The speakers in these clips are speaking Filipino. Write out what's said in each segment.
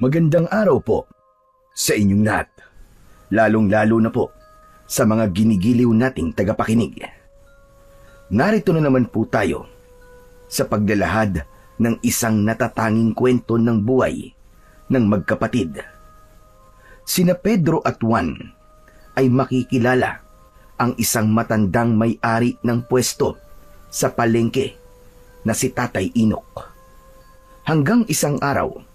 Magandang araw po sa inyong lahat, lalong-lalo na po sa mga ginigiliw nating tagapakinig. Narito na naman po tayo sa paglalahad ng isang natatanging kwento ng buhay ng magkapatid. Sina Pedro at Juan ay makikilala ang isang matandang may-ari ng pwesto sa palengke na si Tatay Inok. Hanggang isang araw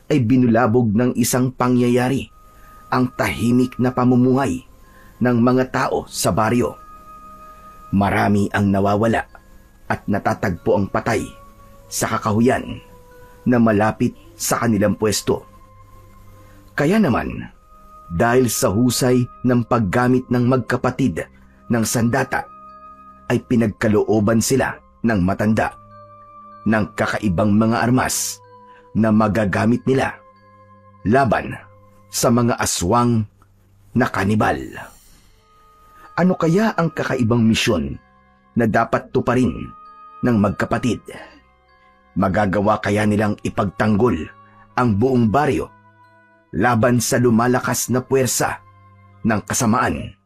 ay binulabog ng isang pangyayari ang tahimik na pamumuhay ng mga tao sa baryo. Marami ang nawawala at natatagpo ang patay sa kakahuyan na malapit sa kanilang pwesto. Kaya naman, dahil sa husay ng paggamit ng magkapatid ng sandata, ay pinagkalooban sila ng matanda ng kakaibang mga armas na magagamit nila laban sa mga aswang na kanibal. Ano kaya ang kakaibang misyon na dapat tuparin ng magkapatid? Magagawa kaya nilang ipagtanggol ang buong baryo laban sa lumalakas na puwersa ng kasamaan?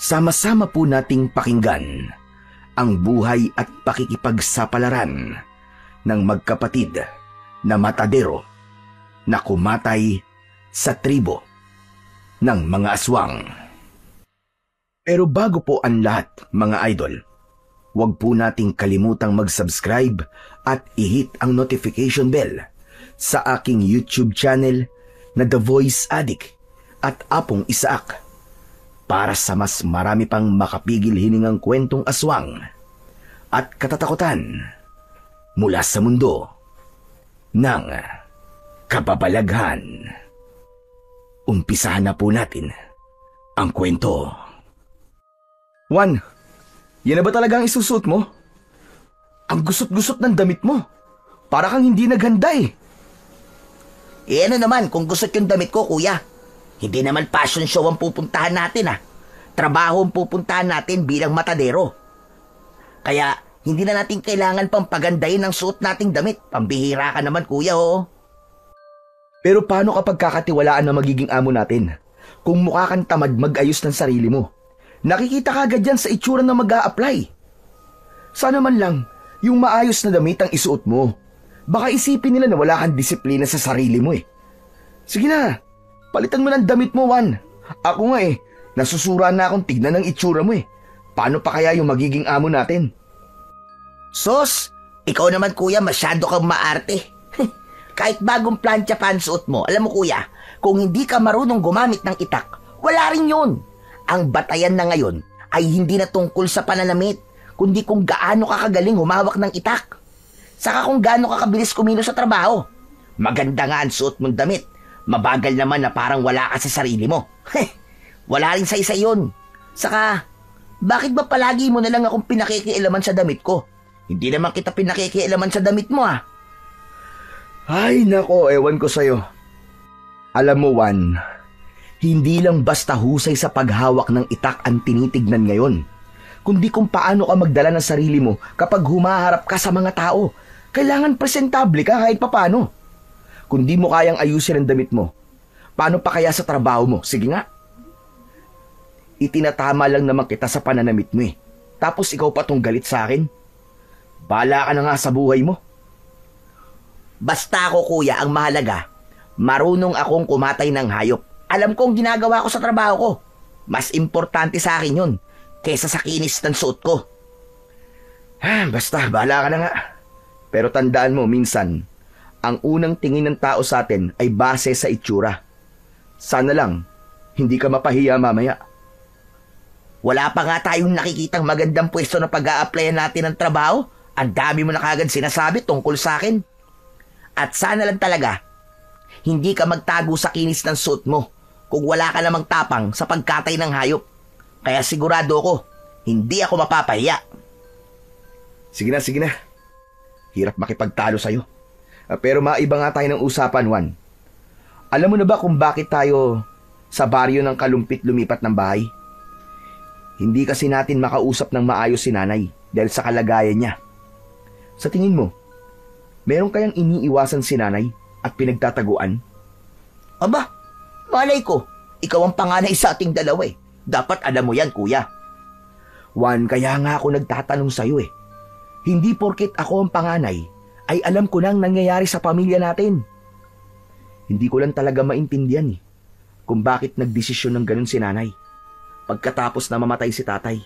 Sama-sama po nating pakinggan ang buhay at pakikipagsapalaran ng magkapatid na matadero na kumatay sa tribo ng mga aswang. Pero bago po ang lahat, mga idol, huwag po nating kalimutang mag-subscribe at i-hit ang notification bell sa aking YouTube channel na The Voice Addict at Apong Isaak para sa mas marami pang makapigil hiningang kwentong aswang at katatakutan mula sa mundo ng kababalaghan. Umpisahan na po natin ang kwento. Juan, yan na ba talaga ang isusuot mo? Ang gusot-gusot ng damit mo. Para kang hindi naghanda eh. Eh ano naman kung gusot yung damit ko, kuya? Hindi naman fashion show ang pupuntahan natin Trabaho ang pupuntahan natin bilang matadero. Kaya hindi na natin kailangan pang pagandahin ang suot nating damit. Pambihira ka naman, kuya, oh. Pero paano kapag kakatiwalaan na magiging amo natin? Kung mukha kang tamad mag-ayos ng sarili mo, nakikita ka agad yan sa itsura na mag-a-apply. Sana man lang, yung maayos na damit ang isuot mo. Baka isipin nila na wala kang disiplina sa sarili mo eh. Sige na, palitan mo ng damit mo, Juan. Ako nga nasusura na akong tignan ng itsura mo eh. Paano pa kaya yung magiging amo natin? Sos, ikaw naman, kuya, masyado kang maarte. Kahit bagong plancha pa ang suot mo, alam mo, kuya, kung hindi ka marunong gumamit ng itak, wala rin yun. Ang batayan na ngayon ay hindi na tungkol sa pananamit, kundi kung gaano ka kagaling humawak ng itak. Saka kung gaano ka kabilis kumilos sa trabaho. Maganda nga ang suot mong damit. Mabagal naman na parang wala ka sa sarili mo. Wala rin sa isa yun. Saka, bakit ba palagi mo na lang akong pinakikialaman sa damit ko? Hindi naman kita pinakikialaman sa damit mo Ay nako, ewan ko sa'yo. Alam mo, Juan, hindi lang basta husay sa paghawak ng itak ang tinitignan ngayon, kundi kung paano ka magdala ng sarili mo kapag humaharap ka sa mga tao. Kailangan presentable ka kahit papano. Kung di mo kayang ayusin ang damit mo, paano pa kaya sa trabaho mo? Sige nga. Itinatama lang naman kita sa pananamit mo Tapos ikaw pa tong galit sa akin? Bahala ka na nga sa buhay mo. Basta ako, kuya, ang mahalaga, marunong akong kumatay ng hayop. Alam kong ginagawa ko sa trabaho ko. Mas importante sa akin yun kaysa sa kinis ng suot ko. Basta, bahala ka na nga. Pero tandaan mo, minsan, ang unang tingin ng tao sa atin ay base sa itsura. Sana lang, hindi ka mapahiya mamaya. Wala pa nga tayong nakikitang magandang pwesto na pag-a-applyan natin ng trabaho. Ang dami mo na kagad sinasabi tungkol sa akin. At sana lang talaga, hindi ka magtago sa kinis ng suot mo kung wala ka namang tapang sa pagkatay ng hayop. Kaya sigurado ko, hindi ako mapapahiya. Sige na. Hirap makipagtalo sa'yo. Pero maiba nga tayo ng usapan, Juan. Alam mo na ba kung bakit tayo sa baryo ng Kalumpit lumipat ng bahay? Hindi kasi natin makausap ng maayos si nanay dahil sa kalagayan niya. Sa tingin mo, meron kayang iniiwasan si nanay at pinagtataguan? Aba, malay ko. Ikaw ang panganay sa ating dalawa eh. Dapat alam mo yan, kuya. Juan, kaya nga ako nagtatanong sa'yo eh. Hindi porket ako ang panganay, ay alam ko nang nangyayari sa pamilya natin. Hindi ko lang talaga maintindihan eh, kung bakit nagdesisyon ng ganun si nanay. Pagkatapos na mamatay si tatay,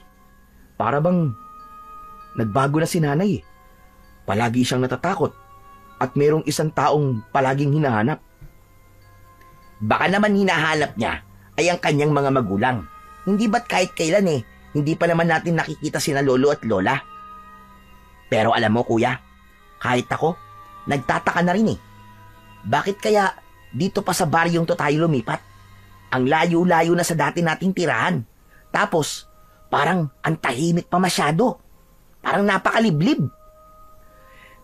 para bang nagbago na si nanay eh. Palagi siyang natatakot at merong isang taong palaging hinahanap. Baka naman hinahanap niya ay ang kanyang mga magulang. Hindi ba't kahit kailan eh, hindi pa naman natin nakikita sina lolo at lola. Pero alam mo kuya, kahit ako, nagtataka na rin eh. Bakit kaya dito pa sa baryong to tayo lumipat? Ang layo-layo na sa dati nating tirahan. Tapos, parang ang tahimik pa masyado. Parang napakaliblib.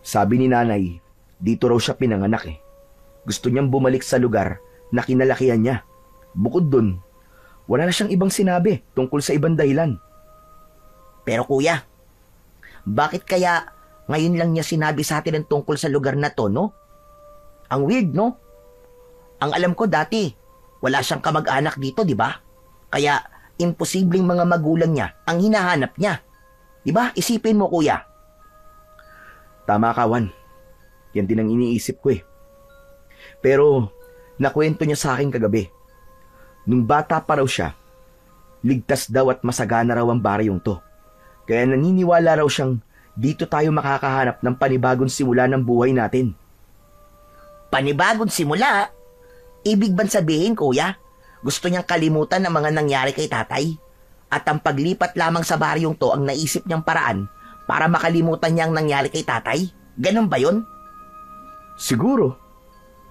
Sabi ni nanay, dito raw siya pinanganak eh. Gusto niyang bumalik sa lugar na kinalakihan niya. Bukod dun, wala na siyang ibang sinabi tungkol sa ibang dahilan. Pero kuya, bakit kaya ngayon lang niya sinabi sa atin ang tungkol sa lugar na to, no? Ang weird, no? Ang alam ko dati, wala siyang kamag-anak dito, di ba? Kaya, imposibleng mga magulang niya ang hinahanap niya. Di ba? Isipin mo, kuya. Tama ka, Juan. Yan din ang iniisip ko eh. Pero, nakwento niya sa akin kagabi. Nung bata pa raw siya, ligtas daw at masagana raw ang baryong to. Kaya naniniwala raw siyang dito tayo makakahanap ng panibagong simula ng buhay natin. Panibagong simula? Ibig bang sabihin, kuya, gusto niyang kalimutan ang mga nangyari kay tatay? At ang paglipat lamang sa baryong to ang naisip niyang paraan para makalimutan niya ang nangyari kay tatay? Ganun ba yun? Siguro.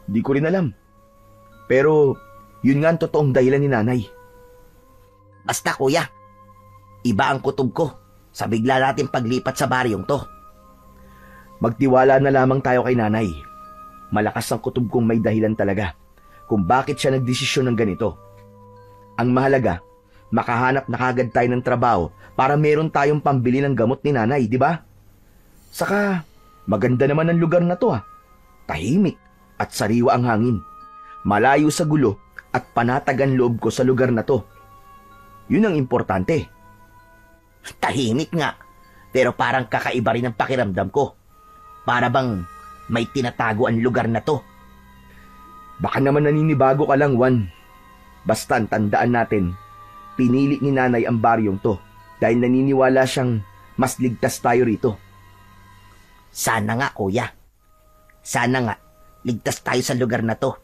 Di ko rin alam. Pero, yun nga ang totoong dahilan ni nanay. Basta kuya, iba ang kutob ko sa bigla natin paglipat sa baryong to. Magtiwala na lamang tayo kay nanay. Malakas ang kutob kong may dahilan talaga kung bakit siya nagdesisyon ng ganito. Ang mahalaga, makahanap na kagad tayo ng trabaho para meron tayong pambili ng gamot ni nanay, di ba? Saka, maganda naman ang lugar na to ah. Tahimik at sariwa ang hangin. Malayo sa gulo at panatagan loob ko sa lugar na to. Yun ang importante. Tahimik nga, pero parang kakaiba rin ang pakiramdam ko. Para bang may tinatago ang lugar na to. Baka naman naninibago ka lang, Juan. Basta tandaan natin, pinili ni nanay ang baryong to dahil naniniwala siyang mas ligtas tayo rito. Sana nga, kuya. Sana nga, ligtas tayo sa lugar na to.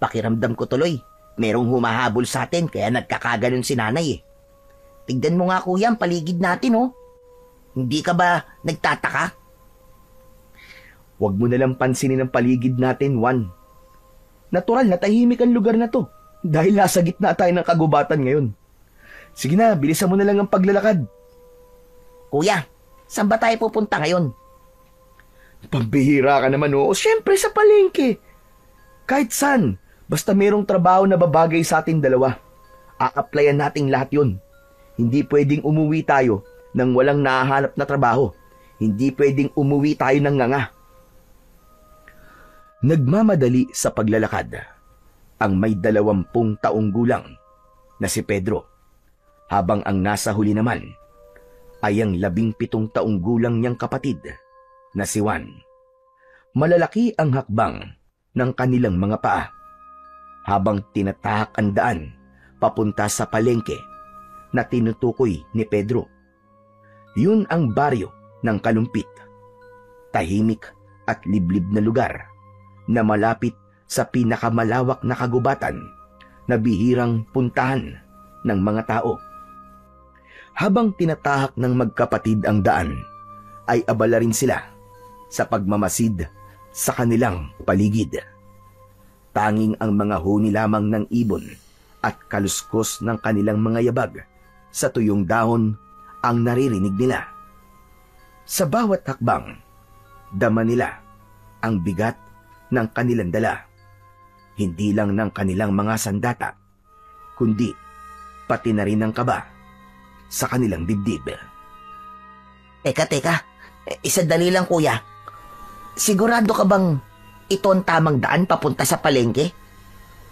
Pakiramdam ko tuloy, merong humahabol sa atin kaya nagkakaganon si nanay eh. Tignan mo nga kuya ang paligid natin oh. Hindi ka ba nagtataka? Huwag mo nalang pansinin ang paligid natin, Juan. Natural na tahimik ang lugar na to dahil nasa gitna tayo ng kagubatan ngayon. Sige na, bilisan mo na lang ang paglalakad. Kuya, saan ba tayo pupunta ngayon? Pambihira ka naman oo. Siyempre sa palengke. Kahit saan, basta merong trabaho na babagay sa ating dalawa. A-applyan nating lahat yun. Hindi pwedeng umuwi tayo nang walang nahahanap na trabaho. Hindi pwedeng umuwi tayo ng nganga. Nagmamadali sa paglalakad ang may 20 taong gulang na si Pedro, habang ang nasa huli naman ay ang 17 taong gulang niyang kapatid na si Juan. Malalaki ang hakbang ng kanilang mga paa habang tinatahak ang daan papunta sa palengke na tinutukoy ni Pedro. Yun ang baryo ng Kalumpit, tahimik at liblib na lugar na malapit sa pinakamalawak na kagubatan na bihirang puntahan ng mga tao. Habang tinatahak ng magkapatid ang daan, ay abala rin sila sa pagmamasid sa kanilang paligid. Tanging ang mga huni lamang ng ibon at kaluskos ng kanilang mga yabag sa tuyong dahon ang naririnig nila. Sa bawat hakbang, dama nila ang bigat ng kanilang dala. Hindi lang ng kanilang mga sandata, kundi pati na rin ang kaba sa kanilang dibdib. Teka, isadali lang kuya. Sigurado ka bang ito ang tamang daan papunta sa palengke?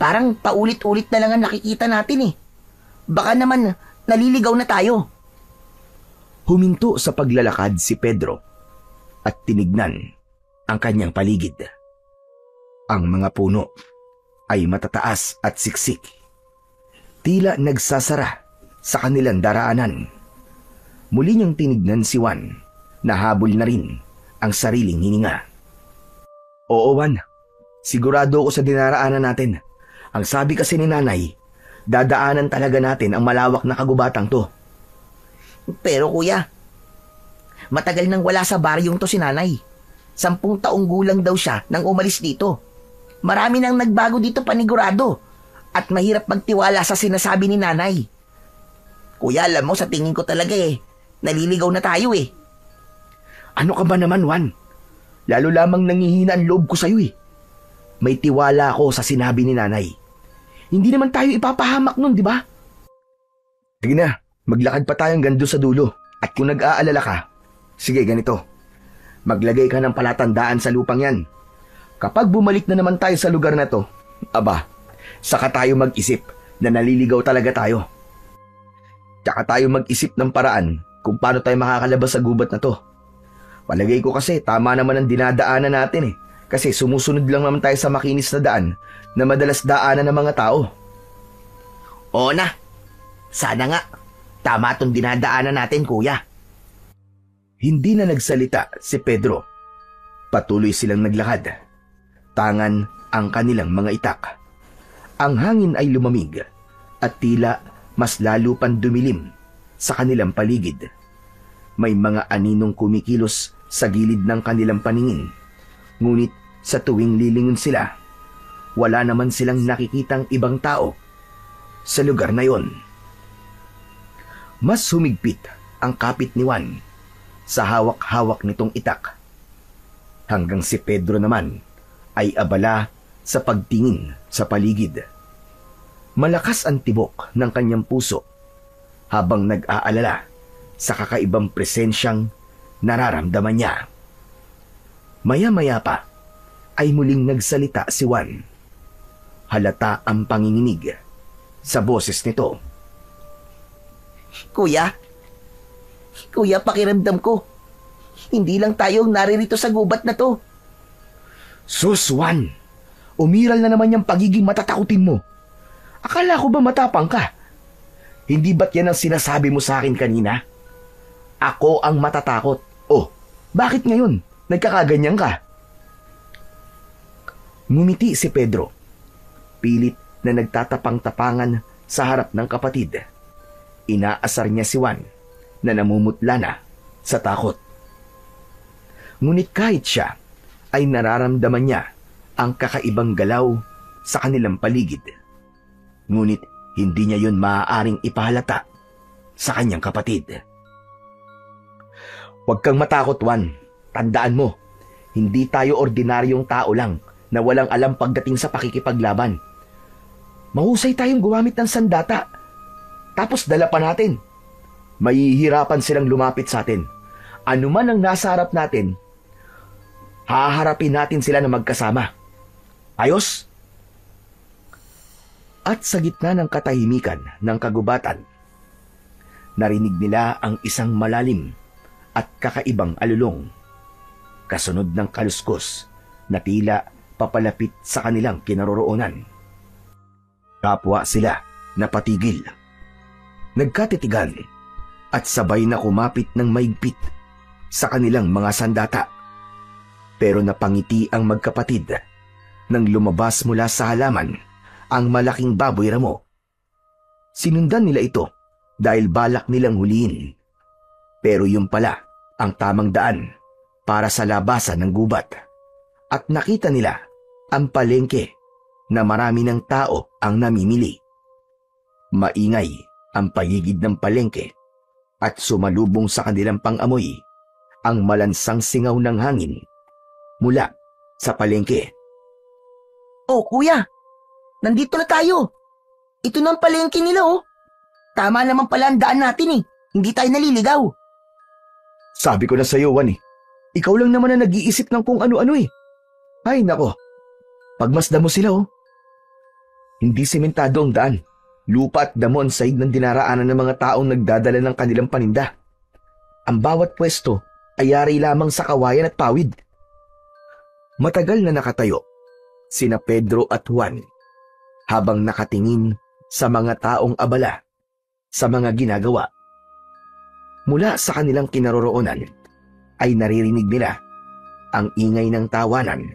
Parang paulit-ulit na lang ang nakikita natin eh. Baka naman naliligaw na tayo. Huminto sa paglalakad si Pedro at tinignan ang kanyang paligid. Ang mga puno ay matataas at siksik. Tila nagsasara sa kanilang daraanan. Muli niyang tinignan si Juan. Nahabol na rin ang sariling hininga. Oo, Juan. Sigurado ako sa dinaraanan natin. Ang sabi kasi ni Nanay, dadaanan talaga natin ang malawak na kagubatang to. Pero kuya, matagal nang wala sa baryong to si Nanay. 10 taong gulang daw siya nang umalis dito. Marami nang nagbago dito panigurado at mahirap magtiwala sa sinasabi ni Nanay. Kuya, alam mo, sa tingin ko talaga naliligaw na tayo eh. Ano ka ba naman, Juan? Lalo lamang nangihina ang loob ko sa'yo eh. May tiwala ako sa sinabi ni Nanay. Hindi naman tayo ipapahamak nun, di ba? Sige na, maglakad pa tayong gando sa dulo. At kung nag-aalala ka, sige ganito. Maglagay ka ng palatandaan sa lupang yan. Kapag bumalik na naman tayo sa lugar na to, aba, saka tayo mag-isip na naliligaw talaga tayo. Tsaka tayo mag-isip ng paraan kung paano tayo makakalabas sa gubat na to. Palagay ko kasi tama naman ang dinadaanan natin eh. Kasi sumusunod lang naman tayo sa makinis na daan na madalas daanan ng mga tao. Oo na. Sana nga. Tama itong dinadaanan natin, kuya. Hindi na nagsalita si Pedro. Patuloy silang naglakad. Tangan ang kanilang mga itak. Ang hangin ay lumamig at tila mas lalo pang dumilim sa kanilang paligid. May mga aninong kumikilos sa gilid ng kanilang paningin. Ngunit sa tuwing lilingon sila, wala naman silang nakikitang ibang tao sa lugar na yon. Mas humigpit ang kapit ni Juan sa hawak-hawak nitong itak. Hanggang si Pedro naman ay abala sa pagtingin sa paligid. Malakas ang tibok ng kanyang puso habang nag-aalala sa kakaibang presensyang nararamdaman niya. Maya-maya pa ay muling nagsalita si Juan. Halata ang panginginig sa boses nito. Kuya, pakiramdam ko. Hindi lang tayo naririto sa gubat na to. Sus, Juan! Umiral na naman yung pagiging matatakutin mo. Akala ko ba matapang ka? Hindi ba't yan ang sinasabi mo sa akin kanina? Ako ang matatakot. Oh, bakit ngayon? Nagkakaganyan ka? Ngumiti si Pedro. Pilit na nagtatapang-tapangan sa harap ng kapatid. Inaasar niya si Juan na namumutla na sa takot. Ngunit kahit siya ay nararamdaman niya ang kakaibang galaw sa kanilang paligid. Ngunit hindi niya yun maaaring ipahalata sa kanyang kapatid. Huwag kang matakot, Juan. Tandaan mo, hindi tayo ordinaryong tao lang na walang alam pagdating sa pakikipaglaban. Mahusay tayong gumamit ng sandata. Tapos dala pa natin. Mahihirapan silang lumapit sa atin. Ano man ang nasa harap natin, haharapin natin sila na magkasama. Ayos? At sa gitna ng katahimikan ng kagubatan, narinig nila ang isang malalim at kakaibang alulong. Kasunod ng kaluskos na tila papalapit sa kanilang kinaroroonan. Kapwa sila napatigil. Nagkatitigan at sabay na kumapit ng maigpit sa kanilang mga sandata. Pero napangiti ang magkapatid nang lumabas mula sa halaman ang malaking baboy ramo. Sinundan nila ito dahil balak nilang huliin. Pero yun pala ang tamang daan para sa labasan ng gubat. At nakita nila ang palengke na marami ng tao ang namimili. Maingay ang paligid ng palengke at sumalubong sa kanilang pang-amoy ang malansang singaw ng hangin mula sa palengke. Oh, kuya, nandito na tayo. Ito na ang palengke nila, oh. Tama naman pala ang daan natin eh. Hindi tayo naliligaw. Sabi ko na sa'yo, Juan eh. Ikaw lang naman ang nag-iisip ng kung ano-ano eh. Ay nako, pagmasdan mo sila oh. Hindi sementado ang daan. Lupa at damo ang sahig ng dinaraanan ng mga taong nagdadala ng kanilang paninda. Ang bawat pwesto ay yari lamang sa kawayan at pawid. Matagal na nakatayo sina Pedro at Juan habang nakatingin sa mga taong abala sa mga ginagawa. Mula sa kanilang kinaroroonan ay naririnig nila ang ingay ng tawanan,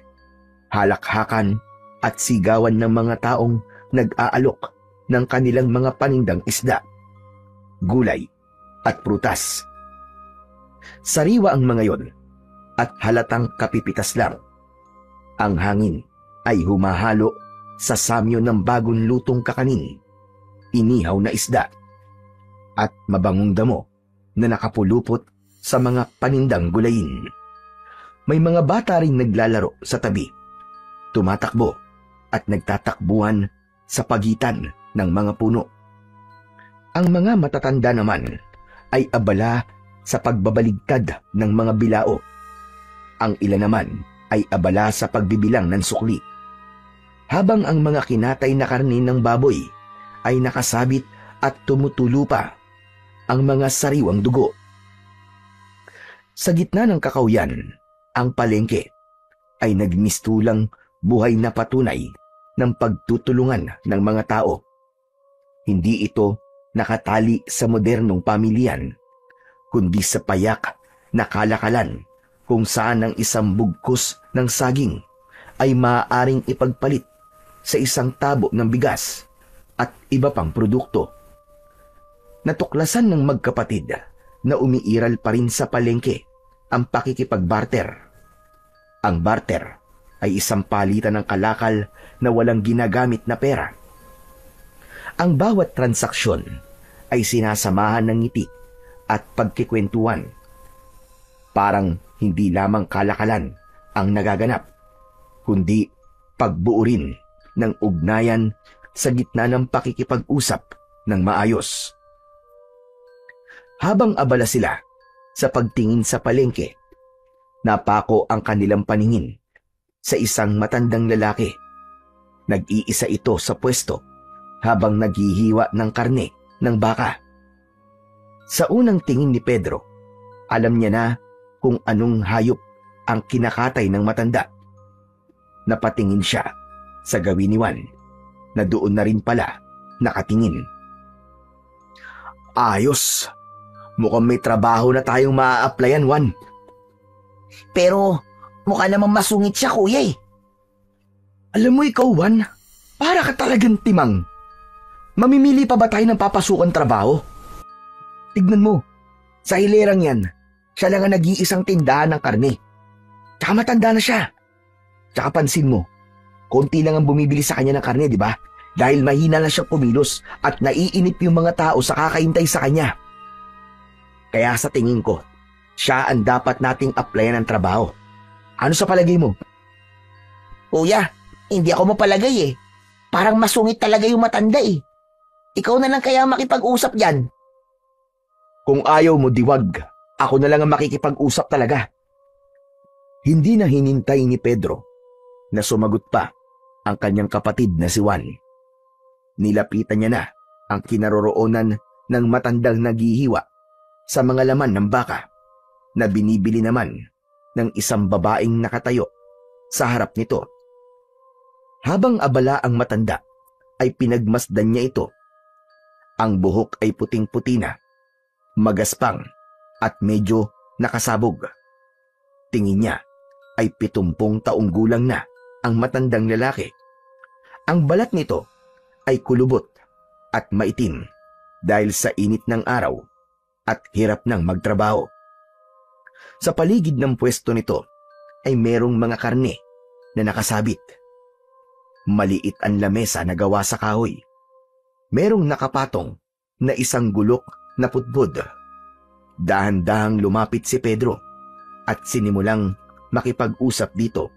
halakhakan at sigawan ng mga taong nag-aalok ng kanilang mga panindang isda, gulay at prutas. Sariwa ang mga yon at halatang kapipitas lang. Ang hangin ay humahalo sa samyo ng bagong lutong kakanin, inihaw na isda, at mabangong damo na nakapulupot sa mga panindang gulayin. May mga bata ring naglalaro sa tabi, tumatakbo at nagtatakbuhan sa pagitan ng mga puno. Ang mga matatanda naman ay abala sa pagbabaligtad ng mga bilao. Ang ilan naman ay abala sa pagbibilang ng sukli. Habang ang mga kinatay na karne ng baboy ay nakasabit at tumutulo pa ang mga sariwang dugo. Sa gitna ng kakawyan, ang palengke ay nagmistulang buhay na patunay ng pagtutulungan ng mga tao. Hindi ito nakatali sa modernong pamilyan, kundi sa payak na kalakalan kung saan ang isang bugkos ng saging ay maaaring ipagpalit sa isang tabo ng bigas at iba pang produkto. Natuklasan ng magkapatid na umiiral pa rin sa palengke ang pakikipagbarter. Ang barter ay isang palitan ng kalakal na walang ginagamit na pera. Ang bawat transaksyon ay sinasamahan ng ngiti at pagkikwentuhan. Parang hindi lamang kalakalan ang nagaganap, kundi pagbuo rin ng ugnayan sa gitna ng pakikipag-usap ng maayos. Habang abala sila sa pagtingin sa palengke, napako ang kanilang paningin sa isang matandang lalaki. Nag-iisa ito sa pwesto habang naghihiwa ng karne ng baka. Sa unang tingin ni Pedro, alam niya na kung anong hayop ang kinakatay ng matanda. Napatingin siya sa gawin ni Juan na doon na rin pala nakatingin. Ayos! Mukhang may trabaho na tayong maa-applyan, Juan. Pero mukha namang masungit siya, kuya eh. Alam mo ikaw, Juan, para ka talagang timang. Mamimili pa ba tayo ng papasukan trabaho? Tignan mo, sa hilerang yan, siya lang ang nag-iisang tindahan ng karne. Tsaka matanda na siya. Tsaka pansin mo, konti lang ang bumibili sa kanya ng karne, di ba? Dahil mahina na siyang kumilos at naiinip yung mga tao sa kakaintay sa kanya. Kaya sa tingin ko, siya ang dapat nating applyan ng trabaho. Ano sa palagay mo? Kuya, hindi ako mapalagay eh. Parang masungit talaga yung matanda eh. Ikaw na lang kaya makipag-usap dyan. Kung ayaw mo, diwag. Ako na lang ang makikipag-usap talaga. Hindi na hinintay ni Pedro na sumagot pa ang kanyang kapatid na si Juan. Nilapitan niya na ang kinaroroonan ng matandang naghihiwa sa mga laman ng baka na binibili naman ng isang babaeng nakatayo sa harap nito. Habang abala ang matanda, ay pinagmasdan niya ito. Ang buhok ay puting-puti na, magaspang at medyo nakasabog. Tingin niya ay 70 taong gulang na ang matandang lalaki. Ang balat nito ay kulubot at maitim dahil sa init ng araw at hirap ng magtrabaho. Sa paligid ng pwesto nito ay merong mga karne na nakasabit. Maliit ang lamesa na gawa sa kahoy. Merong nakapatong na isang gulok na putbod. Dahan-dahang lumapit si Pedro at sinimulang makipag-usap dito.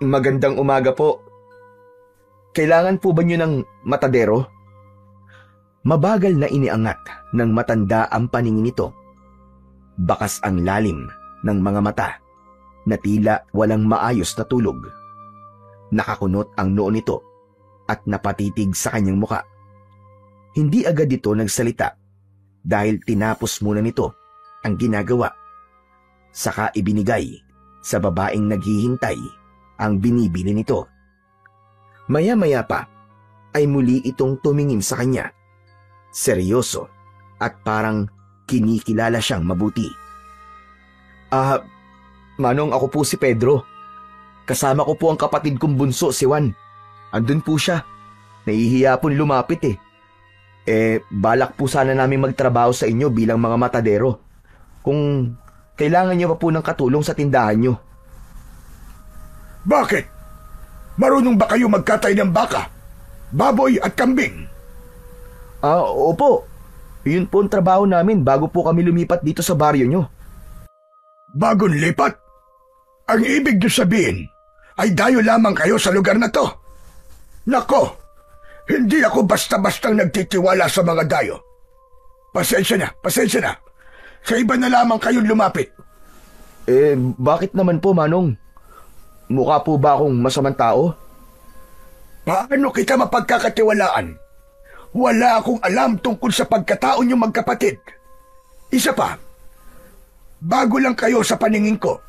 Magandang umaga po. Kailangan po ba niyo ng matadero? Mabagal na iniangat ng matanda ang paningin nito. Bakas ang lalim ng mga mata. na tila walang maayos na tulog. Nakakunot ang noo nito at napatitig sa kanyang muka. Hindi agad ito nagsalita dahil tinapos muna nito ang ginagawa. Saka ibinigay sa babaeng naghihintay ang binibili nito. Maya-maya pa ay muli itong tumingin sa kanya. Seryoso at parang kinikilala siyang mabuti. Manong, ako po si Pedro. Kasama ko po ang kapatid kong bunso, si Juan. Andun po siya. Nahihiya po lumapit eh. Balak po sana namin magtrabaho sa inyo bilang mga matadero. Kung kailangan niyo pa po ng katulong sa tindahan niyo. Bakit? Marunong ba kayo magkatay ng baka, baboy at kambing? Opo. Yun po ang trabaho namin bago po kami lumipat dito sa baryo niyo. Bagong lipat? Ang ibig niyo sabihin ay dayo lamang kayo sa lugar na to. Nako, hindi ako basta-bastang nagtitiwala sa mga dayo. Pasensya na. Sa iba na lamang kayong lumapit. Bakit naman po, Manong? Mukha po ba akong masamang tao? Paano kita mapagkakatiwalaan? Wala akong alam tungkol sa pagkatao niyong magkapatid. Isa pa, bago lang kayo sa paningin ko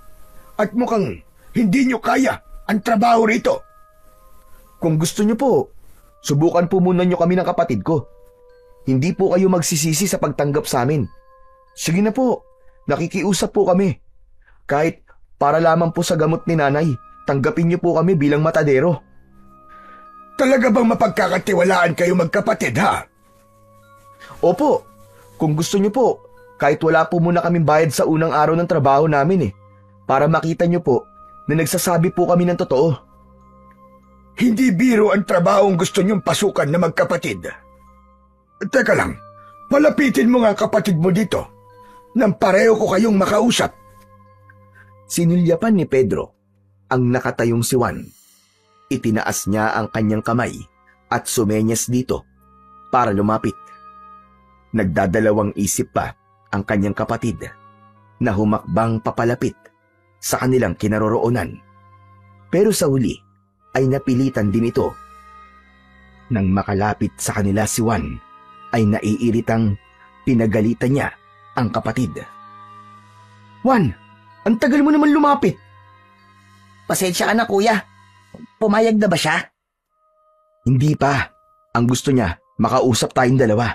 at mukhang hindi niyo kaya ang trabaho rito. Kung gusto niyo po, subukan po muna niyo kami ng kapatid ko. Hindi po kayo magsisisi sa pagtanggap sa amin. Sige na po, nakikiusap po kami. Kahit para lamang po sa gamot ni nanay, tanggapin niyo po kami bilang matadero. Talaga bang mapagkakatiwalaan kayo magkapatid, ha? Opo, kung gusto niyo po, kahit wala po muna kaming bayad sa unang araw ng trabaho namin para makita niyo po na nagsasabi po kami ng totoo. Hindi biro ang trabahong gusto niyong pasukan na magkapatid. Teka lang, palapitin mo nga kapatid mo dito nang pareho ko kayong makausap. Sinilyapan ni Pedro ang nakatayong si Juan. Itinaas niya ang kanyang kamay at sumenyas dito para lumapit. Nagdadalawang isip pa ang kanyang kapatid na humakbang papalapit sa kanilang kinaroroonan. Pero sa huli ay napilitan din ito. Nang makalapit sa kanila si Juan ay naiiritang pinagalitan niya ang kapatid. Juan, ang tagal mo naman lumapit. Pasensya ka na, kuya. Pumayag na ba siya? Hindi pa. Ang gusto niya, makausap tayong dalawa.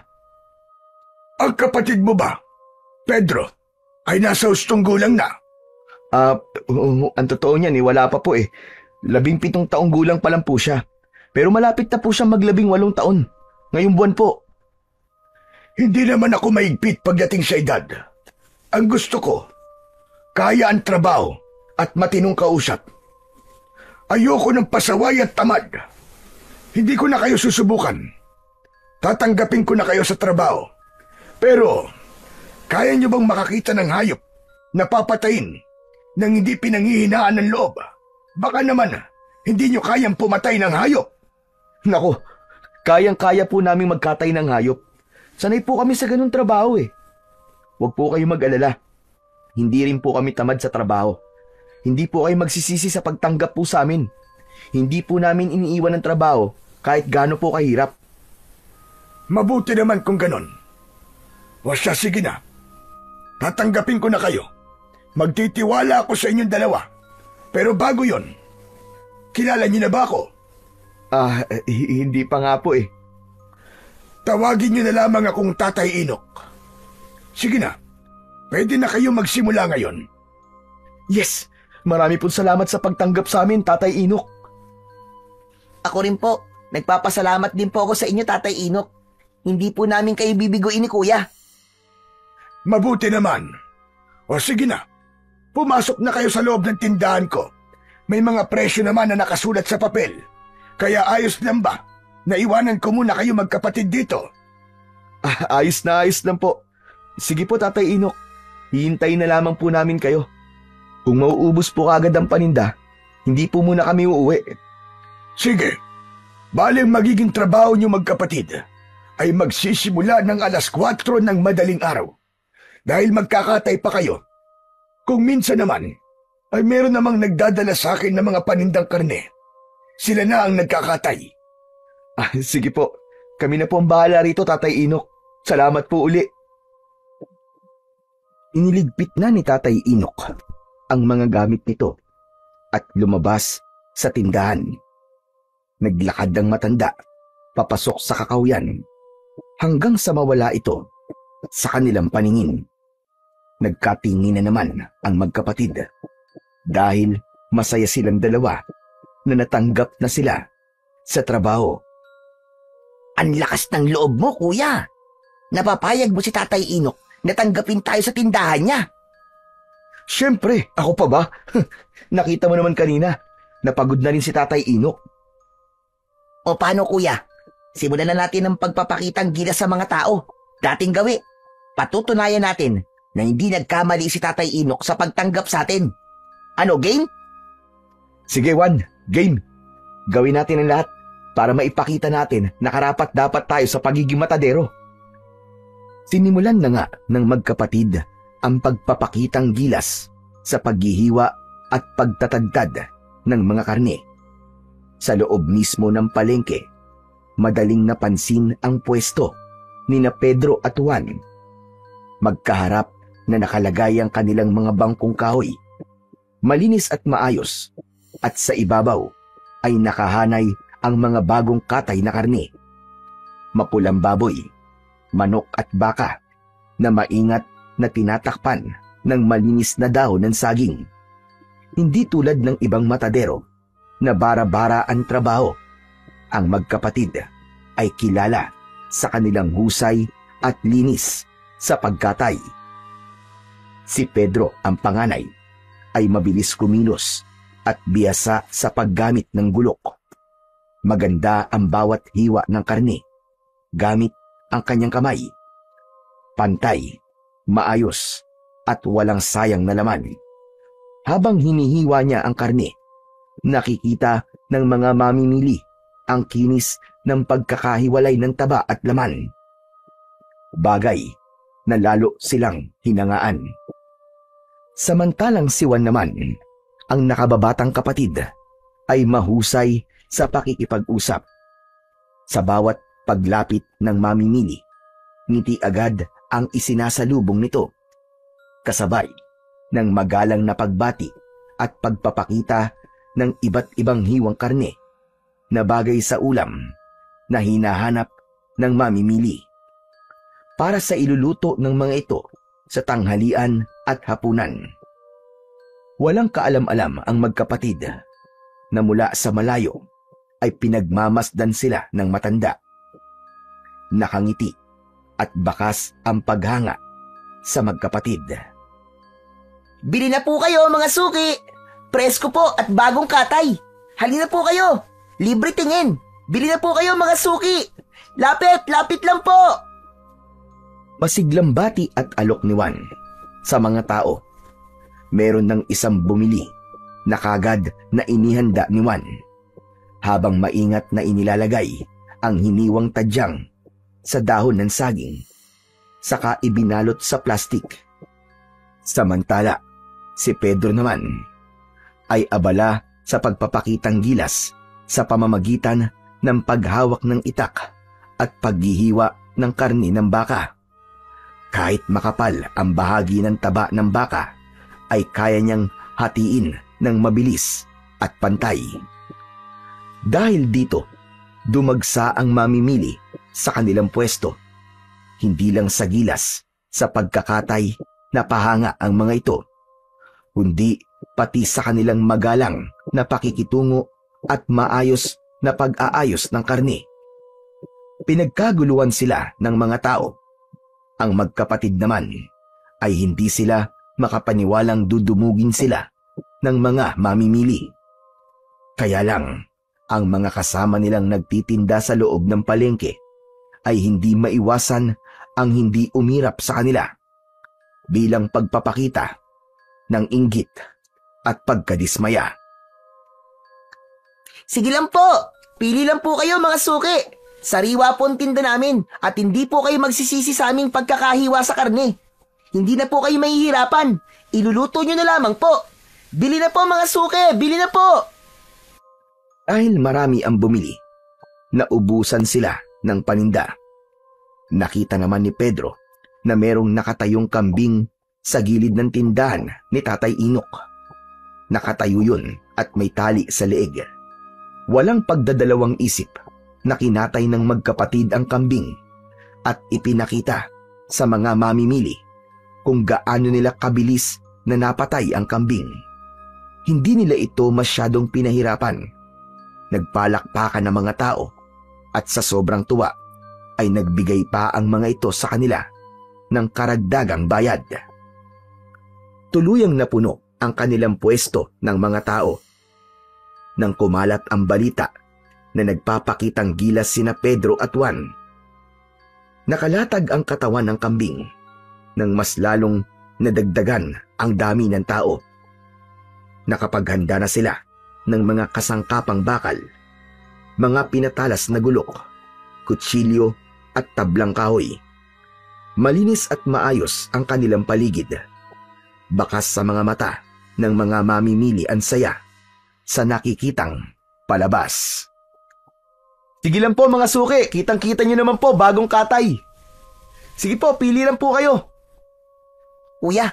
Ang kapatid mo ba, Pedro, ay nasa hustong gulang na? Ang totoo niyan wala pa po 17 taong gulang pa lang po siya. Pero malapit na po siyang mag-18 taon. Ngayong buwan po. Hindi naman ako maigpit pagdating sa edad. Ang gusto ko, kaya ang trabaho at matinong kausap. Ayoko ng pasaway at tamad. Hindi ko na kayo susubukan. Tatanggapin ko na kayo sa trabaho. Pero, kaya niyo bang makakita ng hayop na papatayin nang hindi pinanghihinaan ng loob? Baka naman, hindi niyo kayang pumatay ng hayop. Nako, kayang-kaya po namin magkatay ng hayop. Sanay po kami sa ganung trabaho Huwag po kayo mag-alala. Hindi rin po kami tamad sa trabaho. Hindi po kayo magsisisi sa pagtanggap po sa amin. Hindi po namin iniiwan ng trabaho kahit gaano po kahirap. Mabuti naman kung ganon. O siya, sige na. Tatanggapin ko na kayo. Magtitiwala ako sa inyong dalawa. Pero bago yon, kilala niyo na ba ako? Hindi pa nga po Tawagin niyo na lamang akong Tatay Inok. Sige na, pwede na kayo magsimula ngayon. Yes! Marami pong salamat sa pagtanggap sa amin, Tatay Inok. Ako rin po. Nagpapasalamat din po ako sa inyo, Tatay Inok. Hindi po namin kayo bibiguin ni Kuya. Mabuti naman. O sige na, pumasok na kayo sa loob ng tindahan ko. May mga presyo naman na nakasulat sa papel. Kaya ayos lang ba? Naiwanan ko muna kayo magkapatid dito. Ayos lang po. Sige po, Tatay Inok. Hihintayin na lamang po namin kayo. Kung mauubos po kagad ang paninda, hindi po muna kami uuwi. Sige. Bale magiging trabaho niyo magkapatid ay magsisimula ng 4:00 ng madaling araw. Dahil magkakatay pa kayo. Kung minsan naman, ay meron namang nagdadala sa akin ng mga panindang karne. Sila na ang nagkakatay. Sige po. Kami na po ang bahala rito, Tatay Inok. Salamat po uli. Iniligpit na ni Tatay Inok ang mga gamit nito at lumabas sa tindahan. Naglakad ang matanda, papasok sa kakawyan, hanggang sa mawala ito sa kanilang paningin. Nagkatingin na naman ang magkapatid dahil masaya silang dalawa na natanggap na sila sa trabaho. Ang lakas ng loob mo, kuya. Napapayag mo si Tatay Inok na tanggapin tayo sa tindahan niya. Siyempre, ako pa ba? Nakita mo naman kanina, napagod na rin si Tatay Inok. O paano, kuya? Simulan na natin ang pagpapakitang gilas sa mga tao. Dating gawi. Patutunayan natin na hindi nagkamali si Tatay Inok sa pagtanggap sa atin. Ano, game? Sige, Juan, game. Gawin natin ang lahat para maipakita natin na karapat-dapat tayo sa pagiging matadero. Sinimulan na nga ng magkapatid ang pagpapakitang gilas sa paghihiwa at pagtatagtad ng mga karne. Sa loob mismo ng palengke, madaling napansin ang pwesto ni na Pedro at Juan. Magkaharap na nakalagay ang kanilang mga bangkong kahoy, malinis at maayos, at sa ibabaw ay nakahanay ang mga bagong katay na karne. Mapulang baboy, manok at baka na maingat na tinatakpan ng malinis na dahon ng saging. Hindi tulad ng ibang matadero na bara-bara ang trabaho. Ang magkapatid ay kilala sa kanilang husay at linis sa pagkatay. Si Pedro, ang panganay, ay mabilis kumilos at biyasa sa paggamit ng gulok. Maganda ang bawat hiwa ng karne gamit ang kanyang kamay. Pantay, maayos, at walang sayang na laman. Habang hinihiwa niya ang karne, nakikita ng mga mamimili ang kinis ng pagkakahiwalay ng taba at laman. Bagay na lalo silang hinangaan. Samantalang si Juan naman, ang nakababatang kapatid, ay mahusay sa pakikipag-usap. Sa bawat paglapit ng mamimili, ngiti agad ang isinasalubong nito, kasabay ng magalang na pagbati at pagpapakita ng iba't ibang hiwang karne na bagay sa ulam na hinahanap ng mamimili para sa iluluto ng mga ito sa tanghalian at hapunan. Walang kaalam-alam ang magkapatid na mula sa malayo ay pinagmamasdan sila ng matanda. Nakangiti at bakas ang paghanga sa magkapatid. Bili na po kayo, mga suki! Presko po at bagong katay. Halina po kayo! Libre tingin! Bili na po kayo, mga suki! Lapit! Lapit lang po! Masiglang bati at alok ni Juan sa mga tao. Meron ng isang bumili na kagad na inihanda ni Juan, habang maingat na inilalagay ang hiniwang tadyang sa dahon ng saging, saka ibinalot sa plastik. Samantala, si Pedro naman ay abala sa pagpapakitang gilas sa pamamagitan ng paghawak ng itak at paghihiwa ng karne ng baka. Kahit makapal ang bahagi ng taba ng baka, ay kaya niyang hatiin ng mabilis at pantay. Dahil dito, dumagsa ang mamimili sa kanilang pwesto. Hindi lang sa gilas, sa pagkakatay na pahanga ang mga ito, kundi pati sa kanilang magalang na pakikitungo at maayos na pag-aayos ng karne. Pinagkaguluhan sila ng mga tao. Ang magkapatid naman ay hindi sila makapaniwalang dudumugin sila ng mga mamimili. Kaya lang, ang mga kasama nilang nagtitinda sa loob ng palengke ay hindi maiwasan ang hindi umirap sa kanila bilang pagpapakita ng inggit at pagkadismaya. Sige lang po! Pili lang po kayo, mga suki! Sariwa po ang tinda namin at hindi po kayo magsisisi sa aming pagkakahiwa sa karne. Hindi na po kayo mahihirapan. Iluluto nyo na lamang po. Bili na po mga suki! Bili na po! Dahil marami ang bumili, naubusan sila ng paninda. Nakita naman ni Pedro na merong nakatayong kambing sa gilid ng tindahan ni Tatay Inok. Nakatayo yun at may tali sa leeg. Walang pagdadalawang isip na kinatay ng magkapatid ang kambing at ipinakita sa mga mamimili kung gaano nila kabilis na napatay ang kambing. Hindi nila ito masyadong pinahirapan. Nagpalakpakan ng mga tao at sa sobrang tuwa ay nagbigay pa ang mga ito sa kanila ng karagdagang bayad. Tuluyang napuno ang kanilang pwesto ng mga tao. Nang kumalat ang balita na nagpapakitang gilas sina Pedro at Juan, nakalatag ang katawan ng kambing nang mas lalong nadagdagan ang dami ng tao. Nakapaghanda na sila ng mga kasangkapang bakal, mga pinatalas na gulok, kutsilyo at tablang kahoy. Malinis at maayos ang kanilang paligid. Bakas sa mga mata ng mga mamimili ang saya sa nakikitang palabas. Sige lang po mga suki, kitang-kita nyo naman po bagong katay. Sige po, pili lang po kayo. Kuya,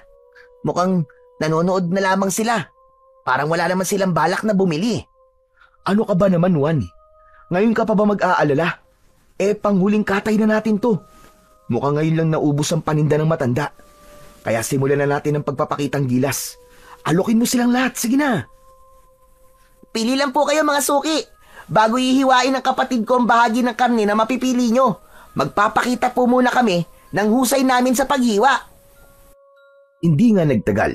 mukhang nanonood na lamang sila. Parang wala naman silang balak na bumili. Ano ka ba naman, Juan? Ngayon ka pa ba mag-aalala? Panghuling katay na natin to. Mukhang ngayon lang naubos ang paninda ng matanda. Kaya simulan na natin ang pagpapakitang gilas. Alokin mo silang lahat, sige na. Pili lang po kayo mga suki. Bago ihiwain ng kapatid ko ang bahagi ng karne na mapipili nyo, magpapakita po muna kami ng husay namin sa paghiwa. Hindi nga nagtagal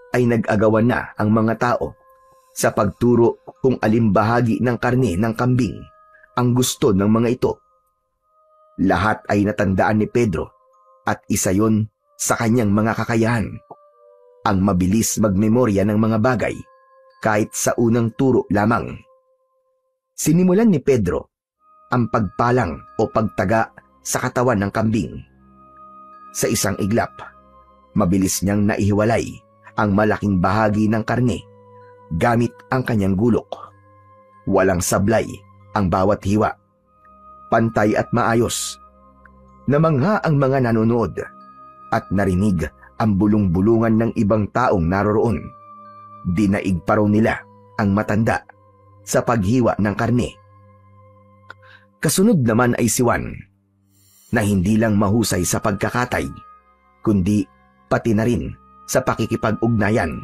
ay nag-agawan na ang mga tao sa pagturo kung alin bahagi ng karne ng kambing ang gusto ng mga ito. Lahat ay natandaan ni Pedro at isa yon sa kanyang mga kakayahan. Ang mabilis magmemorya ng mga bagay kahit sa unang turo lamang. Sinimulan ni Pedro ang pagpalang o pagtaga sa katawan ng kambing. Sa isang iglap, mabilis niyang naihiwalay ang malaking bahagi ng karne gamit ang kanyang gulok. Walang sablay ang bawat hiwa. Pantay at maayos. Namangha ang mga nanonood at narinig ang bulong-bulungan ng ibang taong naroroon. Dinaig pa raw nila ang matanda sa paghiwa ng karne. Kasunod naman ay si Juan, na hindi lang mahusay sa pagkakatay, kundi pati na rin sa pakikipag-ugnayan.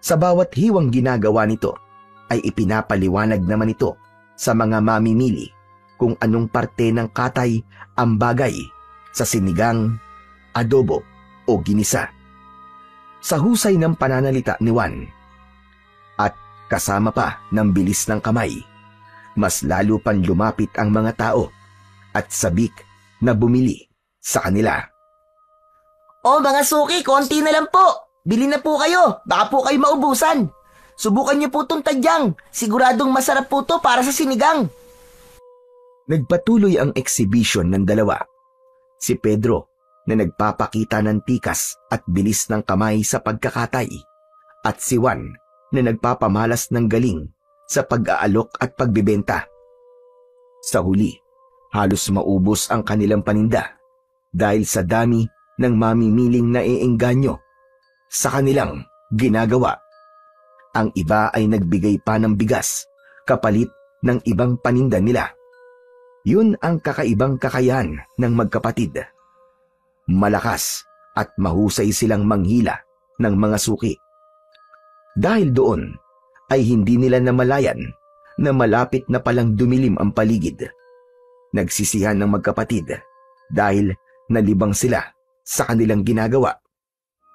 Sa bawat hiwang ginagawa nito, ay ipinapaliwanag naman ito sa mga mamimili kung anong parte ng katay ang bagay sa sinigang, adobo o ginisa. Sa husay ng pananalita ni Juan, at kasama pa ng bilis ng kamay, mas lalo pang lumapit ang mga tao at sabik na bumili sa kanila. O mga suki, konti na lang po. Bili na po kayo, baka po kayo maubusan. Subukan niyo po itong tadyang, siguradong masarap po to para sa sinigang. Nagpatuloy ang exhibition ng dalawa. Si Pedro na nagpapakita ng tikas at bilis ng kamay sa pagkakatay, at si Juan na nagpapamalas ng galing sa pag-aalok at pagbibenta. Sa huli, halos maubos ang kanilang paninda dahil sa dami ng mamimiling naiengganyo sa kanilang ginagawa. Ang iba ay nagbigay pa ng bigas kapalit ng ibang paninda nila. Yun ang kakaibang kakayahan ng magkapatid. Malakas at mahusay silang manghila ng mga suki. Dahil doon ay hindi nila namalayan na malapit na palang dumilim ang paligid. Nagsisihan ng magkapatid dahil nalibang sila sa kanilang ginagawa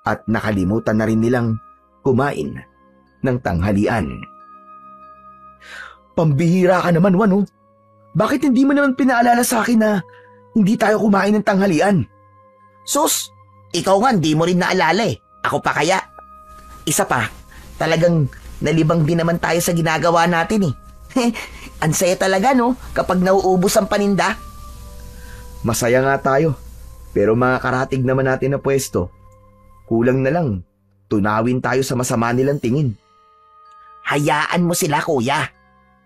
at nakalimutan na rin nilang kumain ng tanghalian. Pambihira ka naman, Juan, oh. Bakit hindi mo naman pinaalala sa akin na hindi tayo kumain ng tanghalian? Sus, ikaw nga hindi mo rin naalala eh. Ako pa kaya? Isa pa, talagang nalibang din naman tayo sa ginagawa natin eh. Ang saya talaga no, kapag nauubos ang paninda. Masaya nga tayo, pero makakaratig naman natin na pwesto. Kulang na lang, tunawin tayo sa masama nilang tingin. Hayaan mo sila, kuya.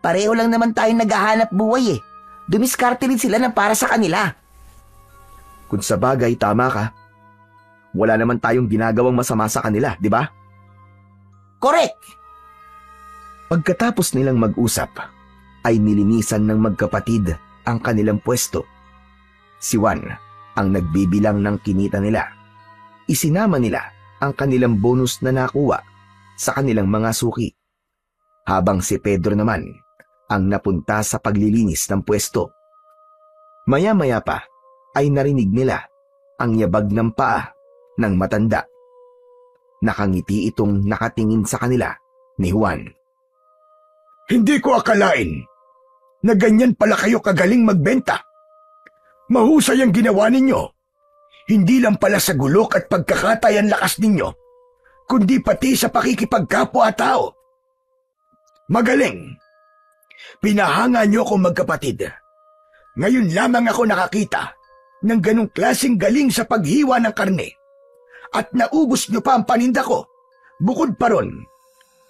Pareho lang naman tayong naghahanap buhay eh. Dumiskarte rin sila ng para sa kanila. Kung sa bagay, tama ka. Wala naman tayong ginagawang masama sa kanila, di ba? Correct! Pagkatapos nilang mag-usap, ay nilinisan ng magkapatid ang kanilang pwesto. Si Juan ang nagbibilang ng kinita nila. Isinama nila ang kanilang bonus na nakuha sa kanilang mga suki. Habang si Pedro naman ang napunta sa paglilinis ng pwesto. Maya-maya pa ay narinig nila ang yabag ng paa ng matanda. Nakangiti itong nakatingin sa kanila ni Juan. Hindi ko akalain na ganyan pala kayo kagaling magbenta. Mahusay ang ginawa ninyo. Hindi lang pala sa gulok at pagkakatay ang lakas ninyo, kundi pati sa pakikipagkapwa-tao. Magaling. Pinahanga niyo akong magkapatid. Ngayon lamang ako nakakita ng ganong klaseng galing sa paghiwa ng karne. At naubos niyo pa ang paninda ko. Bukod pa ron,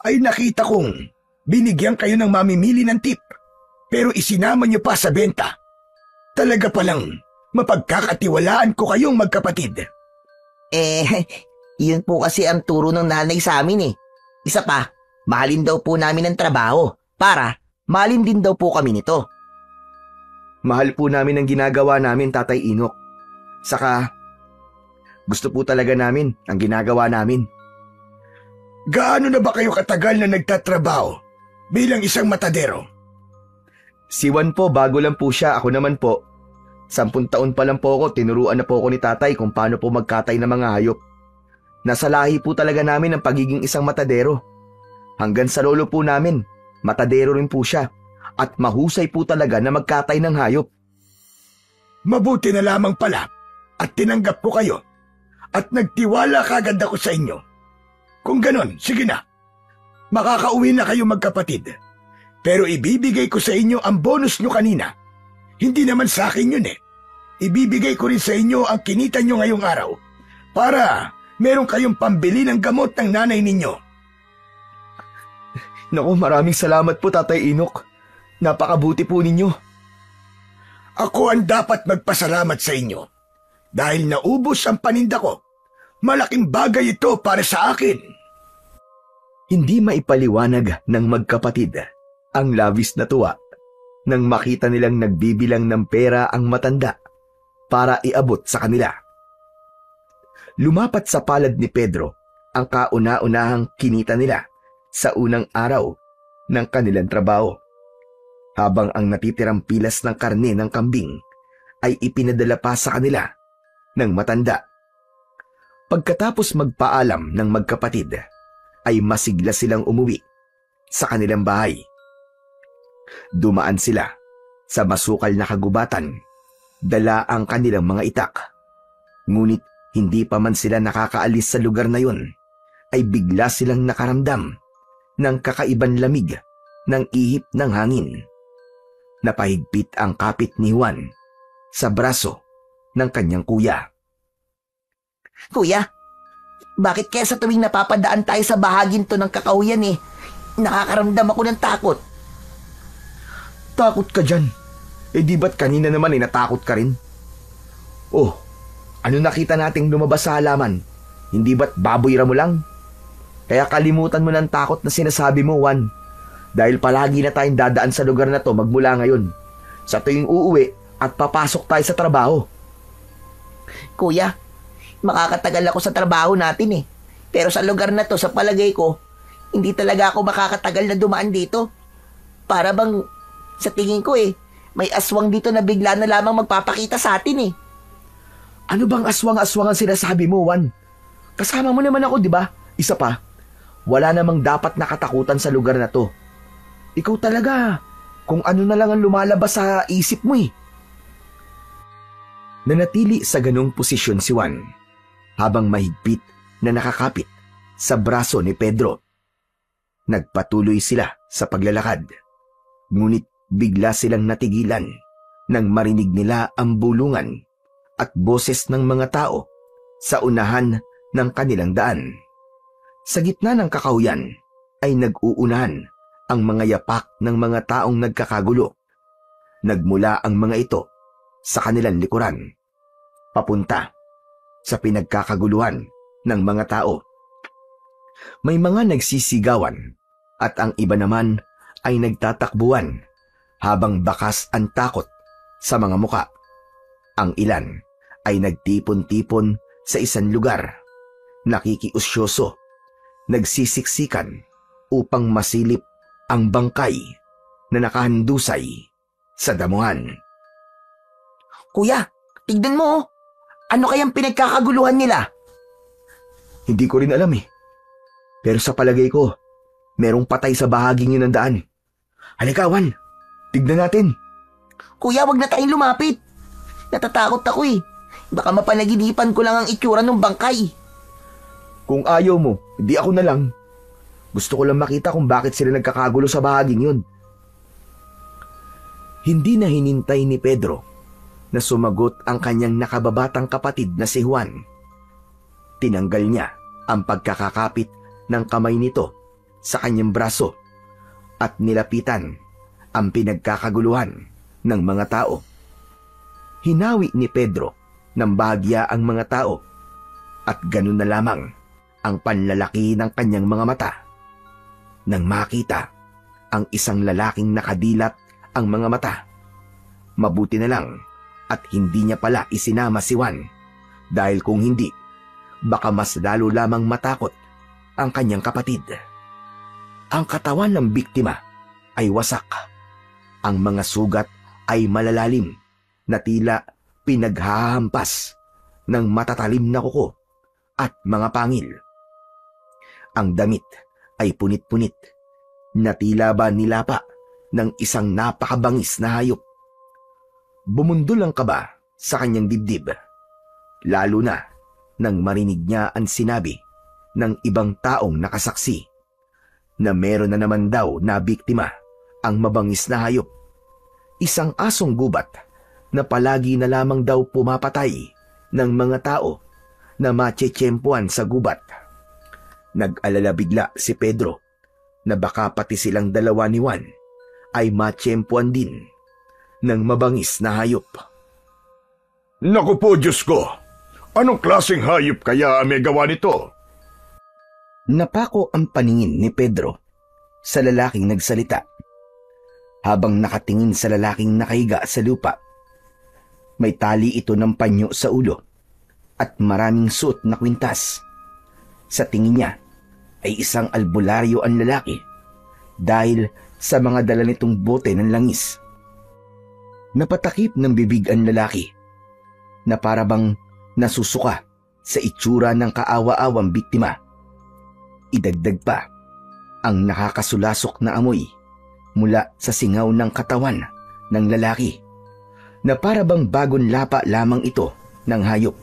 ay nakita kong binigyan kayo ng mamimili ng tip, pero isinama niyo pa sa benta. Talaga palang mapagkakatiwalaan ko kayong magkapatid. Yun po kasi ang turo ng nanay sa amin eh. Isa pa, mahalin daw po namin ang trabaho para mahalin din daw po kami nito. Mahal po namin ang ginagawa namin, Tatay Inok. Saka, gusto po talaga namin ang ginagawa namin. Gaano na ba kayo katagal na nagtatrabaho bilang isang matadero? Si Juan po, bago lang po siya. Ako naman po, 10 taon pa lang po ako, tinuruan na po ako ni tatay kung paano po magkatay ng mga hayop. Nasa lahi po talaga namin ang pagiging isang matadero. Hanggang sa lolo po namin, matadero rin po siya. At mahusay po talaga na magkatay ng hayop. Mabuti na lamang pala at tinanggap ko kayo. At nagtiwala kagad ako sa inyo. Kung ganon, sige na. Makakauwi na kayo magkapatid. Pero ibibigay ko sa inyo ang bonus nyo kanina. Hindi naman sa akin yun eh. Ibibigay ko rin sa inyo ang kinita nyo ngayong araw para meron kayong pambili ng gamot ng nanay ninyo. Naku, maraming salamat po, Tatay Inok. Napakabuti po ninyo. Ako ang dapat magpasalamat sa inyo. Dahil naubos ang paninda ko. Malaking bagay ito para sa akin. Hindi maipaliwanag ng magkapatid ang labis na tuwa nang makita nilang nagbibilang ng pera ang matanda para iabot sa kanila. Lumapat sa palad ni Pedro ang kauna-unahang kinita nila sa unang araw ng kanilang trabaho, habang ang natitirang pilas ng karne ng kambing ay ipinadala pa sa kanila ng matanda. Pagkatapos magpaalam ng magkapatid, ay masigla silang umuwi sa kanilang bahay. Dumaan sila sa masukal na kagubatan, dala ang kanilang mga itak. Ngunit hindi pa man sila nakakaalis sa lugar na yun, ay bigla silang nakaramdam ng kakaiban lamig ng ihip ng hangin. Napahigpit ang kapit ni Juan sa braso ng kanyang kuya. Kuya, bakit kaya sa tuwing napapadaan tayo sa bahagin to ng kakahuyan nakakaramdam ako ng takot? Takot ka dyan? Di ba't kanina naman natakot ka rin? Oh, ano nakita nating lumabas sa halaman? Hindi ba't baboy mo lang? Kaya kalimutan mo ng takot na sinasabi mo, Juan. Dahil palagi na tayong dadaan sa lugar na to magmula ngayon. Sa tuwing uuwi at papasok tayo sa trabaho. Kuya, makakatagal ako sa trabaho natin Pero sa lugar na to, sa palagay ko, hindi talaga ako makakatagal na dumaan dito. Para bang, sa tingin ko may aswang dito na bigla na lamang magpapakita sa atin Ano bang aswang-aswang ang sinasabi mo, Juan? Kasama mo naman ako, di ba? Isa pa, wala namang dapat nakatakutan sa lugar na to. Ikaw talaga, kung ano na lang ang lumalabas sa isip mo Nanatili sa ganong posisyon si Juan, habang mahigpit na nakakapit sa braso ni Pedro. Nagpatuloy sila sa paglalakad, ngunit bigla silang natigilan nang marinig nila ang bulungan at boses ng mga tao sa unahan ng kanilang daan. Sa gitna ng kakahuyan ay nag-uunahan ang mga yapak ng mga taong nagkakagulo. Nagmula ang mga ito sa kanilang likuran, papunta sa pinagkakaguluhan ng mga tao. May mga nagsisigawan at ang iba naman ay nagtatakbuhan habang bakas ang takot sa mga muka. Ang ilan ay nagtipon-tipon sa isang lugar, nakikiusyoso, nagsisiksikan upang masilip ang bangkay na nakahandusay sa damuhan. Kuya, tignan mo. Ano kayang pinagkakaguluhan nila? Hindi ko rin alam eh. Pero sa palagay ko, merong patay sa bahaging yun ng daan. Halika, Juan. Tignan natin. Kuya, wag na tayong lumapit. Natatakot ako eh. Baka mapanaginipan ko lang ang itsura ng bangkay. Kung ayaw mo, hindi ako na lang. Gusto ko lang makita kung bakit sila nagkakagulo sa bahaging yun. Hindi na hinintay ni Pedro na sumagot ang kanyang nakababatang kapatid na si Juan. Tinanggal niya ang pagkakakapit ng kamay nito sa kanyang braso at nilapitan ang pinagkakaguluhan ng mga tao. Hinawi ni Pedro ng bahagya ang mga tao at ganun na lamang ang panlalaki ng kanyang mga mata nang makita ang isang lalaking nakadilat ang mga mata. Mabuti na lang at hindi niya pala isinama si Juan dahil kung hindi, baka mas lalo lamang matakot ang kanyang kapatid. Ang katawan ng biktima ay wasak. Ang mga sugat ay malalalim na tila pinaghahampas ng matatalim na kuko at mga pangil. Ang damit ay punit-punit na tila ba nilapa ng isang napakabangis na hayop. Bumundol ang kaba sa kanyang dibdib, lalo na nang marinig niya ang sinabi ng ibang taong nakasaksi na meron na naman daw na biktima ang mabangis na hayop. Isang asong gubat na palagi na lamang daw pumapatay ng mga tao na matsetsempuan sa gubat. Nag-alala bigla si Pedro na baka pati silang dalawa ni Juan ay matsempuan din ng mabangis na hayop. Naku po, Diyos ko! Anong klaseng hayop kaya ang may gawa nito? Napako ang paningin ni Pedro sa lalaking nagsalita. Habang nakatingin sa lalaking nakahiga sa lupa, may tali ito ng panyo sa ulo at maraming suot na kwintas. Sa tingin niya ay isang albularyo ang lalaki dahil sa mga dala nitong bote ng langis. Napatakip ng bibig ang lalaki na parabang nasusuka sa itsura ng kaawa-awang biktima. Idagdag pa ang nakakasulasok na amoy mula sa singaw ng katawan ng lalaki na parabang bagong lapa lamang ito ng hayop.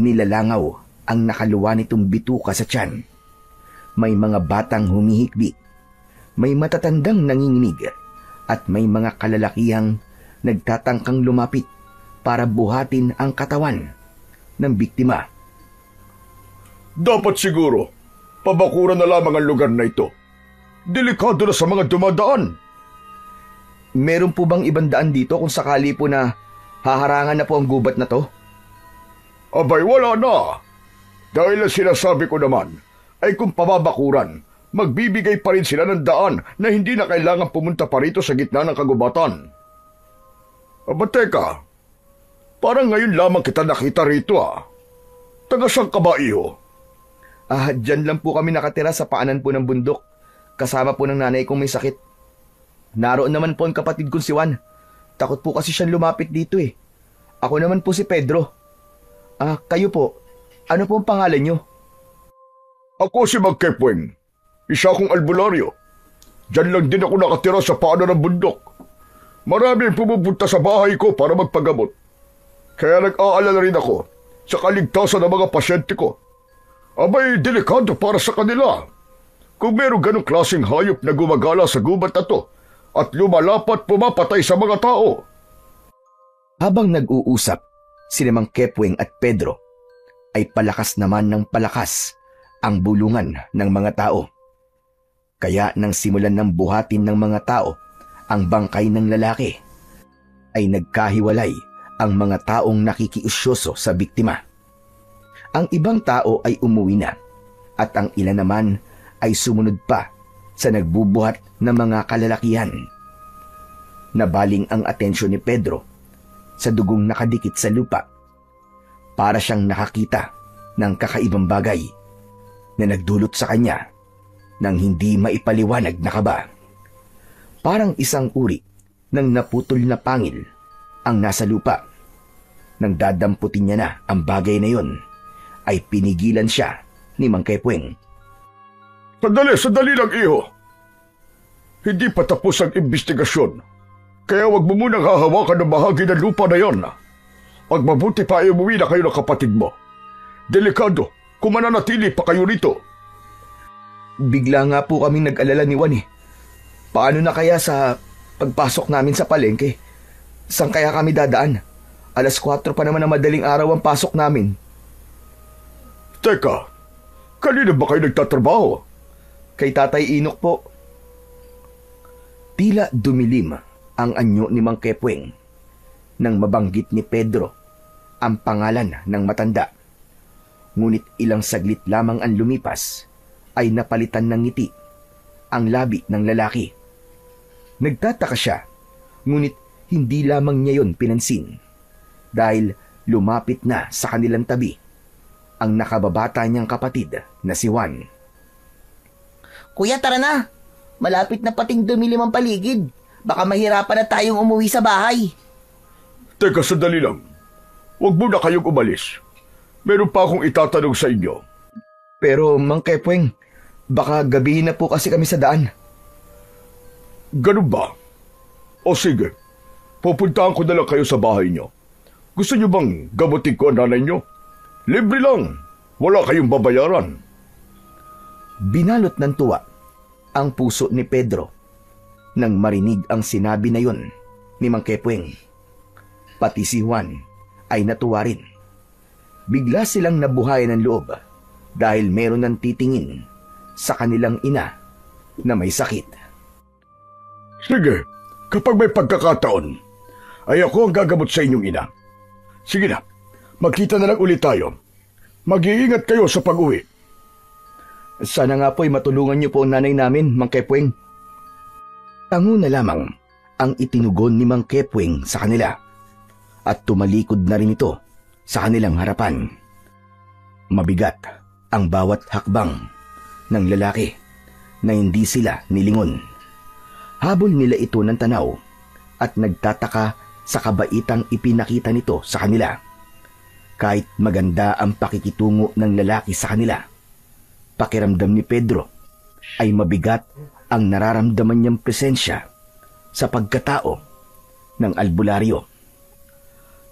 Nilalangaw ang nakaluwa nitong bituka sa tiyan. May mga batang humihikbi, may matatandang nanginginig at may mga kalalakihang nagtatangkang lumapit para buhatin ang katawan ng biktima. Dapat siguro, pabakuran na lamang ang lugar na ito. Delikado na sa mga dumadaan. Meron po bang ibang daan dito kung sakali po na haharangan na po ang gubat na to? Abay, wala na. Dahil ang sinasabi ko naman ay kung pababakuran, magbibigay pa rin sila ng daan na hindi na kailangan pumunta pa rito sa gitna ng kagubatan. Aba teka, parang ngayon lamang kita nakita rito Taga saan ka ba, iho? Dyan lang po kami nakatira sa paanan po ng bundok. Kasama po ng nanay kong may sakit. Naroon naman po ang kapatid kong si Juan. Takot po kasi siyang lumapit dito eh. Ako naman po si Pedro. Kayo po, ano po ang pangalan nyo? Ako si Magkepweng. Isa akong albularyo. Diyan lang din ako nakatira sa paanan ng bundok. Marami ang pumupunta sa bahay ko para magpagamot. Kaya nag-aalala rin ako sa kaligtasan ng mga pasyente ko. Abay, delikado para sa kanila. Kung meron ganong klaseng hayop na gumagala sa gubat na to at lumalapat pumapatay sa mga tao. Habang nag-uusap, si Mang Kepweng at Pedro ay palakas naman ng palakas ang bulungan ng mga tao. Kaya nang simulan ng buhatin ng mga tao ang bangkay ng lalaki, ay nagkahiwalay ang mga taong nakikiusyoso sa biktima. Ang ibang tao ay umuwi na at ang ilan naman ay sumunod pa sa nagbubuhat ng mga kalalakihan. Nabaling ang atensyon ni Pedro sa dugong nakadikit sa lupa. Para siyang nakakita ng kakaibang bagay na nagdulot sa kanya ng hindi maipaliwanag na kaba. Parang isang uri ng naputol na pangil ang nasa lupa. Nang dadamputin niya na ang bagay na yon, ay pinigilan siya ni Mang Kepweng. Sandali lang, iho. Hindi pa tapos ang investigasyon. Kaya wag mo munang hahawakan ng bahagi ng lupa na yon. Pag mabuti pa ay umuwi na kayo ng kapatid mo. Delikado kung mananatili pa kayo rito. Bigla nga po kaming nag-alala ni Juan eh. Paano na kaya sa pagpasok namin sa palengke? Saan kaya kami dadaan? 4:00 pa naman ng madaling araw ang pasok namin. Teka, kanina ba kayo nagtatrabaho? Kay Tatay Inok po. Tila dumilim ang anyo ni Mang Kepweng nang mabanggit ni Pedro ang pangalan ng matanda. Ngunit ilang saglit lamang ang lumipas ay napalitan ng ngiti ang labi ng lalaki. Nagtataka siya, ngunit hindi lamang niya yon pinansin dahil lumapit na sa kanilang tabi ang nakababata niyang kapatid na si Juan. Kuya, tara na. Malapit na pating dumilim ang paligid. Baka mahirapan na tayong umuwi sa bahay. Teka, sandali lang. Huwag muna kayong umalis. Meron pa akong itatanong sa inyo. Pero Mang Kepweng, baka gabihin na po kasi kami sa daan. Ganun ba? O sige, pupuntahan ko na lang kayo sa bahay niyo. Gusto niyo bang gamutin ko ang nanay niyo? Libre lang. Wala kayong babayaran. Binalot ng tuwa ang puso ni Pedro nang marinig ang sinabi na yon ni Mang Kepweng. Pati si Juan ay natuwa rin. Bigla silang nabuhayan ng loob dahil meron ng titingin sa kanilang ina na may sakit. Sige, kapag may pagkakataon, ay ako ang gagamot sa inyong ina. Sige na, magkita na lang ulit tayo. Mag-iingat kayo sa pag-uwi. Sana nga po'y matulungan niyo po ang nanay namin, Mang Kepweng. Tango na lamang ang itinugon ni Mang Kepweng sa kanila at tumalikod na rin ito sa kanilang harapan. Mabigat ang bawat hakbang ng lalaki na hindi sila nilingon. Habol nila ito ng tanaw at nagtataka sa kabaitang ipinakita nito sa kanila. Kahit maganda ang pakikitungo ng lalaki sa kanila, pakiramdam ni Pedro ay mabigat ang nararamdaman niyang presensya sa pagkatao ng albularyo.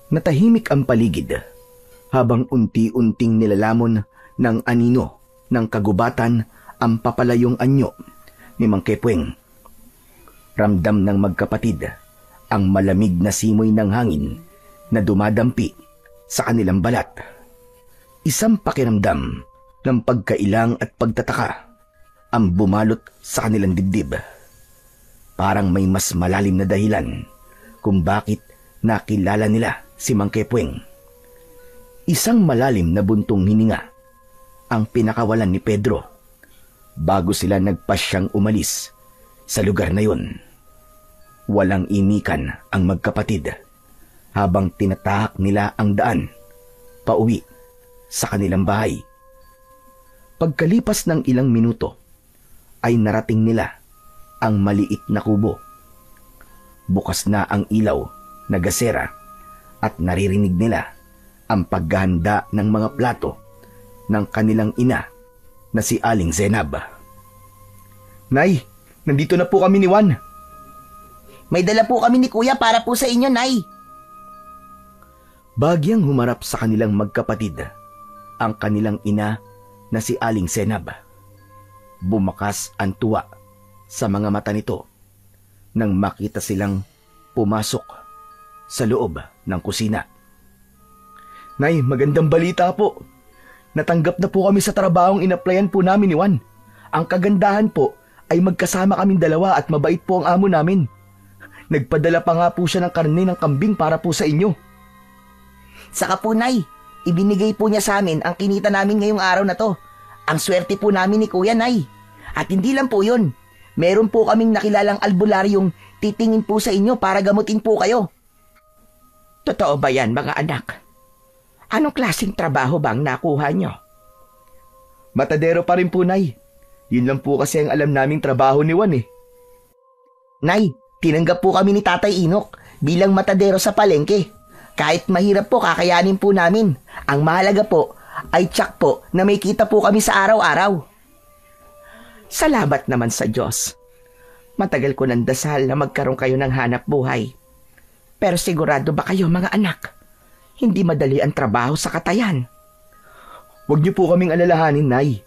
Natahimik ang paligid habang unti-unting nilalamon ng anino ng kagubatan ang papalayong anyo ni Mang Kepweng. Ramdam ng magkapatid ang malamig na simoy ng hangin na dumadampi sa kanilang balat. Isang pakiramdam ng pagkailang at pagtataka ang bumalot sa kanilang dibdib. Parang may mas malalim na dahilan kung bakit nakilala nila si Mang Kepweng. Isang malalim na buntong hininga ang pinakawalan ni Pedro bago sila nagpasyang umalis sa lugar na yon. Walang imikan ang magkapatid habang tinatahak nila ang daan pauwi sa kanilang bahay. Pagkalipas ng ilang minuto ay narating nila ang maliit na kubo. Bukas na ang ilaw na gasera at naririnig nila ang paghahanda ng mga plato ng kanilang ina na si Aling Zenab. Nay, nandito na po kami ni Juan. May dala po kami ni Kuya para po sa inyo, Nay. Bagyang humarap sa kanilang magkapatid ang kanilang ina na si Aling Zenab. Bumakas ang tuwa sa mga mata nito nang makita silang pumasok sa loob ng kusina. Nay, magandang balita po. Natanggap na po kami sa trabahong inaplayan po namin ni Juan. Ang kagandahan po ay magkasama kaming dalawa at mabait po ang amo namin. Nagpadala pa nga po siya ng karne ng kambing para po sa inyo. Saka po, Nay, ibinigay po niya sa amin ang kinita namin ngayong araw na to. Ang swerte po namin ni Kuya, Nay. At hindi lang po yun. Meron po kaming nakilalang albularyong titingin po sa inyo para gamutin po kayo. Totoo ba yan, mga anak? Anong klaseng trabaho bang nakuha nyo? Matadero pa rin po, Nay. Yun lang po kasi ang alam naming trabaho ni Juan eh. Nay, tinanggap po kami ni Tatay Inok bilang matadero sa palengke. Kahit mahirap po, kakayanin po namin. Ang mahalaga po ay tiyak po na may kita po kami sa araw-araw. Salamat naman sa Diyos. Matagal ko nang dasal na magkaroon kayo ng hanap buhay. Pero sigurado ba kayo, mga anak? Hindi madali ang trabaho sa katayan. Huwag niyo po kaming alalahanin, Nay.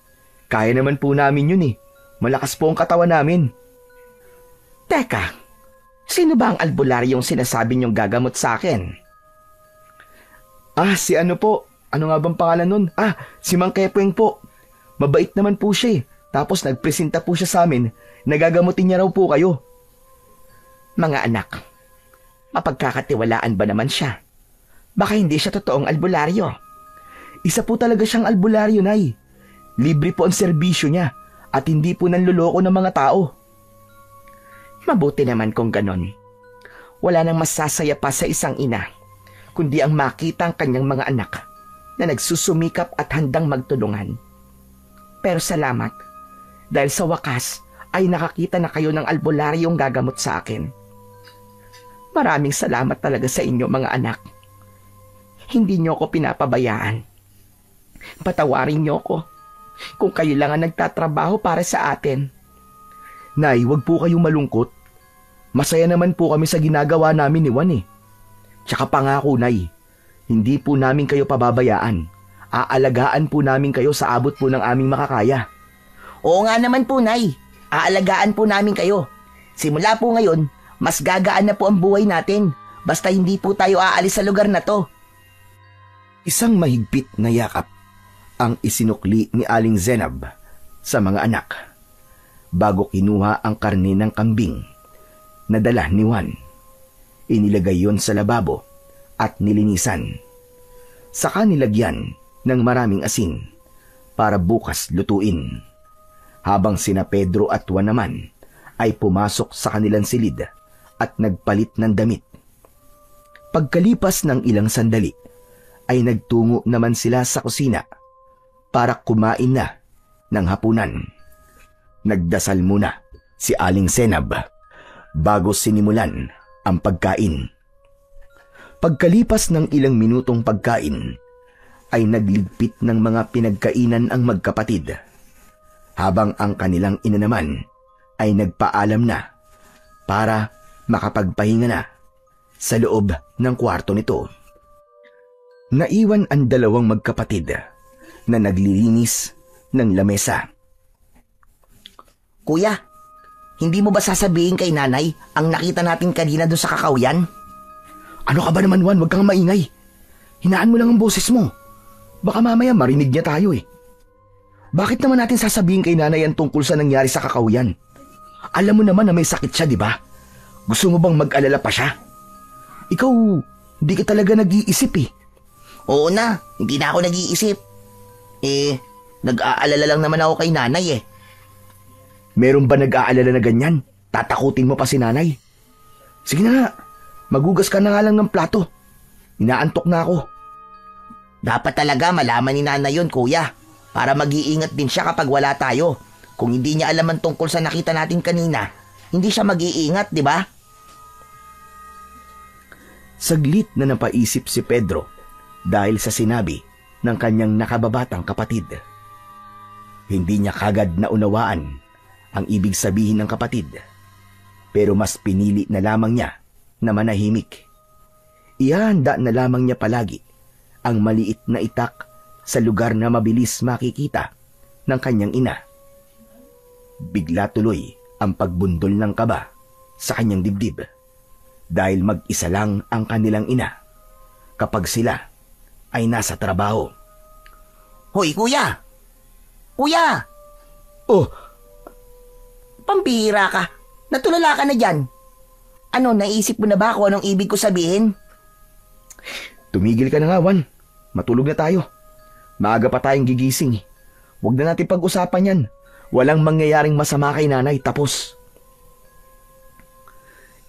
Kaya naman po namin yun eh. Malakas po ang katawan namin. Teka, sino ba ang albularyong sinasabi niyong gagamot sa akin? Si ano po? Ano nga bang pangalan nun? Si Mang Kepweng po. Mabait naman po siya eh. Tapos nagpresenta po siya sa amin. Nagagamutin niya raw po kayo. Mga anak, mapagkakatiwalaan ba naman siya? Baka hindi siya totoong albularyo. Isa po talaga siyang albularyo, Nay. Libre po ang serbisyo niya at hindi po nanloloko ng mga tao. Mabuti naman kung ganon. Wala nang masasaya pa sa isang ina, kundi ang makita ang kanyang mga anak na nagsusumikap at handang magtulungan. Pero salamat, dahil sa wakas ay nakakita na kayo ng albularyong gagamot sa akin. Maraming salamat talaga sa inyo, mga anak. Hindi niyo ako pinapabayaan. Patawarin niyo ako kung kayo lang ang nagtatrabaho para sa atin. Nay, wag po kayong malungkot. Masaya naman po kami sa ginagawa namin ni Juan eh. Tsaka pangako, Nay, hindi po namin kayo pababayaan. Aalagaan po namin kayo sa abot po ng aming makakaya. Oo nga naman po, Nay. Aalagaan po namin kayo. Simula po ngayon, mas gagaan na po ang buhay natin. Basta hindi po tayo aalis sa lugar na to. Isang mahigpit na yakap ang isinukli ni Aling Zenab sa mga anak bago kinuha ang karne ng kambing na dala ni Juan. Inilagay yon sa lababo at nilinisan. Saka nilagyan ng maraming asin para bukas lutuin. Habang sina Pedro at Juan naman ay pumasok sa kanilang silid at nagpalit ng damit. Pagkalipas ng ilang sandali ay nagtungo naman sila sa kusina para kumain na ng hapunan. Nagdasal muna si Aling Zenab bago sinimulan ang pagkain. Pagkalipas ng ilang minutong pagkain, ay nagligpit ng mga pinagkainan ang magkapatid, habang ang kanilang ina naman ay nagpaalam na para makapagpahinga na sa loob ng kwarto nito. Naiwan ang dalawang magkapatid na naglilinis ng lamesa. Kuya, hindi mo ba sasabihin kay nanay ang nakita natin kanina doon sa kakawyan? Ano ka ba naman, Juan? Huwag kang maingay. Hinaan mo lang ang boses mo. Baka mamaya marinig niya tayo eh. Bakit naman natin sasabihin kay nanay ang tungkol sa nangyari sa kakawyan? Alam mo naman na may sakit siya, di ba? Gusto mo bang mag-alala pa siya? Ikaw, hindi ka talaga nag-iisip eh. Oo na, hindi na ako nag-iisip. Nag-aalala lang naman ako kay nanay eh. Meron ba nag-aalala na ganyan? Tatakutin mo pa si nanay? Sige na nga, magugas ka na nga lang ng plato. Inaantok na ako. Dapat talaga malaman ni nanay yun, kuya. Para mag-iingat din siya kapag wala tayo. Kung hindi niya alam ang tungkol sa nakita natin kanina, hindi siya mag-iingat, di ba? Saglit na napaisip si Pedro dahil sa sinabi ng kanyang nakababatang kapatid. Hindi niya kagad naunawaan ang ibig sabihin ng kapatid, pero mas pinili na lamang niya na manahimik. Ihanda na lamang niya palagi ang maliit na itak sa lugar na mabilis makikita ng kanyang ina. Bigla tuloy ang pagbundol ng kaba sa kanyang dibdib dahil mag-isa lang ang kanilang ina kapag sila ay nasa trabaho. Hoy, kuya! Kuya! Oh, Pambihira ka. Natulala ka na dyan. Ano, naisip mo na ba kung anong ibig ko sabihin? tumigil ka na nga, Juan. Matulog na tayo. Maaga pa tayong gigising. Huwag na natin pag-usapan yan. Walang mangyayaring masama kay nanay, tapos.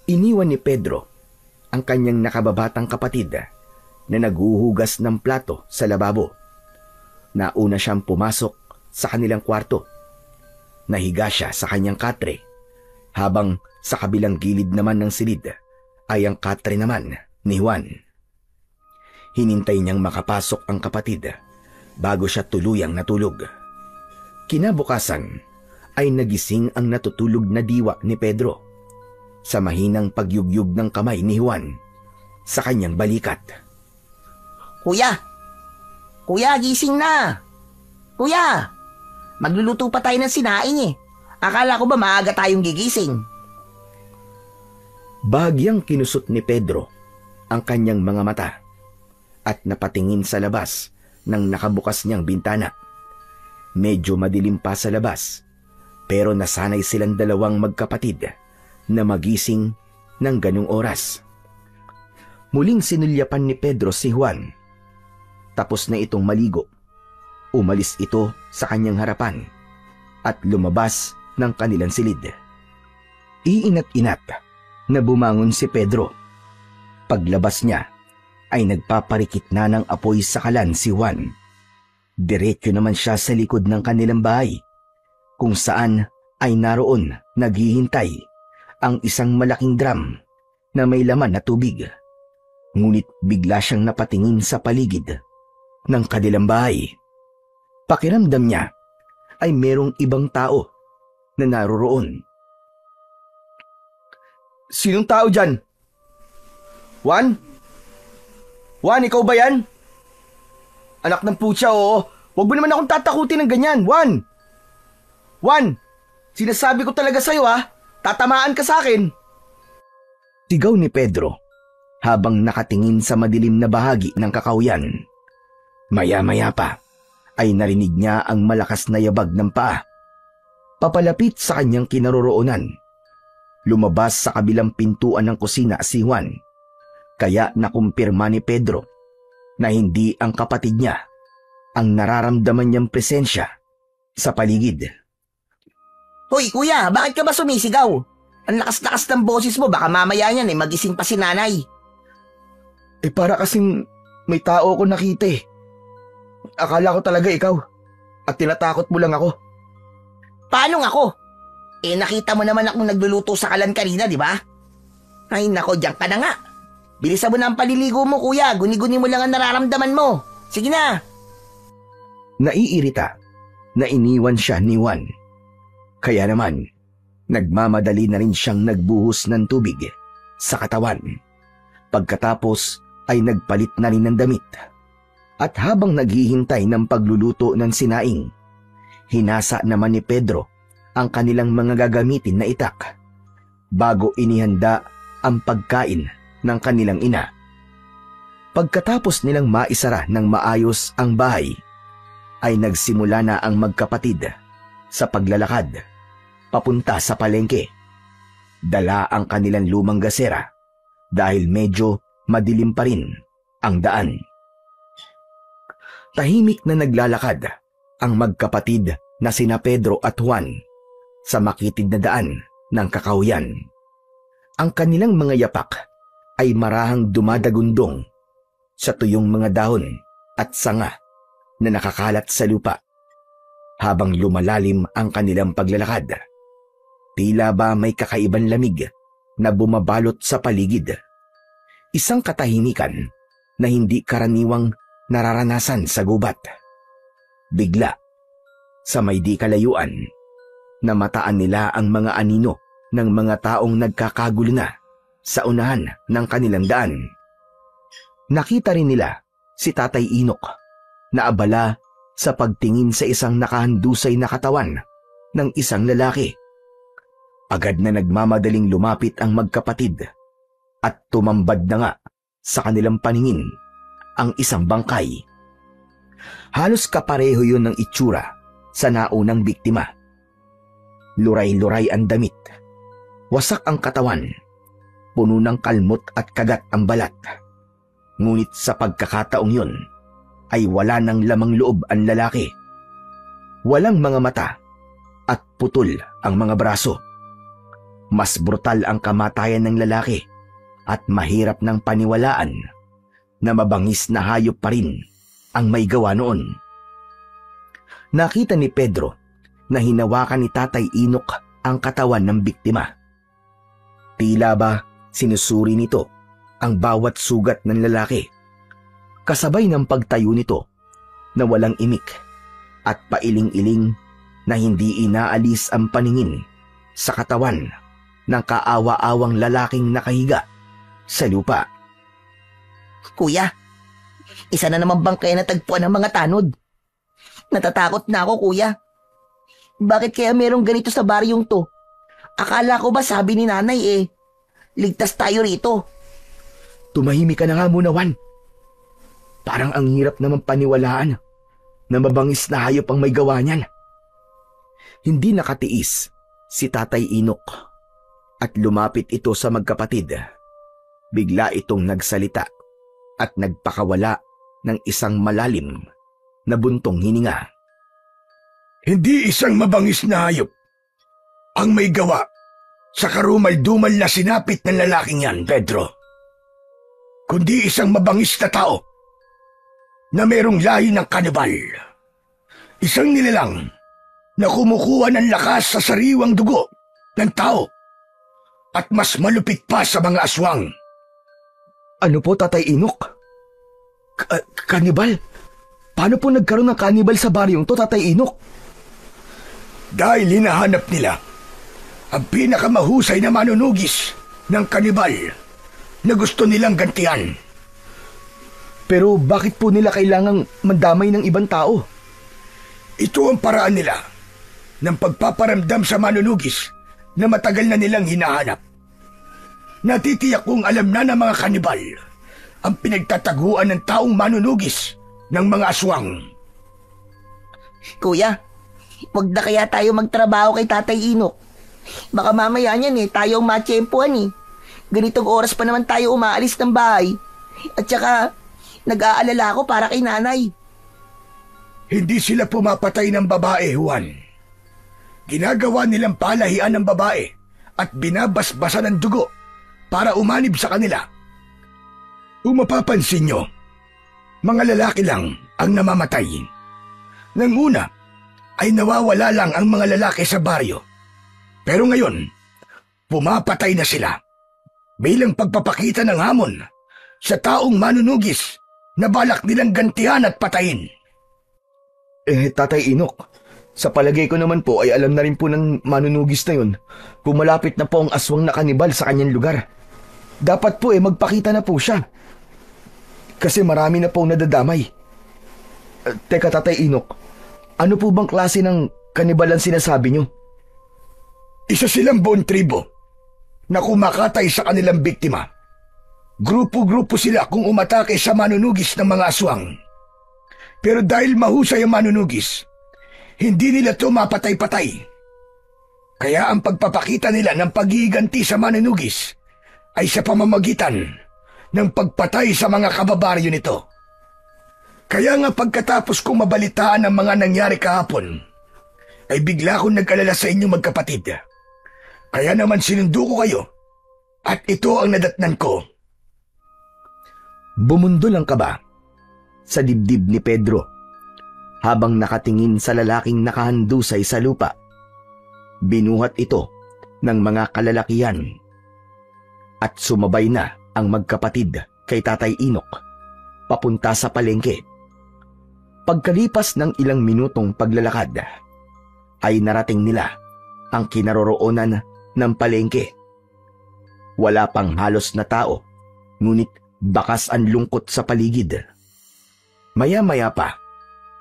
Iniwan ni Pedro ang kanyang nakababatang kapatid na naghuhugas ng plato sa lababo. Nauna siyang pumasok sa kanilang kwarto. Nahiga siya sa kanyang katre, habang sa kabilang gilid naman ng silid ay ang katre naman ni Juan. Hinintay niyang makapasok ang kapatid bago siya tuluyang natulog. Kinabukasan ay nagising ang natutulog na diwa ni Pedro sa mahinang pagyugyug ng kamay ni Juan sa kanyang balikat. Kuya! Kuya, gising na! Kuya! Magluluto pa tayo ng sinaing eh. Akala ko ba maaga tayong gigising? Bahagyang kinusot ni Pedro ang kanyang mga mata at napatingin sa labas ng nakabukas niyang bintana. Medyo madilim pa sa labas, pero nasanay silang dalawang magkapatid na magising ng ganung oras. Muling sinulyapan ni Pedro si Juan. Tapos na itong maligo. Umalis ito sa kanyang harapan at lumabas ng kanilang silid. Iinat-inat na bumangon si Pedro. Paglabas niya ay nagpaparikit na ng apoy sa kalan si Juan. Diretso naman siya sa likod ng kanilang bahay, kung saan ay naroon naghihintay ang isang malaking drum na may laman na tubig. Ngunit bigla siyang napatingin sa paligid ng kanilang bahay. Pakiramdam niya ay merong ibang tao na naroroon. Sinong tao dyan? Juan? Juan, ikaw ba yan? Anak ng putya, oo. Huwag mo naman akong tatakutin ng ganyan, Juan. Juan, sinasabi ko talaga sa'yo tatamaan ka sa akin. Sigaw ni Pedro habang nakatingin sa madilim na bahagi ng kakawyan. Maya-maya pa ay narinig niya ang malakas na yabag ng paa. Papalapit sa kanyang kinaroroonan. Lumabas sa kabilang pintuan ng kusina si Juan. Kaya nakumpirma ni Pedro na hindi ang kapatid niya ang nararamdaman niyang presensya sa paligid. Hoy, kuya, bakit ka ba sumisigaw? Ang lakas-lakas ng boses mo, baka mamaya niyan magising pa si nanay. Para kasing may tao ko nakita eh. Akala ko talaga ikaw at tinatakot mo lang ako. Paano ako? Nakita mo naman akong nagluluto sa kalan kanina, di ba? Ay nako, diyan ka na nga. Bilisan mo na ang paliligo mo, kuya. Guni-guni mo lang ang nararamdaman mo. Sige na. Naiirita na iniwan siya ni Juan. Kaya naman, nagmamadali na rin siyang nagbuhos ng tubig sa katawan. Pagkatapos ay nagpalit na rin ng damit. At habang naghihintay ng pagluluto ng sinaing, hinasa naman ni Pedro ang kanilang mga gagamitin na itak bago inihanda ang pagkain ng kanilang ina. Pagkatapos nilang maisara ng maayos ang bahay, ay nagsimula na ang magkapatid sa paglalakad papunta sa palengke. Dala ang kanilang lumang gasera dahil medyo madilim pa rin ang daan. Tahimik na naglalakad ang magkapatid na sina Pedro at Juan sa makitid na daan ng kakawyan. Ang kanilang mga yapak ay marahang dumadagundong sa tuyong mga dahon at sanga na nakakalat sa lupa. Habang lumalalim ang kanilang paglalakad, tila ba may kakaibang lamig na bumabalot sa paligid. Isang katahimikan na hindi karaniwang nararanasan sa gubat. Bigla, sa may di kalayuan, namataan nila ang mga anino ng mga taong nagkakagulo na sa unahan ng kanilang daan. Nakita rin nila si Tatay Inok na abala sa pagtingin sa isang nakahandusay na katawan ng isang lalaki. Agad na nagmamadaling lumapit ang magkapatid at tumambad na nga sa kanilang paningin ang isang bangkay. Halos kapareho yun ng itsura sa naunang biktima. Luray-luray ang damit, wasak ang katawan, puno ng kalmot at kagat ang balat. Ngunit sa pagkakataong yun ay wala ng lamang loob ang lalaki. Walang mga mata at putol ang mga braso. Mas brutal ang kamatayan ng lalaki at mahirap ng paniwalaan na mabangis na hayop pa rin ang may gawa noon. Nakita ni Pedro na hinawakan ni Tatay Inok ang katawan ng biktima. Tila ba sinusuri nito ang bawat sugat ng lalaki, kasabay ng pagtayo nito na walang imik at pailing-iling na hindi inaalis ang paningin sa katawan ng kaawa-awang lalaking nakahiga sa lupa. Kuya, isa na naman bang kaya natagpuan ng mga tanod? Natatakot na ako, kuya. Bakit kaya merong ganito sa baryong to? Akala ko ba sabi ni nanay ligtas tayo rito. Tumahimik ka na nga muna, Juan. Parang ang hirap naman paniwalaan na mabangis na hayop ang may gawa niyan. Hindi nakatiis si Tatay Inok at lumapit ito sa magkapatid. Bigla itong nagsalita at nagpakawala ng isang malalim na buntong hininga. Hindi isang mabangis na hayop ang may gawa sa karumal-dumal na sinapit ng lalaking yan, Pedro. Kundi isang mabangis na tao na mayroong lahi ng kanibal. Isang nilalang na kumukuha ng lakas sa sariwang dugo ng tao at mas malupit pa sa mga aswang. Ano po, Tatay Inok? Kanibal? Paano po nagkaroon ng kanibal sa baryong to, Tatay Inok? Dahil hinahanap nila ang pinakamahusay na manunugis ng kanibal na gusto nilang gantihan. Pero bakit po nila kailangang mandamay ng ibang tao? Ito ang paraan nila ng pagpaparamdam sa manunugis na matagal na nilang hinahanap. Natitiyak kong alam na ng mga kanibal ang pinagtataguan ng taong manunugis ng mga aswang. Kuya, wag na kaya tayo magtrabaho kay Tatay Inok. Baka mamaya niyan tayo ang matsyempuhan. Ganitong oras pa naman tayo umaalis ng bahay. At saka, nag-aalala ako para kay nanay. Hindi sila pumapatay ng babae, Juan. Ginagawa nilang palahian ng babae at binabasbasan ng dugo para umanib sa kanila. Kung mapapansin nyo, mga lalaki lang ang namamatay. Nang una ay nawawala lang ang mga lalaki sa baryo. Pero ngayon, pumapatay na sila bilang pagpapakita ng hamon sa taong manunugis na balak nilang gantihan at patayin. Tatay Inok, sa palagay ko naman po ay alam na rin po ng manunugis na yun kung malapit na po ang aswang na kanibal sa kanyang lugar. Dapat po magpakita na po siya. Kasi marami na pong nadadamay. Teka, Tatay Inok, ano po bang klase ng kanibal ang sinasabi nyo? Isa silang buong tribo na kumakatay sa kanilang biktima. Grupo-grupo sila kung umatake sa manunugis ng mga aswang. Pero dahil mahusay ang manunugis, hindi nila ito mapatay-patay. Kaya ang pagpapakita nila ng paghihiganti sa manunugis ay sa pamamagitan ng pagpatay sa mga kababaryo nito. Kaya nga pagkatapos kong mabalitaan ang mga nangyari kahapon, ay bigla akong nag-alala sa inyo magkapatid. Kaya naman sinundo ko kayo at ito ang nadatnan ko. Bumundol ang kaba sa dibdib ni Pedro habang nakatingin sa lalaking nakahandusay sa lupa. Binuhat ito ng mga kalalakihan at sumabay na ang magkapatid kay Tatay Inok papunta sa palengke. Pagkalipas ng ilang minutong paglalakad, ay narating nila ang kinaroroonan ng palengke. Wala pang halos na tao, ngunit bakas ang lungkot sa paligid. Maya-maya pa,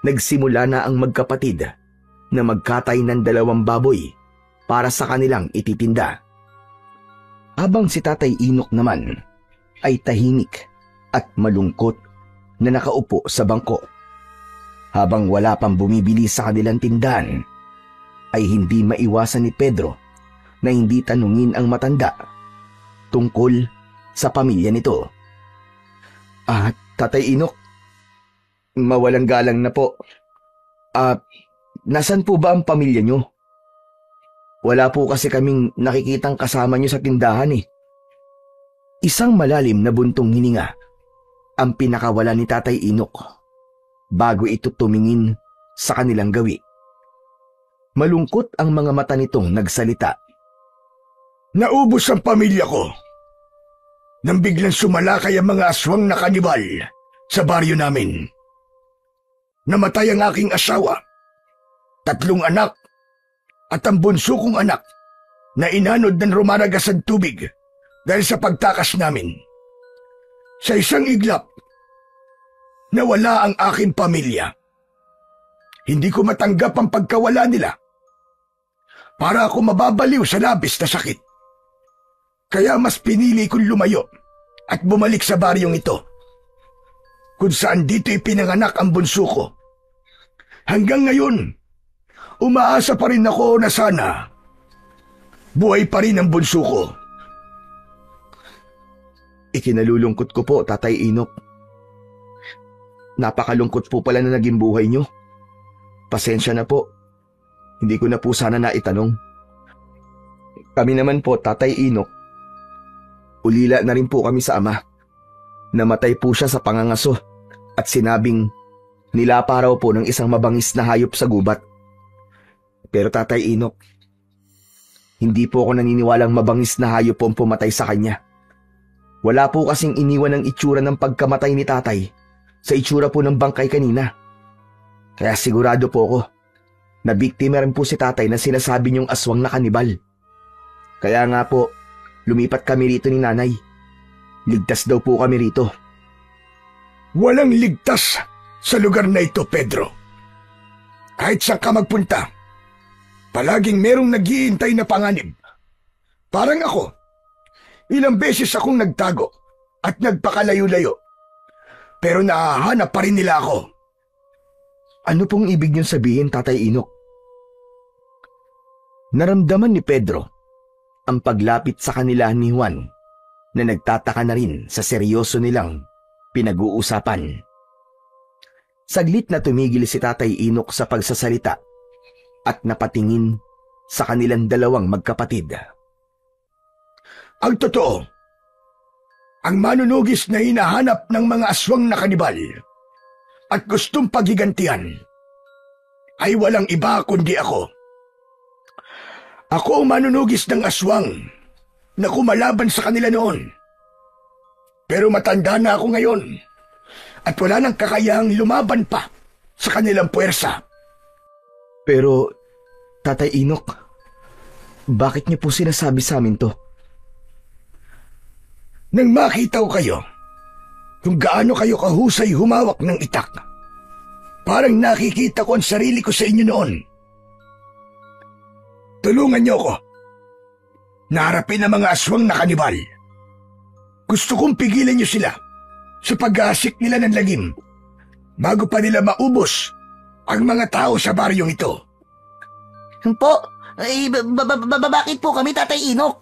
nagsimula na ang magkapatid na magkatay ng 2 baboy para sa kanilang ititinda. Habang si Tatay Inok naman ay tahimik at malungkot na nakaupo sa bangko. Habang wala pang bumibili sa kanilang tindahan, ay hindi maiwasan ni Pedro na hindi tanungin ang matanda tungkol sa pamilya nito. Tatay Inok, mawalang galang na po. Nasan po ba ang pamilya nyo? Wala po kasi kaming nakikitang kasama nyo sa tindahan eh. Isang malalim na buntong hininga ang pinakawala ni Tatay Inok bago ito tumingin sa kanilang gawi. Malungkot ang mga mata nitong nagsalita. Naubos ang pamilya ko nang biglang sumalakay ang mga aswang na kanibal sa baryo namin. Namatay ang aking asawa, 3 anak, at ang bunso kong anak na inanod ng rumaragas ang tubig dahil sa pagtakas namin. Sa isang iglap, nawala ang aking pamilya. Hindi ko matanggap ang pagkawala nila. Para ako mababaliw sa labis na sakit. Kaya mas pinili kong lumayo at bumalik sa baryong ito, kung saan dito ipinanganak ang bunso ko. Hanggang ngayon, umaasa pa rin ako na sana buhay pa rin ang bunso ko. Ikinalulungkot ko po, Tatay Inok. Napakalungkot po pala na naging buhay nyo. Pasensya na po. Hindi ko na po sana naitanong. Kami naman po, Tatay Inok, ulila na rin po kami sa ama. Namatay po siya sa pangangaso at sinabing nilapa raw po ng isang mabangis na hayop sa gubat. Pero Tatay Inok, hindi po ako naniniwalang mabangis na hayop po ang pumatay sa kanya. Wala po kasing iniwan ng itsura ng pagkamatay ni tatay sa itsura po ng bangkay kanina. Kaya sigurado po ako na biktima rin po si tatay na sinasabi niyong aswang na kanibal. Kaya nga po, lumipat kami rito ni nanay. Ligtas daw po kami rito. Walang ligtas sa lugar na ito, Pedro. Kahit saan ka magpunta, palaging merong naghihintay na panganib. Parang ako, ilang beses akong nagtago at nagpakalayo-layo. Pero nahahanap pa rin nila ako. Ano pong ibig niyong sabihin, Tatay Inok? Naramdaman ni Pedro ang paglapit sa kanila ni Juan na nagtataka na rin sa seryoso nilang pinag-uusapan. Saglit na tumigil si Tatay Inok sa pagsasalita at napatingin sa kanilang dalawang magkapatid. Ang totoo, ang manunugis na hinahanap ng mga aswang na kanibal at gustong paghigantihan ay walang iba kundi ako. Ako ang manunugis ng aswang na kumalaban sa kanila noon. Pero matanda na ako ngayon at wala nang kakayahang lumaban pa sa kanilang puwersa. Pero, Tatay Inok, bakit niyo po sinasabi sa amin to? Nang makita ko kayo, kung gaano kayo kahusay humawak ng itak, parang nakikita ko ang sarili ko sa inyo noon. Tulungan niyo ako. Naharapin ang mga aswang na kanibal. Gusto kong pigilan niyo sila sa pag-aasik nila ng lagim bago pa nila maubos ang mga tao sa baryong ito. Po, bakit po kami, Tatay Inok?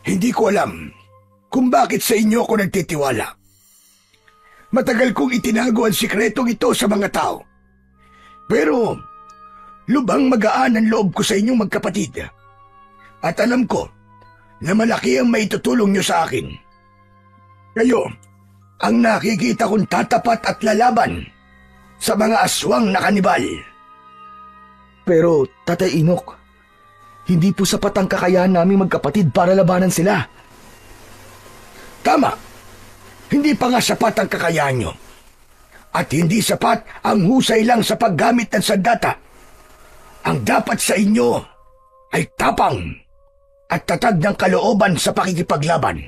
Hindi ko alam kung bakit sa inyo ako nagtitiwala. Matagal kong itinago ang sikretong ito sa mga tao. Pero lubang magaan ang loob ko sa inyong magkapatid. At alam ko na malaki ang maitutulong nyo sa akin. Kayo ang nakikita kong tatapat at lalaban sa mga aswang na kanibal. Pero, Tatay Inok, hindi po sapat ang kakayahan naming magkapatid para labanan sila. Tama. Hindi pa nga sapat ang kakayahan nyo. At hindi sapat ang husay lang sa paggamit ng sandata. Ang dapat sa inyo ay tapang at tatag ng kalooban sa pakikipaglaban.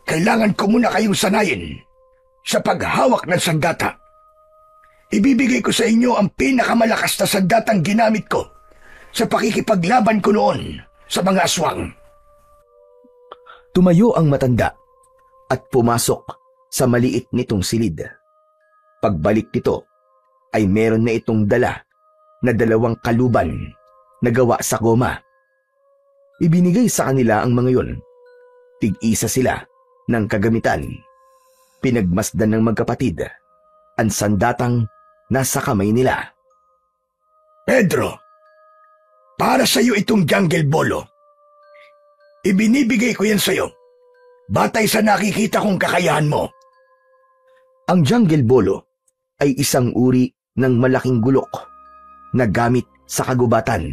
Kailangan ko muna kayong sanayin sa paghawak ng sandata. Ibibigay ko sa inyo ang pinakamalakas na sandatang ginamit ko sa pakikipaglaban ko noon sa mga aswang. Tumayo ang matanda at pumasok sa maliit nitong silid. Pagbalik nito ay meron na itong dala na 2 kaluban na gawa sa goma. Ibinigay sa kanila ang mga yon. Tig-isa sila ng kagamitan. Pinagmasdan ng magkapatid ang sandatang nasa kamay nila. Pedro, para sa iyo itong jungle bolo. Ibinibigay ko yan sa iyo, batay sa nakikita kong kakayahan mo. Ang jungle bolo ay isang uri ng malaking gulok na gamit sa kagubatan.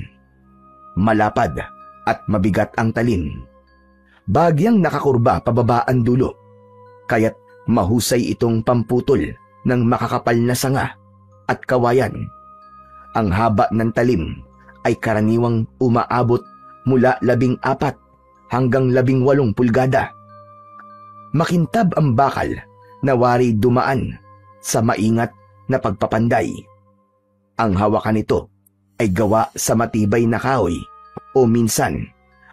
Malapad at mabigat ang talim. Bagyang nakakurba pababa ang dulo, kaya't mahusay itong pamputol ng makakapal na sanga at kawayan. Ang haba ng talim ay karaniwang umaabot mula 14 hanggang 18 pulgada. Makintab ang bakal na wari dumaan sa maingat na pagpapanday. Ang hawakan nito ay gawa sa matibay na kahoy o minsan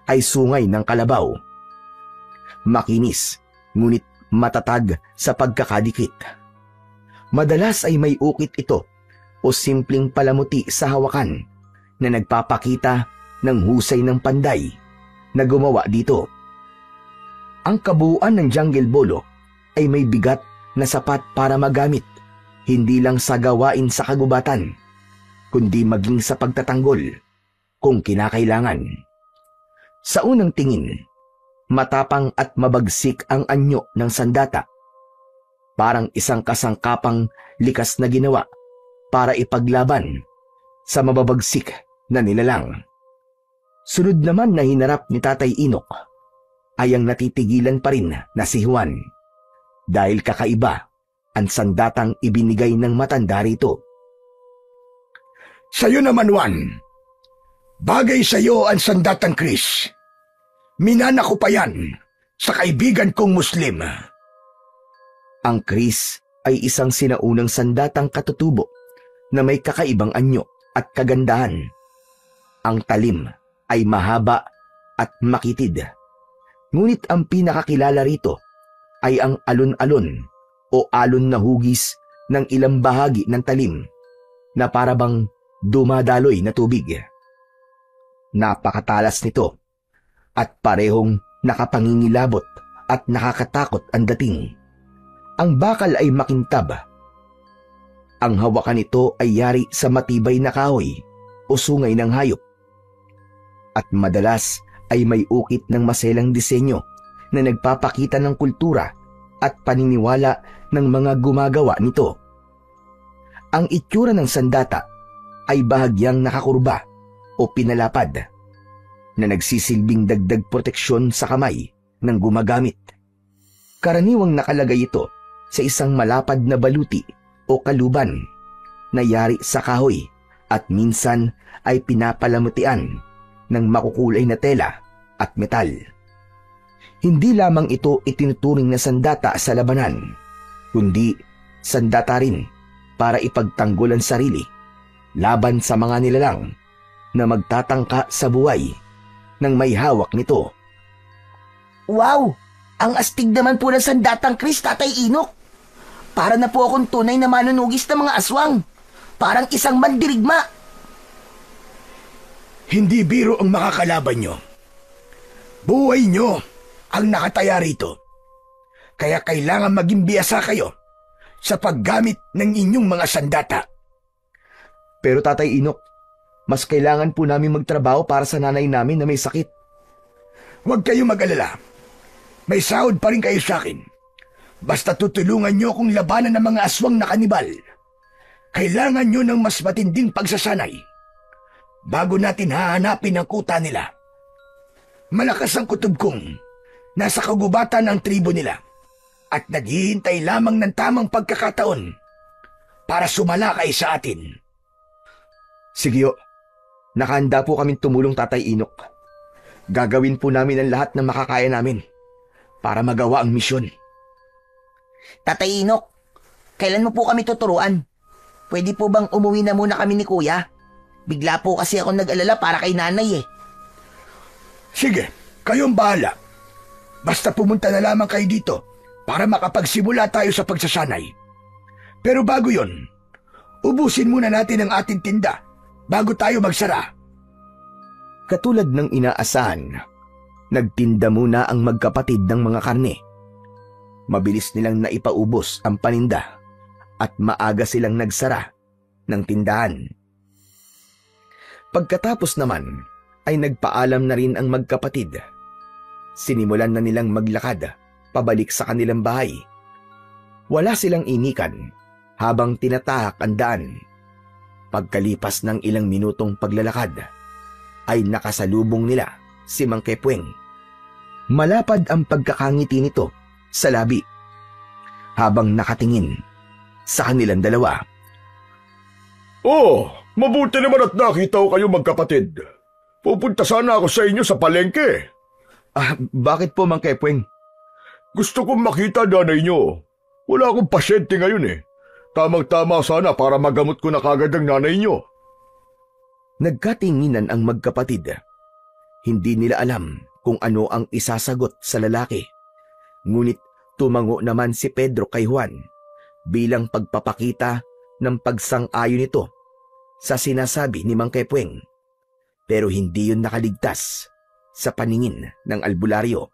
ay sungay ng kalabaw. Makinis, ngunit matatag sa pagkakadikit. Madalas ay may ukit ito o simpleng palamuti sa hawakan na nagpapakita ng husay ng panday na gumawa dito. Ang kabuuan ng jungle bolo ay may bigat na sapat para magamit hindi lang sa gawain sa kagubatan, kundi maging sa pagtatanggol kung kinakailangan. Sa unang tingin, matapang at mabagsik ang anyo ng sandata. Parang isang kasangkapang likas na ginawa para ipaglaban sa mababagsik na nilalang. Sunod naman na hinarap ni Tatay Inok ay ang natitigilan pa rin na si Juan dahil kakaiba ang sandatang ibinigay ng matanda rito. Sa'yo naman, Juan. Bagay sa'yo ang sandatang Chris. Minana ko pa yan sa kaibigan kong Muslim. Ang Chris ay isang sinaunang sandatang katutubo na may kakaibang anyo at kagandahan. Ang talim ay mahaba at makitid. Ngunit ang pinakakilala rito ay ang alon-alon o alon na hugis ng ilang bahagi ng talim na parabang dumadaloy na tubig. Napakatalas nito at parehong nakapangingilabot at nakakatakot ang dating. Ang bakal ay makintab. Ang hawakan nito ay yari sa matibay na kahoy o sungay ng hayop. At madalas ay may ukit ng maselang disenyo na nagpapakita ng kultura at paniniwala ng mga gumagawa nito. Ang itsura ng sandata ay bahagyang nakakurba o pinalapad na nagsisilbing dagdag proteksyon sa kamay ng gumagamit. Karaniwang nakalagay ito sa isang malapad na baluti o kaluban na yari sa kahoy at minsan ay pinapalamutian ng makukulay na tela at metal. Hindi lamang ito itinuturing na sandata sa labanan, kundi sandata rin para ipagtanggol ang sarili laban sa mga nilalang na magtatangka sa buhay ng may hawak nito. Wow! Ang astig naman po ng sandatang Chris, Tatay Inok. Para na po akong tunay na manunugis ng mga aswang. Parang isang mandirigma. Hindi biro ang makakalaban nyo. Buhay nyo ang nakataya rito. Kaya kailangan maging biyasa kayo sa paggamit ng inyong mga sandata. Pero Tatay Inok, mas kailangan po namin magtrabaho para sa nanay namin na may sakit. Huwag kayong mag-alala. May sahod pa rin kayo sa akin. Basta tutulungan nyo kung labanan ng mga aswang na kanibal. Kailangan nyo ng mas matinding pagsasanay bago natin hahanapin ang kuta nila. Malakas ang kutob kong nasa kagubatan ng tribo nila at naghihintay lamang ng tamang pagkakataon para sumalakay sa atin. Sige o, nakahanda po kaming tumulong Tatay Inok. Gagawin po namin ang lahat ng makakaya namin para magawa ang misyon. Tatay Inok, kailan mo po kami tuturuan? Pwede po bang umuwi na muna kami ni Kuya? Bigla po kasi ako nag-alala para kay nanay eh. Sige, kayong bahala. Basta pumunta na lamang kayo dito para makapagsimula tayo sa pagsasanay. Pero bago yon, ubusin muna natin ang ating tinda bago tayo magsara. Katulad ng inaasahan, nagtinda muna ang magkapatid ng mga karne. Mabilis nilang naipaubos ang paninda at maaga silang nagsara ng tindahan. Pagkatapos naman ay nagpaalam na rin ang magkapatid. Sinimulan na nilang maglakad pabalik sa kanilang bahay. Wala silang inikan habang tinatahak ang daan. Pagkalipas ng ilang minutong paglalakad, ay nakasalubong nila si Mang Kepweng. Malapad ang pagkakangiti nito sa labi habang nakatingin sa kanilang dalawa. Oh, mabuti naman at nakita ko kayo magkapatid. Pupunta sana ako sa inyo sa palengke. Bakit po, Mang Kepweng? Gusto kong makita nanay nyo. Wala akong pasyente ngayon eh. Tamang-tama sana para magamot ko na kagad ang nanay nyo. Nagkatinginan ang magkapatid. Hindi nila alam kung ano ang isasagot sa lalaki. Ngunit tumango naman si Pedro kay Juan bilang pagpapakita ng pagsang-ayon nito sa sinasabi ni Mang Kepweng. Pero hindi yun nakaligtas sa paningin ng albularyo.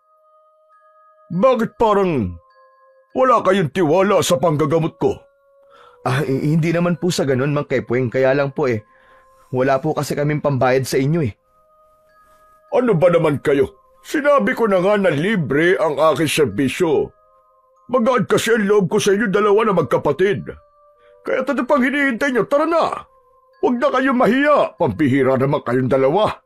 Bakit parang wala kayong tiwala sa panggagamot ko? Hindi naman po sa ganun, Mang Kepweng. Kaya lang po wala po kasi kaming pambayad sa inyo . Ano ba naman kayo? Sinabi ko na nga na libre ang aking serbisyo. Magaan kasi ang loob ko sa inyo dalawa na magkapatid. Kaya tayo pang hinihintay nyo, tara na. Huwag na kayong mahiya, pampihira naman kayong dalawa.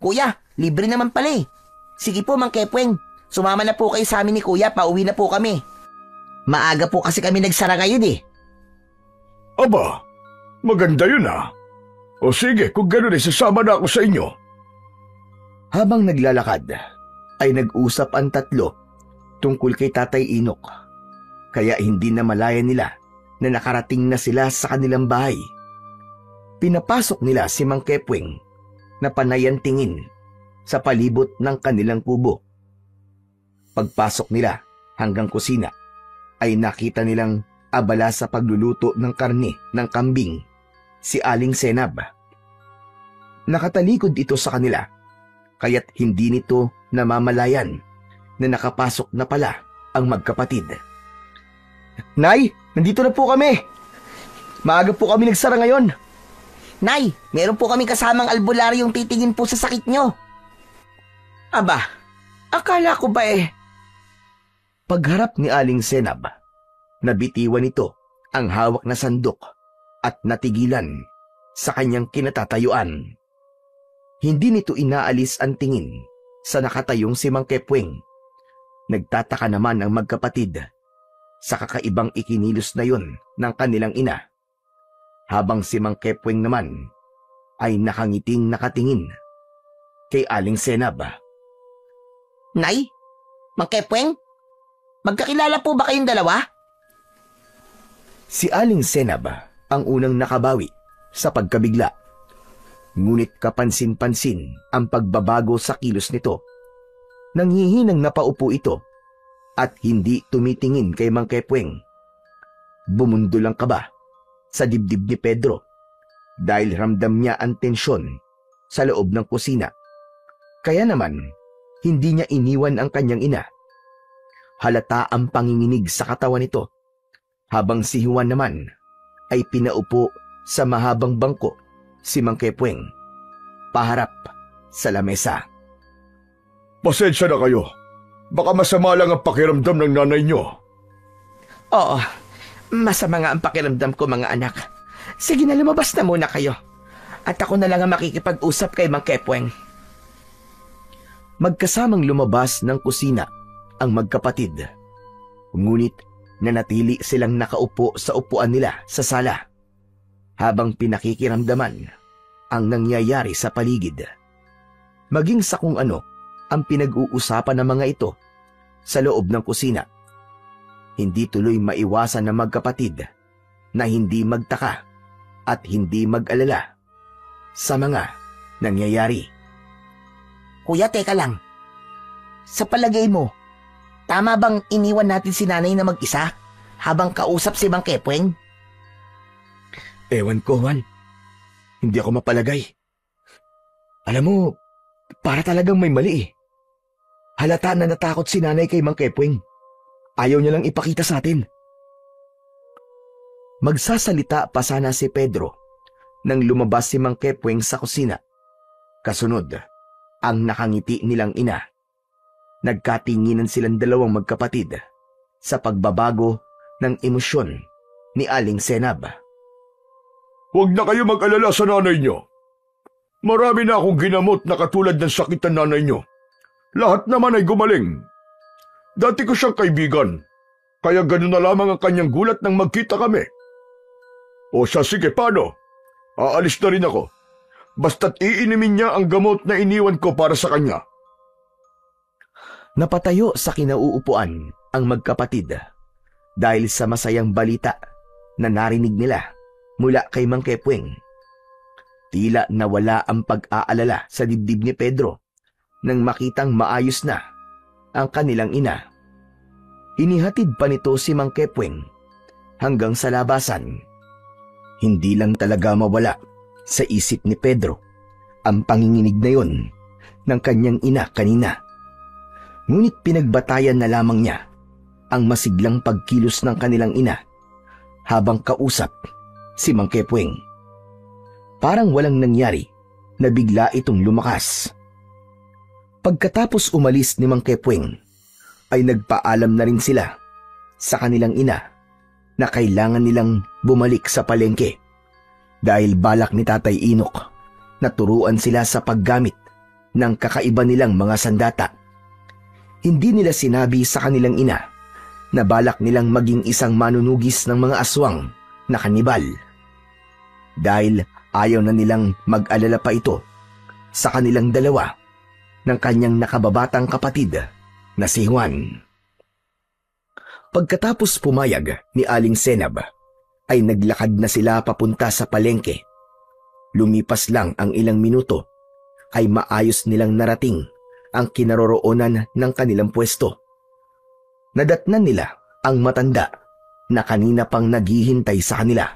Kuya, libre naman pala . Sige po, Mang Kepweng. Sumama na po kayo sa amin ni Kuya, pauwi na po kami. Maaga po kasi kami nagsara ngayon . Aba, maganda yun . O sige, kung gano'n sasama na ako sa inyo. Habang naglalakad, ay nag-usap ang tatlo tungkol kay Tatay Inok. Kaya hindi na malaya nila na nakarating na sila sa kanilang bahay. Pinapasok nila si Mang Kepweng na panayan tingin sa palibot ng kanilang kubo. Pagpasok nila hanggang kusina, ay nakita nilang abala sa pagluluto ng karne ng kambing si Aling Senab. Nakatalikod ito sa kanila, kaya't hindi nito namamalayan na nakapasok na pala ang magkapatid. Nay, nandito na po kami. Maaga po kami nagsara ngayon. Nay, meron po kaming kasamang albularyong titingin po sa sakit nyo. Aba, akala ko ba Pagharap ni Aling Senab, nabitiwan nito ang hawak na sandok at natigilan sa kanyang kinatatayuan. Hindi nito inaalis ang tingin sa nakatayong si Mang Kepweng. Nagtataka naman ang magkapatid sa kakaibang ikinilos na yon ng kanilang ina, habang si Mang Kepweng naman ay nakangiting nakatingin kay Aling Senab. Nay, Mang Kepweng, magkakilala po ba kayong dalawa? Si Aling Senab ang unang nakabawi sa pagkabigla. Ngunit kapansin-pansin ang pagbabago sa kilos nito. Nanghihinang napaupo ito at hindi tumitingin kay Mang Kepweng. Bumundol ang kaba sa dibdib ni Pedro dahil ramdam niya ang tensyon sa loob ng kusina. Kaya naman, hindi niya iniwan ang kanyang ina. Halata ang panginginig sa katawan nito, habang si Juan naman ay pinaupo sa mahabang bangko si Mang Kepweng, paharap sa lamesa. Pasensya na kayo. Baka masama lang ang pakiramdam ng nanay nyo. Oo, masama nga ang pakiramdam ko, mga anak. Sige na, lumabas na muna kayo. At ako na lang ang makikipag-usap kay Mang Kepweng. Magkasamang lumabas ng kusina ang magkapatid. Ngunit nanatili silang nakaupo sa upuan nila sa sala habang pinakikiramdaman ang nangyayari sa paligid. Maging sa kung ano ang pinag-uusapan ng mga ito sa loob ng kusina. Hindi tuloy maiwasan ng magkapatid na hindi magtaka at hindi mag-alala sa mga nangyayari. Kuya, teka lang. Sa palagay mo, tama bang iniwan natin si nanay na mag-isa habang kausap si Mang Kepweng? Ewan ko, Juan. Hindi ako mapalagay. Alam mo, para talagang may mali eh. Halata na natakot si nanay kay Mang Kepweng. Ayaw niya lang ipakita sa atin. Magsasalita pa sana si Pedro nang lumabas si Mang Kepweng sa kusina. Kasunod, ang nakangiti nilang ina. Nagkatinginan silang dalawang magkapatid sa pagbabago ng emosyon ni Aling Senab. Huwag na kayo mag-alala sa nanay niyo. Marami na akong ginamot na katulad ng sakit ng nanay niyo. Lahat naman ay gumaling. Dati ko siyang kaibigan, kaya gano'n na lamang ang kanyang gulat nang magkita kami. O siya, sige, paano? Aalis na rin ako. Basta't iinimin niya ang gamot na iniwan ko para sa kanya. Napatayo sa kinauupuan ang magkapatid dahil sa masayang balita na narinig nila mula kay Mang Kepweng. Tila nawala ang pag-aalala sa dibdib ni Pedro nang makitang maayos na ang kanilang ina. Inihatid pa nito si Mang Kepweng hanggang sa labasan. Hindi lang talaga mawala sa isip ni Pedro ang panginginig na yon ng kanyang ina kanina. Ngunit pinagbatayan na lamang niya ang masiglang pagkilos ng kanilang ina habang kausap si Mang Kepweng. Parang walang nangyari na bigla itong lumakas. Pagkatapos umalis ni Mang Kepweng, ay nagpaalam na rin sila sa kanilang ina na kailangan nilang bumalik sa palengke dahil balak ni Tatay Inok na turuan sila sa paggamit ng kakaiba nilang mga sandata. Hindi nila sinabi sa kanilang ina na balak nilang maging isang manunugis ng mga aswang na kanibal dahil ayaw na nilang mag-alala pa ito sa kanilang dalawa ng kanyang nakababatang kapatid na si Juan. Pagkatapos pumayag ni Aling Senab, ay naglakad na sila papunta sa palengke. Lumipas lang ang ilang minuto, ay maayos nilang narating ang kinaroroonan ng kanilang pwesto. Nadatnan nila ang matanda na kanina pang naghihintay sa kanila.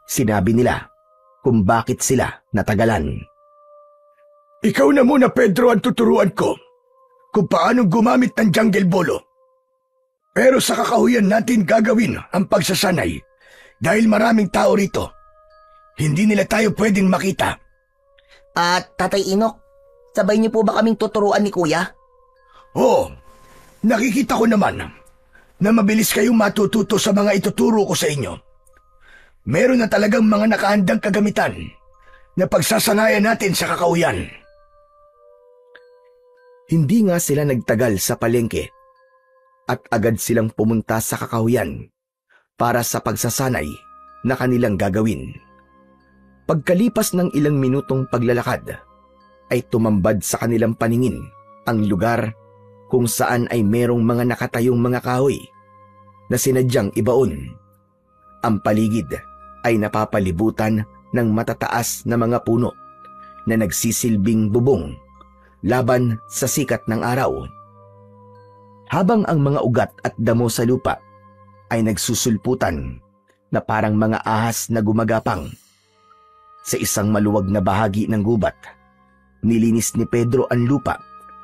Sinabi nila kung bakit sila natagalan. Ikaw na muna, Pedro, ang tuturuan ko kung paano gumamit ng jungle bolo. Pero sa kakahuyan natin gagawin ang pagsasanay dahil maraming tao rito. Hindi nila tayo pwedeng makita. At Tatay Inok, sabay niyo po ba kaming tuturuan ni Kuya? Oo, nakikita ko naman na mabilis kayong matututo sa mga ituturo ko sa inyo. Meron na talagang mga nakahandang kagamitan na pagsasanayan natin sa kakahuyan. Hindi nga sila nagtagal sa palengke at agad silang pumunta sa kakahuyan para sa pagsasanay na kanilang gagawin. Pagkalipas ng ilang minutong paglalakad, ay tumambad sa kanilang paningin ang lugar kung saan ay merong mga nakatayong mga kahoy na sinadyang ibaon. Ang paligid ay napapalibutan ng matataas na mga puno na nagsisilbing bubong laban sa sikat ng araw. Habang ang mga ugat at damo sa lupa ay nagsusulputan na parang mga ahas na gumagapang. Sa isang maluwag na bahagi ng gubat, nilinis ni Pedro ang lupa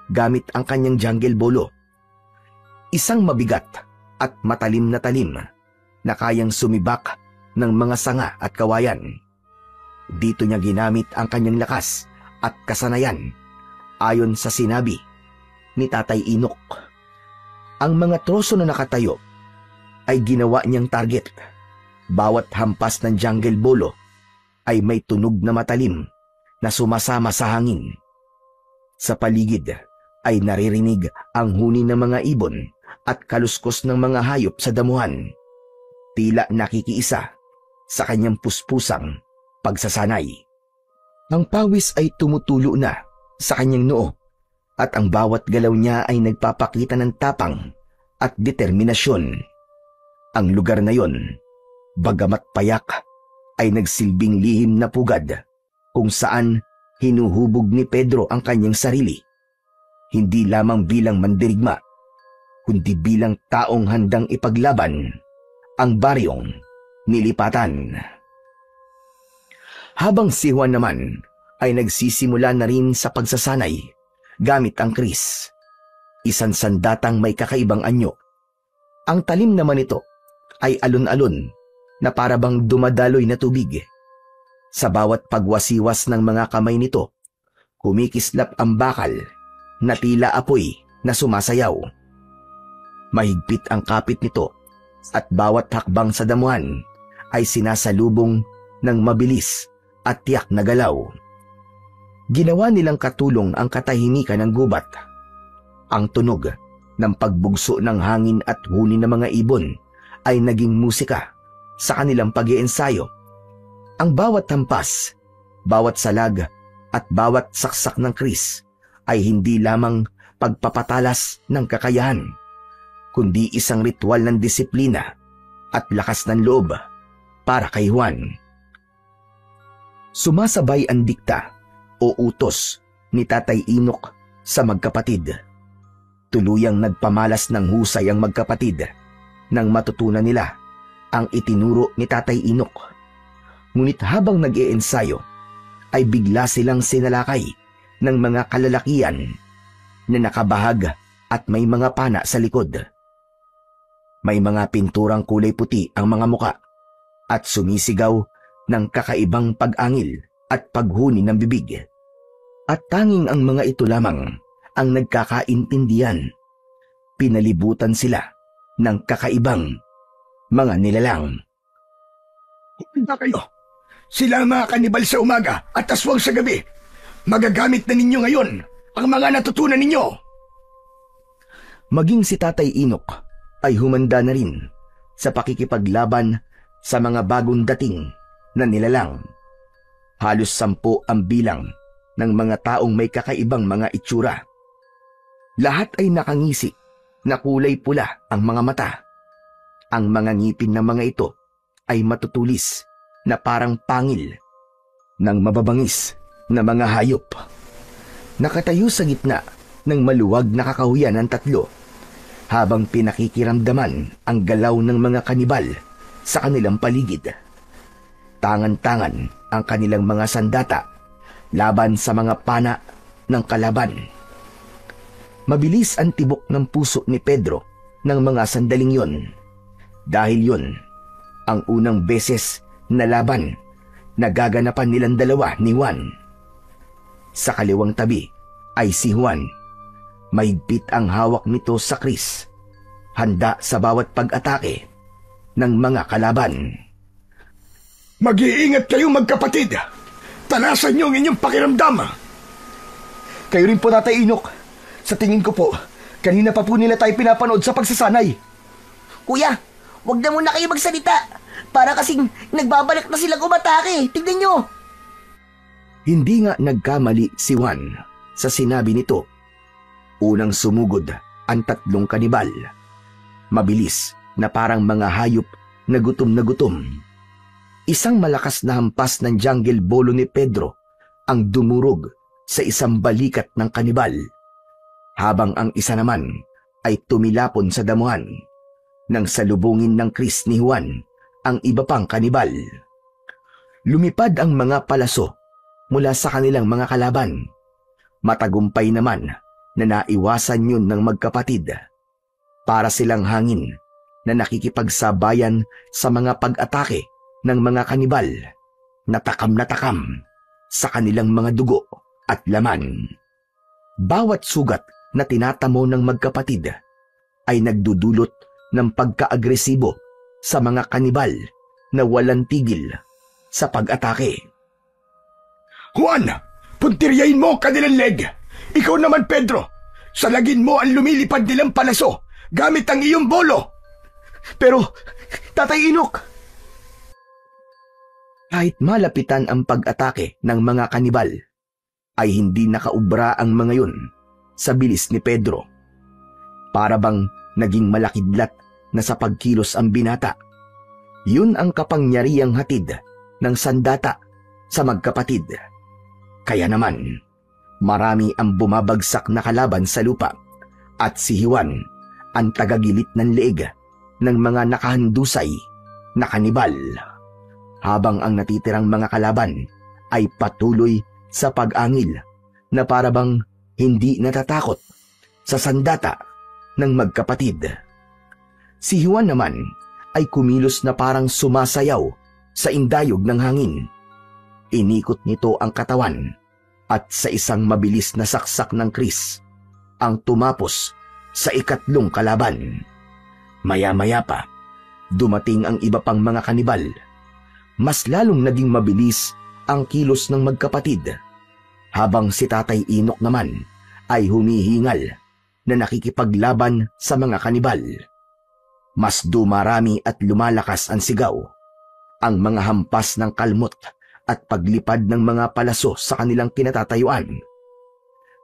gamit ang kanyang jungle bolo. Isang mabigat at matalim na kayang sumibak ng mga sanga at kawayan. Dito niya ginamit ang kanyang lakas at kasanayan ayon sa sinabi ni Tatay Inok. Ang mga troso na nakatayo ay ginawa niyang target. Bawat hampas ng jungle bolo ay may tunog na matalim na sumasama sa hangin. Sa paligid ay naririnig ang huni ng mga ibon at kaluskos ng mga hayop sa damuhan. Tila nakikiisa sa kanyang puspusang pagsasanay. Ang pawis ay tumutulo na sa kanyang noo at ang bawat galaw niya ay nagpapakita ng tapang at determinasyon. Ang lugar na yon, bagamat payak, ay nagsilbing lihim na pugad kung saan hinuhubog ni Pedro ang kanyang sarili. Hindi lamang bilang mandirigma, kundi bilang taong handang ipaglaban ang baryong nilipatan. Habang si Juan naman ay nagsisimula na rin sa pagsasanay gamit ang kris, isang sandatang may kakaibang anyo. Ang talim naman nito ay alon-alon na parabang dumadaloy na tubig. Sa bawat pagwasiwas ng mga kamay nito, kumikislap ang bakal na tila apoy na sumasayaw. Mahigpit ang kapit nito at bawat hakbang sa damuhan ay sinasalubong ng mabilis at tiyak na galaw. Ginawa nilang katulong ang katahimikan ng gubat. Ang tunog ng pagbugso ng hangin at huni ng mga ibon ay naging musika sa kanilang pag-iensayo. Ang bawat hampas, bawat salag at bawat saksak ng kris ay hindi lamang pagpapatalas ng kakayahan, kundi isang ritual ng disiplina at lakas ng loob para kay Juan. Sumasabay ang dikta o utos ni Tatay Inok sa magkapatid. Tuluyang nagpamalas ng husay ang magkapatid nang matutunan nila ang itinuro ni Tatay Inok. Ngunit habang nag-iensayo ay bigla silang sinalakay ng mga kalalakian na nakabahag at may mga pana sa likod. May mga pinturang kulay puti ang mga muka at sumisigaw ng kakaibang pag-angil at paghuni ng bibig. At tanging ang mga ito lamang ang nagkakaintindihan. Pinalibutan sila ng kakaibang mga nilalang. Handa kayo! Sila ang mga kanibal sa umaga at aswang sa gabi. Magagamit na ninyo ngayon ang mga natutunan ninyo. Maging si Tatay Inok ay humanda na rin sa pakikipaglaban sa mga bagong dating na nilalang. Halos 10 ang bilang ng mga taong may kakaibang mga itsura. Lahat ay nakangisi na kulay pula ang mga mata. Ang mga ngipin ng mga ito ay matutulis na parang pangil ng mababangis na mga hayop. Nakatayo sa gitna ng maluwag na kakahuyan ng 3 habang pinakikiramdaman ang galaw ng mga kanibal sa kanilang paligid. Tangan-tangan ang kanilang mga sandata laban sa mga pana ng kalaban. Mabilis ang tibok ng puso ni Pedro ng mga sandaling yon, dahil yon ang unang beses na laban na gaganapan nilang dalawa ni Juan. Sa kaliwang tabi ay si Juan. Mahigpit ang hawak nito sa kris, handa sa bawat pag-atake ng mga kalaban. Mag-iingat kayo magkapatid. Talasan niyo ang inyong pakiramdam. Kayo rin po, Tatay Inok. Sa tingin ko po, kanina pa po nila tayo pinapanood sa pagsasanay. Kuya, wag na muna kayo magsalita. Para kasing nagbabalik na silang umatake. Tignan nyo. Hindi nga nagkamali si Juan sa sinabi nito. Unang sumugod ang 3 kanibal. Mabilis na parang mga hayop na gutom. Isang malakas na hampas ng jungle bolo ni Pedro ang dumurog sa isang balikat ng kanibal, habang ang isa naman ay tumilapon sa damuhan nang salubungin ng kris ni Juan ang iba pang kanibal. Lumipad ang mga palaso mula sa kanilang mga kalaban. Matagumpay naman na naiwasan yun ng magkapatid. Para silang hangin na nakikipagsabayan sa mga pag-atake ng mga kanibal na takam sa kanilang mga dugo at laman. Bawat sugat na tinatamo ng magkapatid ay nagdudulot ng pagka-agresibo sa mga kanibal na walang tigil sa pag-atake. Juan, puntiryahin mo kanilang leg. Ikaw naman, Pedro, salagin mo ang lumilipad nilang palaso gamit ang iyong bolo. Pero, Tatay Inok, kahit malapitan ang pag-atake ng mga kanibal, ay hindi nakaubra ang mga yun sa bilis ni Pedro. Para bang naging malakidlat na sa pagkilos ang binata. Yun ang kapangyarihang hatid ng sandata sa magkapatid. Kaya naman, marami ang bumabagsak na kalaban sa lupa at si Juan ang tagagilit ng leeg ng mga nakahandusay na kanibal, habang ang natitirang mga kalaban ay patuloy sa pag-angil na parabang hindi natatakot sa sandata ng magkapatid. Si Juan naman ay kumilos na parang sumasayaw sa indayog ng hangin. Inikot nito ang katawan at sa isang mabilis na saksak ng kris ang tumapos sa ikatlong kalaban. Maya-maya pa, dumating ang iba pang mga kanibal. Mas lalong naging mabilis ang kilos ng magkapatid, habang si Tatay Inok naman ay humihingal na nakikipaglaban sa mga kanibal. Mas dumarami at lumalakas ang sigaw, ang mga hampas ng kalmot at paglipad ng mga palaso sa kanilang kinatatayuan.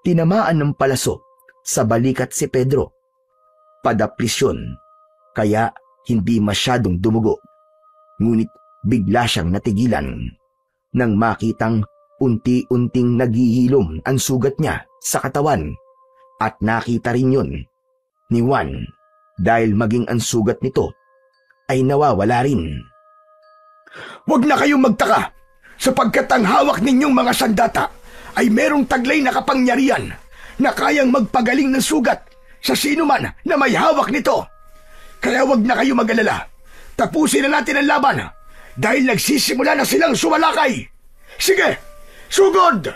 Tinamaan ng palaso sa balikat si Pedro. Padaplisyon, kaya hindi masyadong dumugo. Ngunit bigla siyang natigilan nang makitang unti-unting naghihilom ang sugat niya sa katawan, at nakita rin yun ni Juan dahil maging ang sugat nito ay nawawala rin. Huwag na kayong magtaka, sapagkat ang hawak ninyong mga sandata ay merong taglay na kapangyarihan na kayang magpagaling ng sugat sa sino man na may hawak nito. Kaya huwag na kayong mag-alala. Tapusin na natin ang laban dahil nagsisimula na silang sumalakay. Sige, sugod!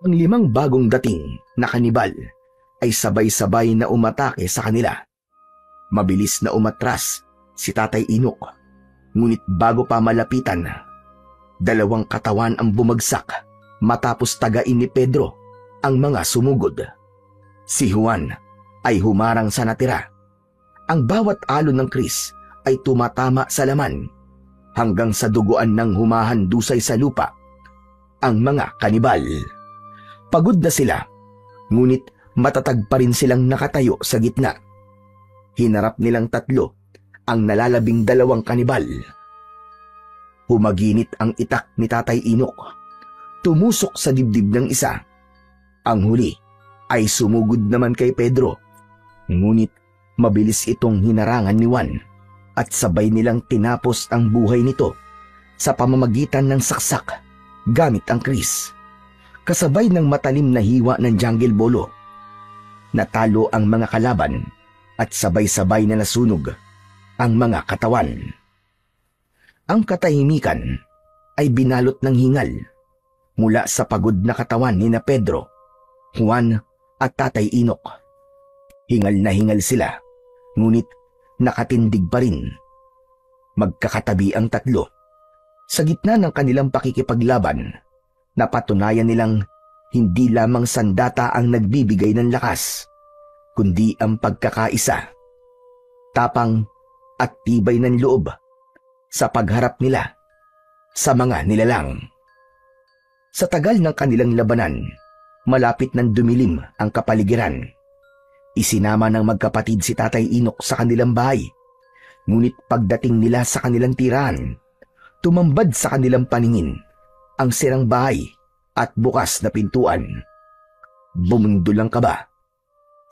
Ang 5 bagong dating na kanibal ay sabay-sabay na umatake sa kanila. Mabilis na umatras si Tatay Inok, ngunit bago pa malapitan, 2 katawan ang bumagsak matapos tagain ni Pedro ang mga sumugod. Si Juan ay humarang sa natira. Ang bawat alon ng kris ay tumatama sa laman hanggang sa duguan ng humahandusay sa lupa ang mga kanibal. Pagod na sila, ngunit matatag pa rin silang nakatayo sa gitna. Hinarap nilang 3 ang nalalabing 2 kanibal. Humaginit ang itak ni Tatay Inok. Tumusok sa dibdib ng isa. Ang huli ay sumugod naman kay Pedro. Ngunit mabilis itong hinarangan ni Juan at sabay nilang tinapos ang buhay nito sa pamamagitan ng saksak gamit ang kris. Kasabay ng matalim na hiwa ng jungle bolo. Natalo ang mga kalaban at sabay-sabay na nasunog ang mga katawan. Ang katahimikan ay binalot ng hingal mula sa pagod na katawan ni na Pedro, Juan at Tatay Inok. Hingal na hingal sila, ngunit nakatindig pa rin. Magkakatabi ang 3. Sa gitna ng kanilang pakikipaglaban, napatunayan nilang hindi lamang sandata ang nagbibigay ng lakas, kundi ang pagkakaisa, tapang at tibay ng loob sa pagharap nila sa mga nilalang. Sa tagal ng kanilang labanan, malapit nang dumilim ang kapaligiran. Isinama ng magkapatid si Tatay Inok sa kanilang bahay, ngunit pagdating nila sa kanilang tirahan, tumambad sa kanilang paningin ang sirang bahay at bukas na pintuan. Bumundol ang kaba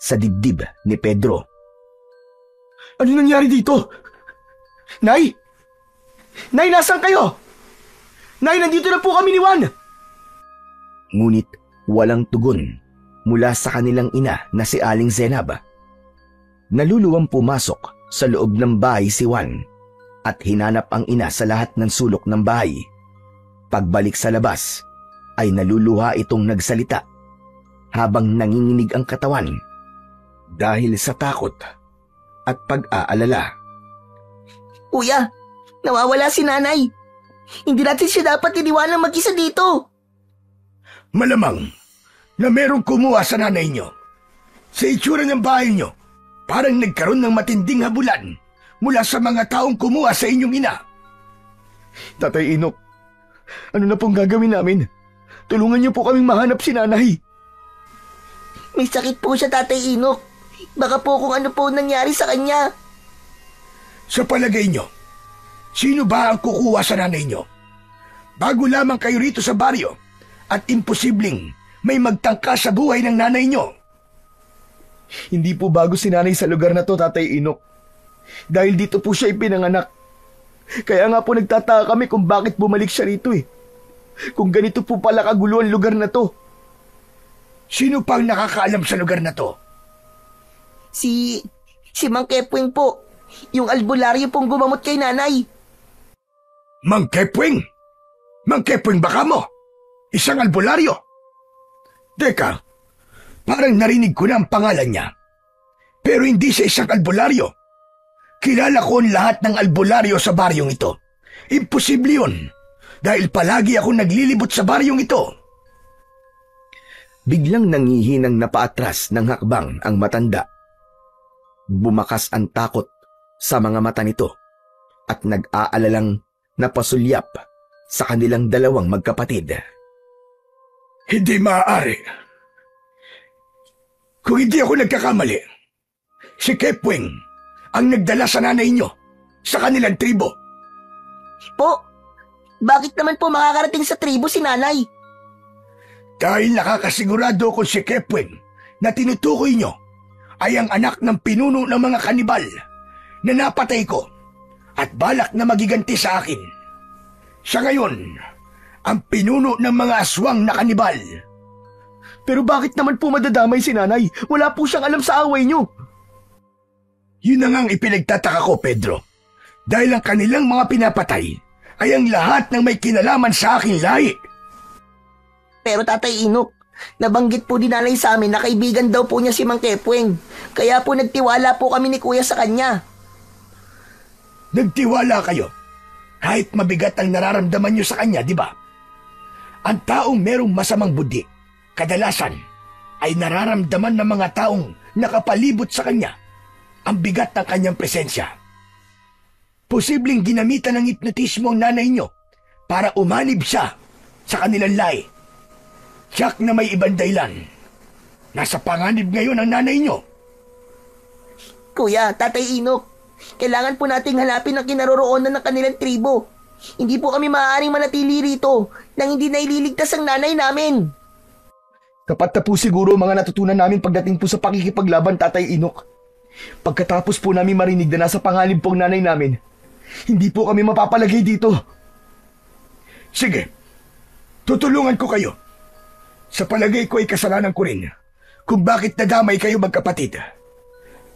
sa dibdib ni Pedro. Ano nangyari dito? Nay! Nay, nasaan kayo? Nay, nandito na po kami ni Juan! Ngunit walang tugon mula sa kanilang ina na si Aling Zenab. Naluluwang pumasok sa loob ng bahay si Juan at hinanap ang ina sa lahat ng sulok ng bahay. Pagbalik sa labas ay naluluha itong nagsalita habang nanginginig ang katawan dahil sa takot at pag-aalala. Kuya, nawawala si nanay. Hindi natin siya dapat iniwanan mag-isa dito. Malamang na merong kumuha sa nanay nyo. Sa itsura ng bahay nyo, parang nagkaroon ng matinding habulan mula sa mga taong kumuha sa inyong ina. Tatay Inok, ano na pong gagawin namin? Tulungan niyo po kaming mahanap si nanay. May sakit po siya, Tatay Inok. Baka po kung ano po nangyari sa kanya. Sa palagay nyo, sino ba ang kukuha sa nanay nyo? Bago lamang kayo rito sa baryo at imposibleng may magtangka sa buhay ng nanay nyo. Hindi po bago si nanay sa lugar na to, Tatay Inok. Dahil dito po siya ipinanganak. Kaya nga po nagtataka kami kung bakit bumalik siya rito eh. Kung ganito po pala kagulo ang lugar na to. Sino pang nakakaalam sa lugar na to? Si Mang Kepwing po. Yung albularyo pong gumamot kay nanay. Mang Kepwing? Mang Kepwing baka mo? Isang albularyo? Teka, parang narinig ko na ang pangalan niya. Pero hindi siya isang albularyo. Kilala ko ang lahat ng albularyo sa baryong ito. Imposible yun. Dahil palagi ako naglilibot sa baryong ito. Biglang nangihinang napaatras ng hakbang ang matanda. Bumakas ang takot sa mga mata nito at nag-aalalang napasulyap sa kanilang dalawang magkapatid. Hindi maaari. Kung hindi ako nagkakamali, si Kepwing ang nagdala sa nanay niyo sa kanilang tribo. Po, bakit naman po makakarating sa tribo si nanay? Dahil nakakasigurado ko si Kepwing na tinutukoy niyo ay ang anak ng pinuno ng mga kanibal na napatay ko at balak na magiganti sa akin. Siya ngayon ang pinuno ng mga aswang na kanibal. Pero bakit naman po madadamay si nanay? Wala po siyang alam sa away niyo. Yun na ngang ipinagtataka ko, Pedro. Dahil ang kanilang mga pinapatay ay ang lahat ng may kinalaman sa aking lahi. Pero Tatay Inok, nabanggit po din nanay sa amin na kaibigan daw po niya si Mang Kepwing. Kaya po nagtiwala po kami ni Kuya sa kanya. Nagtiwala kayo? Kahit mabigat ang nararamdaman niyo sa kanya, di ba? Ang taong merong masamang budi, kadalasan ay nararamdaman ng mga taong nakapalibot sa kanya ang bigat ng kanyang presensya. Posibleng ginamitan ng hipnotismo ang nanay niyo para umanib siya sa kanilang lahi. Tiyak na may ibang dahilan. Nasa panganib ngayon ang nanay niyo. Kuya, Tatay Inok, kailangan po nating hanapin ang kinaroroonan ng kanilang tribo. Hindi po kami maaaring manatili rito nang hindi naililigtas ang nanay namin. Tapat na po siguro mga natutunan namin pagdating po sa pakikipaglaban, Tatay Inok. Pagkatapos po namin marinig na nasa panganib po ang nanay namin, hindi po kami mapapalagay dito. Sige, tutulungan ko kayo. Sa palagay ko ay kasalanan ko rin kung bakit nadamay kayo magkapatid.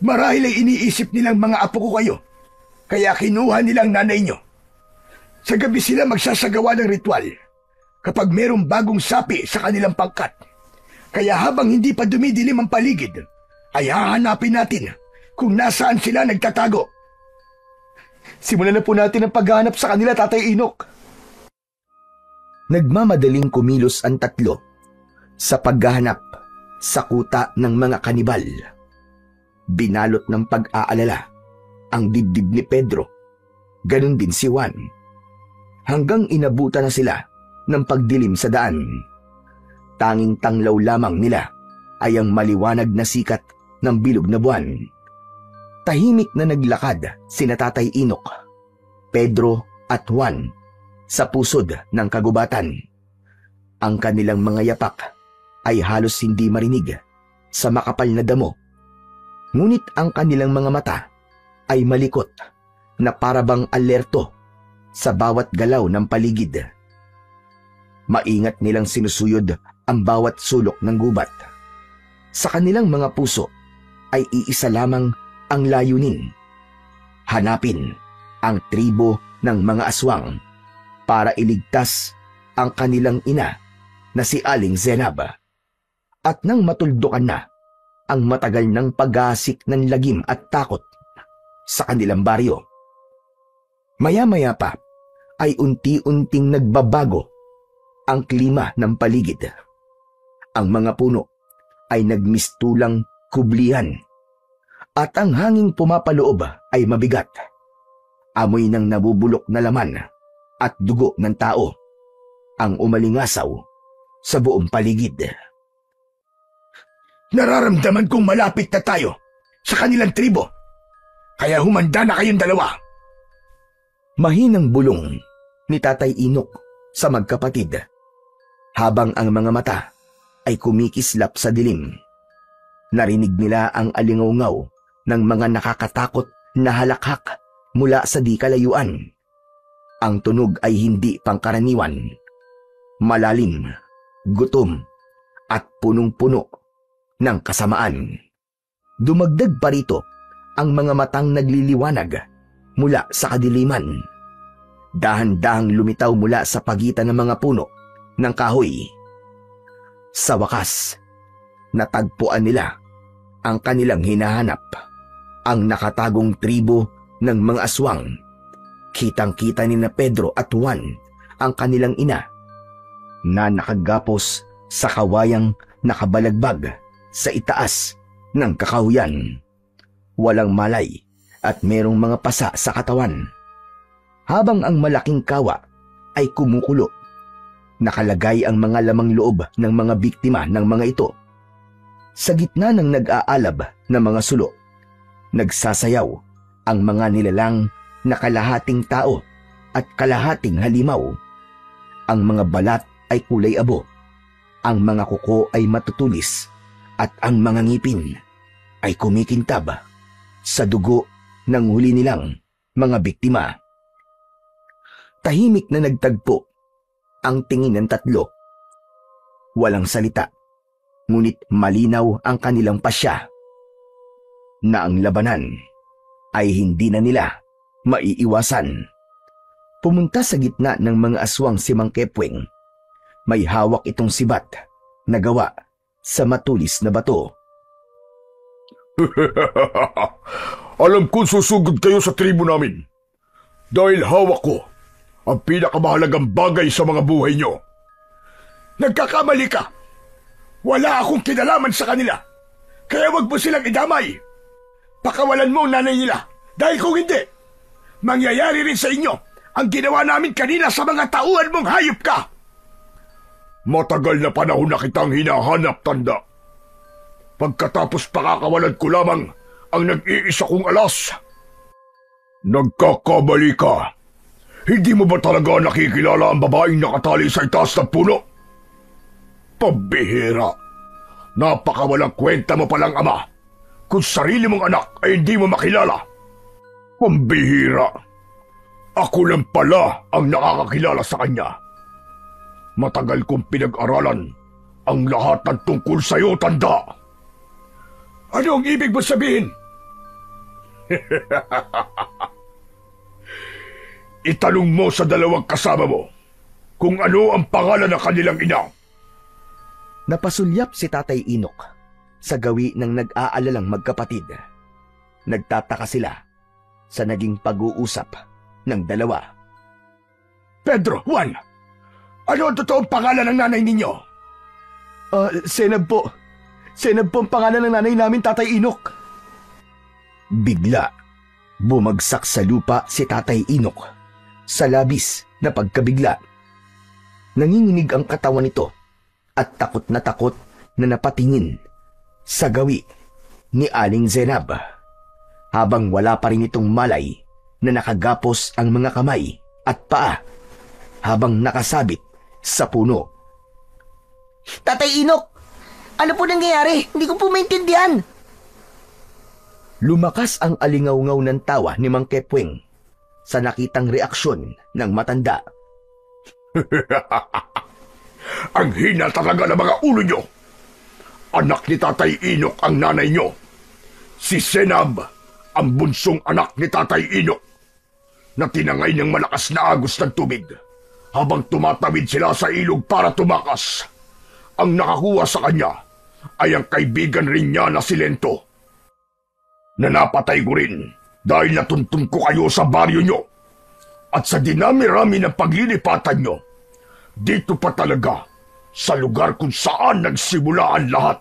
Marahil ay iniisip nilang mga apo ko kayo, kaya kinuha nilang nanay nyo. Sa gabi sila magsasagawa ng ritual kapag merong bagong sapi sa kanilang pangkat. Kaya habang hindi pa dumidilim ang paligid, ay hahanapin natin kung nasaan sila nagtatago. Simulan na po natin ang paghahanap sa kanila, Tatay Inok. Nagmamadaling kumilos ang tatlo sa paghahanap sa kuta ng mga kanibal. Binalot ng pag-aalala ang dibdib ni Pedro, ganun din si Juan. Hanggang inabutan na sila ng pagdilim sa daan. Tanging tanglaw lamang nila ay ang maliwanag na sikat ng bilog na buwan. Tahimik na naglakad sina Tatay Inok, Pedro at Juan sa pusod ng kagubatan. Ang kanilang mga yapak ay halos hindi marinig sa makapal na damo. Ngunit ang kanilang mga mata ay malikot na parabang alerto sa bawat galaw ng paligid. Maingat nilang sinusuyod ang bawat sulok ng gubat. Sa kanilang mga puso ay iisa lamang ang layunin. Hanapin ang tribo ng mga aswang para iligtas ang kanilang ina na si Aling Zenab. At nang matuldukan na ang matagal ng paghasik ng lagim at takot sa kanilang baryo, maya-maya pa ay unti-unting nagbabago ang klima ng paligid. Ang mga puno ay nagmistulang kublihan at ang hanging pumapaloob ay mabigat. Amoy ng nabubulok na laman at dugo ng tao ang umalingasaw sa buong paligid. Nararamdaman kong malapit na tayo sa kanilang tribo. Kaya humanda na kayong dalawa. Mahinang bulong ni Tatay Inok sa magkapatid habang ang mga mata ay kumikislap sa dilim. Narinig nila ang alingaw-ngaw ng mga nakakatakot na halakhak mula sa di kalayuan. Ang tunog ay hindi pangkaraniwan. Malalim, gutom, at punong-puno ng kasamaan. Dumagdag pa rito ang mga matang nagliliwanag mula sa kadiliman. Dahan-dahang lumitaw mula sa pagitan ng mga puno ng kahoy. Sa wakas, natagpuan nila ang kanilang hinahanap, ang nakatagong tribo ng mga aswang. Kitang-kita ni na Pedro at Juan ang kanilang ina na nakagapos sa kawayang nakabalagbag sa itaas ng kakahuyan. Walang malay at merong mga pasa sa katawan. Habang ang malaking kawa ay kumukulo, nakalagay ang mga lamang loob ng mga biktima ng mga ito. Sa gitna ng nag-aalab na mga sulo, nagsasayaw ang mga nilalang na kalahating tao at kalahating halimaw. Ang mga balat ay kulay abo, ang mga kuko ay matutulis, at ang mga ngipin ay kumikintab sa dugo ng huli nilang mga biktima. Tahimik na nagtagpo ang tingin ng tatlo. Walang salita, ngunit malinaw ang kanilang pasya na ang labanan ay hindi na nila maiiwasan. Pumunta sa gitna ng mga aswang si Mang Kepweng. May hawak itong sibat na gawa sa matulis na bato. Alam kong susugod kayo sa tribo namin dahil hawak ko ang pinakamahalagang bagay sa mga buhay nyo. Nagkakamali ka. Wala akong kinalaman sa kanila. Kaya wag mo silang idamay. Pakawalan mo ang nanay nila. Dahil kung hindi, mangyayari rin sa inyo ang ginawa namin kanina sa mga tauhan mong hayop ka. Matagal na panahon na kitang hinahanap, tanda. Pagkatapos pakakawalan ko lamang ang nag-iisa kong alas. Nagkakamali ka. Hindi mo ba talaga nakikilala ang babaeng nakatali sa itaas ng puno? Pambihira. Napakawalang kwenta mo palang ama kung sarili mong anak ay hindi mo makilala. Pambihira. Ako lang pala ang nakakakilala sa kanya. Matagal kong pinag-aralan ang lahat ng tungkol sa'yo, tanda. Ano ang ibig mo sabihin? Itanong mo sa dalawang kasama mo kung ano ang pangalan ng kanilang ina. Napasulyap si Tatay Inok sa gawi ng nag-aalalang magkapatid. Nagtataka sila sa naging pag-uusap ng dalawa. Pedro, Juan, ano ang totoong pangalan ng nanay ninyo? Senab po. Senab po ang pangalan ng nanay namin, Tatay Inok. Bigla, bumagsak sa lupa si Tatay Inok sa labis na pagkabigla. Nanginginig ang katawan nito at takot na napatingin sa gawi ni Aling Zenab, habang wala pa rin itong malay na nakagapos ang mga kamay at paa habang nakasabit sa puno. Tatay Inok, ano po nangyayari? Hindi ko po maintindihan. Lumakas ang alingaw-ngaw ng tawa ni Mang Kepweng sa nakitang reaksyon ng matanda. Ang hina talaga ng mga ulo nyo. Anak ni Tatay Inok ang nanay nyo. Si Senab, ang bunsong anak ni Tatay Inok, na tinangay ng malakas na agos ng tubig habang tumatawid sila sa ilog para tumakas. Ang nakakuha sa kanya ay ang kaibigan rin niya na si Lento, na napatay ko rin dahil natuntun ko kayo sa baryo nyo. At sa dinami-rami ng paglilipatan nyo, dito pa talaga sa lugar kung saan nagsimula ang lahat.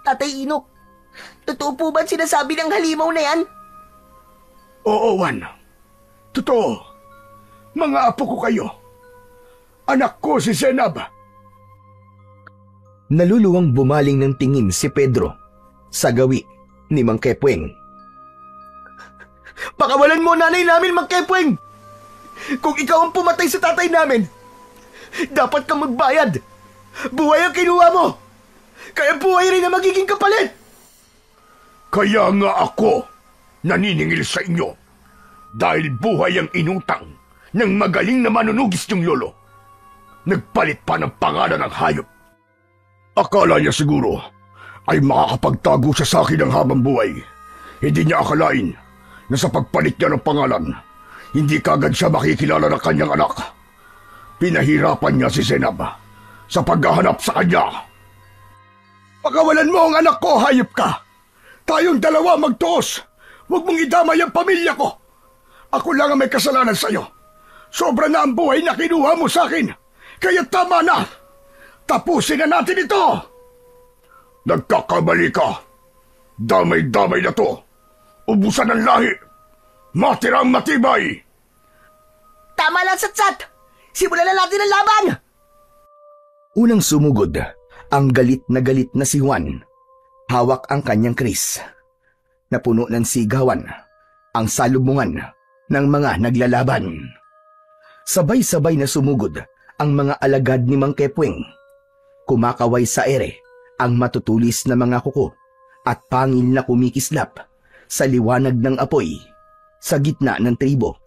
Tatay Inok, totoo po ba sinasabi ng halimaw na yan? Oo, Juan. Totoo. Mga apo ko kayo. Anak ko si Zenab. Naluluwang bumaling ng tingin si Pedro sa gawi ni Mang Kepweng. Pakawalan mo nanay namin, Mang Kepweng! Kung ikaw ang pumatay sa tatay namin, dapat kang magbayad. Buhay ang kinuha mo. kaya buhay rin na magiging kapalit. Kaya nga ako naniningil sa inyo dahil buhay ang inutang ng magaling na manunugis niyong lolo. Nagpalit pa ng pangalan ng hayop. Akala niya siguro ay makakapagtago siya sa akin ng habang buhay. Hindi niya akalain na sa pagpalit niya ng pangalan, hindi kagad siya makikilala ng kanyang anak. Pinahirapan niya si Zenab sa paghahanap sa kanya. Pakawalan mo ang anak ko, hayop ka! Tayong dalawa magtuos! Huwag mong idamay ang pamilya ko! Ako lang ang may kasalanan sa iyo. Sobra na ang buhay na kinuha mo sa akin. Kaya tama na! Tapusin na natin ito! Nagkakamali ka! Damay-damay na to! Ubusan ng lahi! Matirang matibay! Tama lang, Satsat! Simulan na natin ang laban! Unang sumugod ang galit na si Juan. Hawak ang kanyang kris. Napuno ng sigawan ang salubungan ng mga naglalaban. Sabay-sabay na sumugod ang mga alagad ni Mang Kepweng. Kumakaway sa ere ang matutulis na mga kuko at pangil na kumikislap sa liwanag ng apoy sa gitna ng tribo.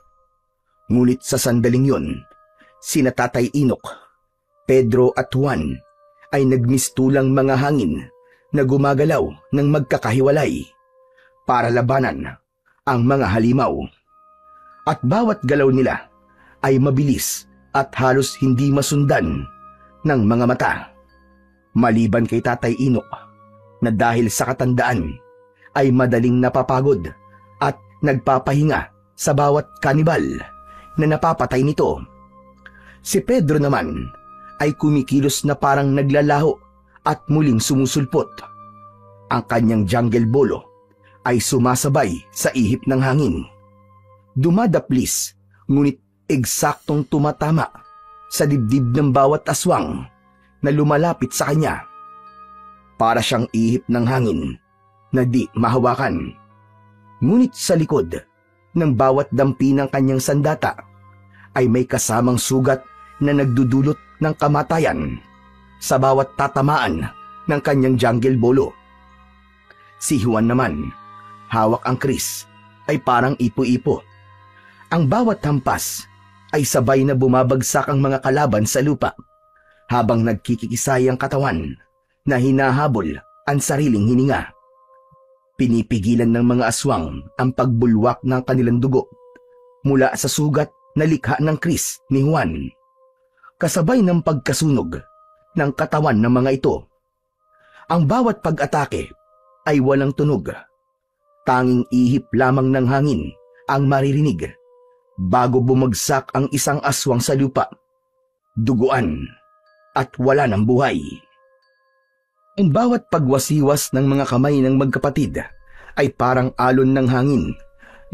Ngunit sa sandaling yun, sina Tatay Inok, Pedro at Juan ay nagmistulang mga hangin na gumagalaw ng magkakahiwalay para labanan ang mga halimaw. At bawat galaw nila ay mabilis at halos hindi masundan ng mga mata. Maliban kay Tatay Inok na dahil sa katandaan ay madaling napapagod at nagpapahinga sa bawat kanibal na napapatay nito. Si Pedro naman ay kumikilos na parang naglalaho at muling sumusulpot. Ang kanyang jungle bolo ay sumasabay sa ihip ng hangin. Dumadaplis, ngunit eksaktong tumatama sa dibdib ng bawat aswang na lumalapit sa kanya. Para siyang ihip ng hangin na di mahawakan. Ngunit sa likod ng bawat dampi ng kanyang sandata ay may kasamang sugat na nagdudulot ng kamatayan sa bawat tatamaan ng kanyang jungle bolo. Si Juan naman, hawak ang kris, ay parang ipo-ipo. Ang bawat hampas ay sabay na bumabagsak ang mga kalaban sa lupa habang nagkikisay ang katawan na hinahabol ang sariling hininga. Pinipigilan ng mga aswang ang pagbulwak ng kanilang dugo mula sa sugat na likha ng kris ni Juan. Kasabay ng pagkasunog ng katawan ng mga ito. Ang bawat pag-atake ay walang tunog. Tanging ihip lamang ng hangin ang maririnig bago bumagsak ang isang aswang sa lupa, duguan at wala ng buhay. Ang bawat pagwasiwas ng mga kamay ng magkapatid ay parang alon ng hangin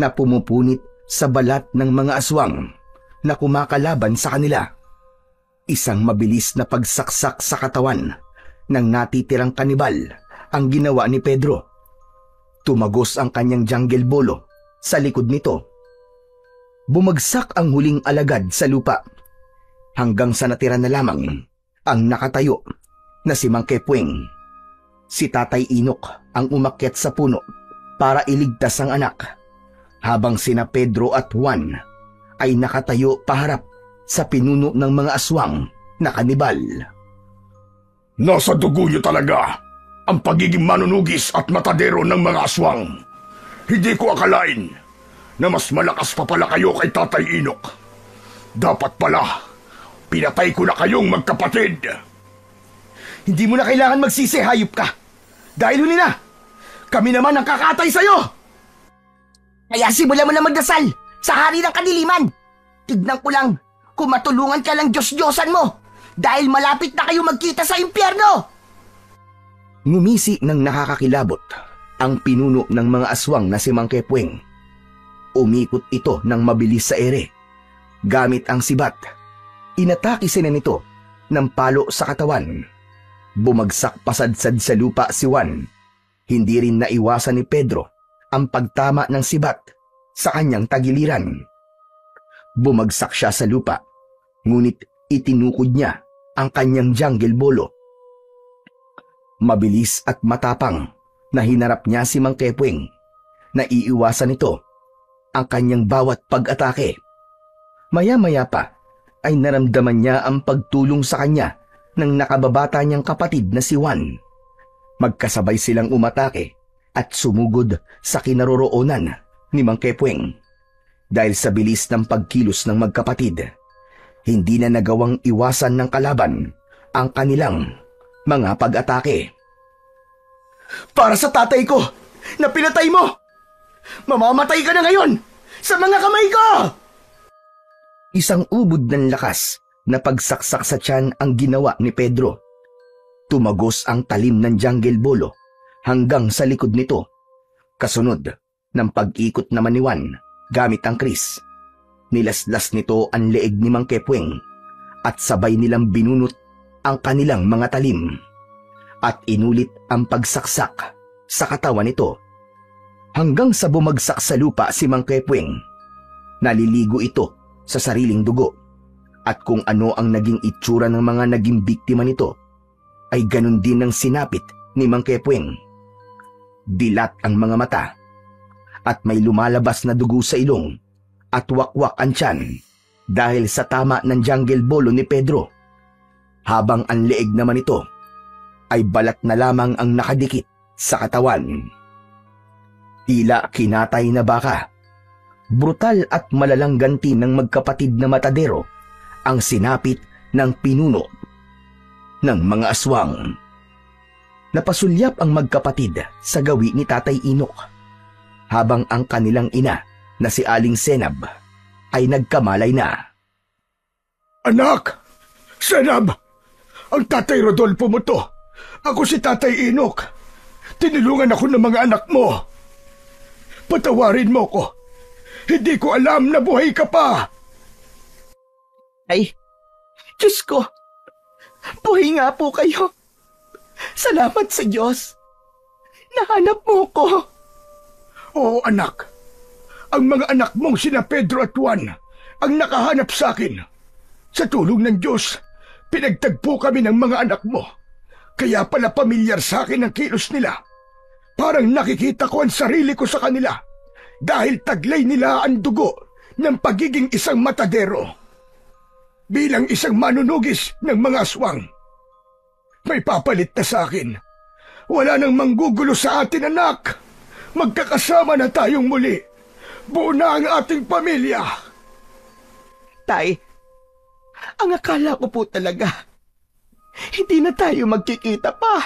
na pumupunit sa balat ng mga aswang na kumakalaban sa kanila. Isang mabilis na pagsaksak sa katawan ng natitirang kanibal ang ginawa ni Pedro. Tumagos ang kanyang jungle bolo sa likod nito. Bumagsak ang huling alagad sa lupa hanggang sa natira na lamang ang nakatayo na si Mang Kepweng. Si Tatay Inok ang umakyat sa puno para iligtas ang anak, habang sina Pedro at Juan ay nakatayo paharap sa pinuno ng mga aswang na kanibal. Nasa dugo niyo talaga ang pagiging manunugis at matadero ng mga aswang. Hindi ko akalain na mas malakas pa pala kayo kay Tatay Inok. Dapat pala, pinatay ko na kayong magkapatid. Hindi mo na kailangan magsisi, hayop ka. Dahil huli na, kami naman ang kakatay sa'yo. Kaya simulan mo na magdasal sa hari ng kadiliman. Tignan ko lang kung matulungan ka lang Diyos-Diyosan mo dahil malapit na kayo magkita sa impyerno. Ngumisi ng nakakakilabot ang pinuno ng mga aswang na si Mang Kepweng. Umikot ito ng mabilis sa ere. Gamit ang sibat, inatake sila nito ng palo sa katawan. Bumagsak pasadsad sa lupa si Juan. Hindi rin naiwasan ni Pedro ang pagtama ng sibat sa kanyang tagiliran. Bumagsak siya sa lupa, ngunit itinukod niya ang kanyang jungle bolo. Mabilis at matapang na hinarap niya si Mang Kepweng. Naiiwasan nito ang kanyang bawat pag-atake. Maya-maya pa ay naramdaman niya ang pagtulong sa kanya ng nakababata niyang kapatid na si Juan. Magkasabay silang umatake at sumugod sa kinaroroonan ni Mang Kepweng. Dahil sa bilis ng pagkilos ng magkapatid, hindi na nagawang iwasan ng kalaban ang kanilang mga pag-atake. Para sa tatay ko na pinatay mo! Mamamatay ka na ngayon sa mga kamay ko! Isang ubod ng lakas na pagsaksak sa tiyan ang ginawa ni Pedro. Tumagos ang talim ng jungle bolo hanggang sa likod nito. Kasunod ng pag-ikot naman ni Juan gamit ang kris. Nilaslas nito ang leeg ni Mang Kepweng at sabay nilang binunot ang kanilang mga talim. At inulit ang pagsaksak sa katawan nito hanggang sa bumagsak sa lupa si Mang Kepweng. Naliligo ito sa sariling dugo at kung ano ang naging itsura ng mga naging biktima nito ay ganun din ang sinapit ni Mang Kepweng. Dilat ang mga mata at may lumalabas na dugo sa ilong at wakwak ang tiyan dahil sa tama ng jungle bolo ni Pedro. Habang ang leeg naman ito ay balat na lamang ang nakadikit sa katawan. Tila kinatay na baka. Brutal at malalang ganti ng magkapatid na matadero ang sinapit ng pinuno ng mga aswang. Napasulyap ang magkapatid sa gawi ni Tatay Inok, habang ang kanilang ina na si Aling Senab ay nagkamalay na. Anak! Senab! Ang Tatay Rodolfo mo to! Ako si Tatay Inok! Tinulungan ako ng mga anak mo! Patawarin mo ko! Hindi ko alam na buhay ka pa! Ay, Diyos ko! Buhay nga po kayo! Salamat sa Diyos! Nahanap mo ko! Oo, anak. Ang mga anak mong sina Pedro at Juan ang nakahanap sa akin. Sa tulong ng Diyos, pinagtagpo kami ng mga anak mo. Kaya pala pamilyar sa akin ang kilos nila. Parang nakikita ko ang sarili ko sa kanila dahil taglay nila ang dugo ng pagiging isang matadero. Bilang isang manunugis ng mga aswang, may papalit na sa akin. Wala nang manggugulo sa atin, anak. Magkakasama na tayong muli. Buo na ang ating pamilya. Tay, ang akala ko po talaga, hindi na tayo magkikita pa.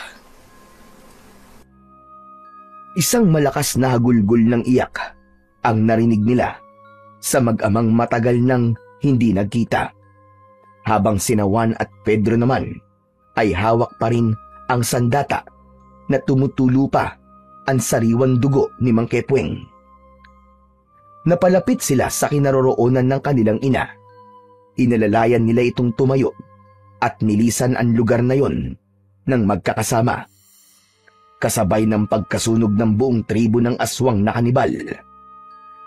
Isang malakas na hagulgol ng iyak ang narinig nila sa mag-amang matagal nang hindi nagkita. Habang sina Juan at Pedro naman ay hawak pa rin ang sandata na tumutulo pa ang sariwang dugo ni Mang Kepweng. Napalapit sila sa kinaroroonan ng kanilang ina. Inalalayan nila itong tumayo at nilisan ang lugar na yon ng magkakasama. Kasabay ng pagkasunog ng buong tribo ng aswang na kanibal.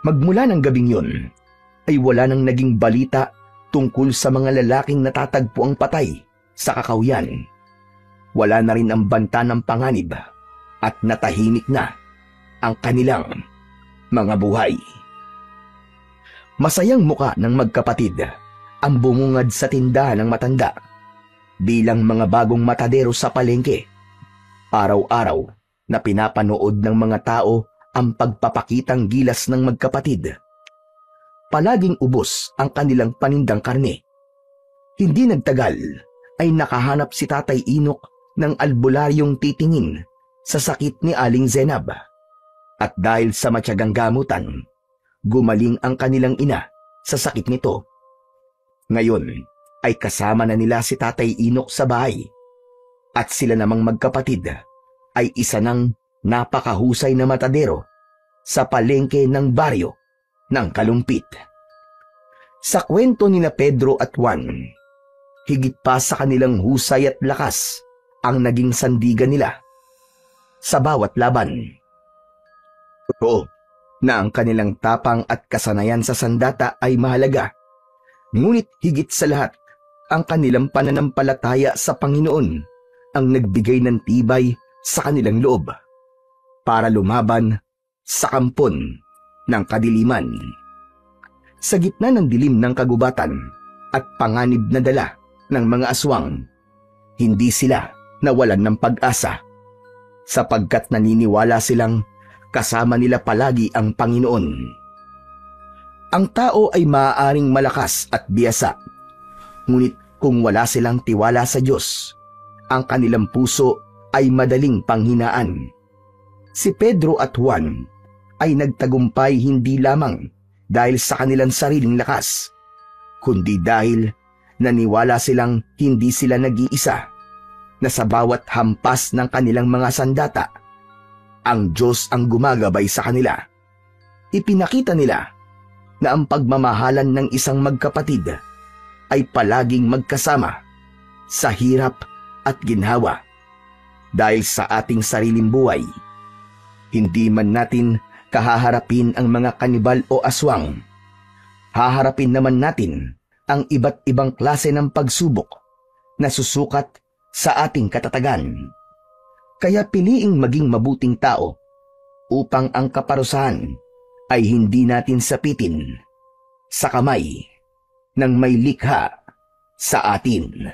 Magmula ng gabing yon ay wala nang naging balita tungkol sa mga lalaking natatagpo ang patay sa kakawyan. Wala na rin ang banta ng panganib at natahimik na ang kanilang mga buhay. Masayang muka ng magkapatid ang bumungad sa tindahan ng matanda bilang mga bagong matadero sa palengke. Araw-araw na pinapanood ng mga tao ang pagpapakitang gilas ng magkapatid. Palaging ubos ang kanilang panindang karne. Hindi nagtagal ay nakahanap si Tatay Inok ng albularyong titingin sa sakit ni Aling Zenab. At dahil sa matyagang gamutan, gumaling ang kanilang ina sa sakit nito. Ngayon ay kasama na nila si Tatay Inok sa bahay. At sila namang magkapatid ay isa ng napakahusay na matadero sa palengke ng baryo ng Kalumpit. Sa kwento ni na Pedro at Juan, higit pa sa kanilang husay at lakas ang naging sandigan nila sa bawat laban. Totoo na ang kanilang tapang at kasanayan sa sandata ay mahalaga, ngunit higit sa lahat ang kanilang pananampalataya sa Panginoon ang nagbigay ng tibay sa kanilang loob para lumaban sa kampon ng kadiliman. Sa gitna ng dilim ng kagubatan at panganib na dala ng mga aswang, hindi sila nawalan ng pag-asa sapagkat naniniwala silang kasama nila palagi ang Panginoon. Ang tao ay maaaring malakas at biyasa, ngunit kung wala silang tiwala sa Diyos, ang kanilang puso ay madaling panghinaan. Si Pedro at Juan ay nagtagumpay hindi lamang dahil sa kanilang sariling lakas, kundi dahil naniwala silang hindi sila nag-iisa, na sa bawat hampas ng kanilang mga sandata, ang Diyos ang gumagabay sa kanila. Ipinakita nila na ang pagmamahalan ng isang magkapatid ay palaging magkasama sa hirap at ginhawa. Dahil sa ating sariling buhay, hindi man natin kahaharapin ang mga kanibal o aswang, haharapin naman natin ang iba't ibang klase ng pagsubok na susukat sa ating katatagan. Kaya piliing maging mabuting tao upang ang kaparusahan ay hindi natin sapitin sa kamay ng may likha sa atin.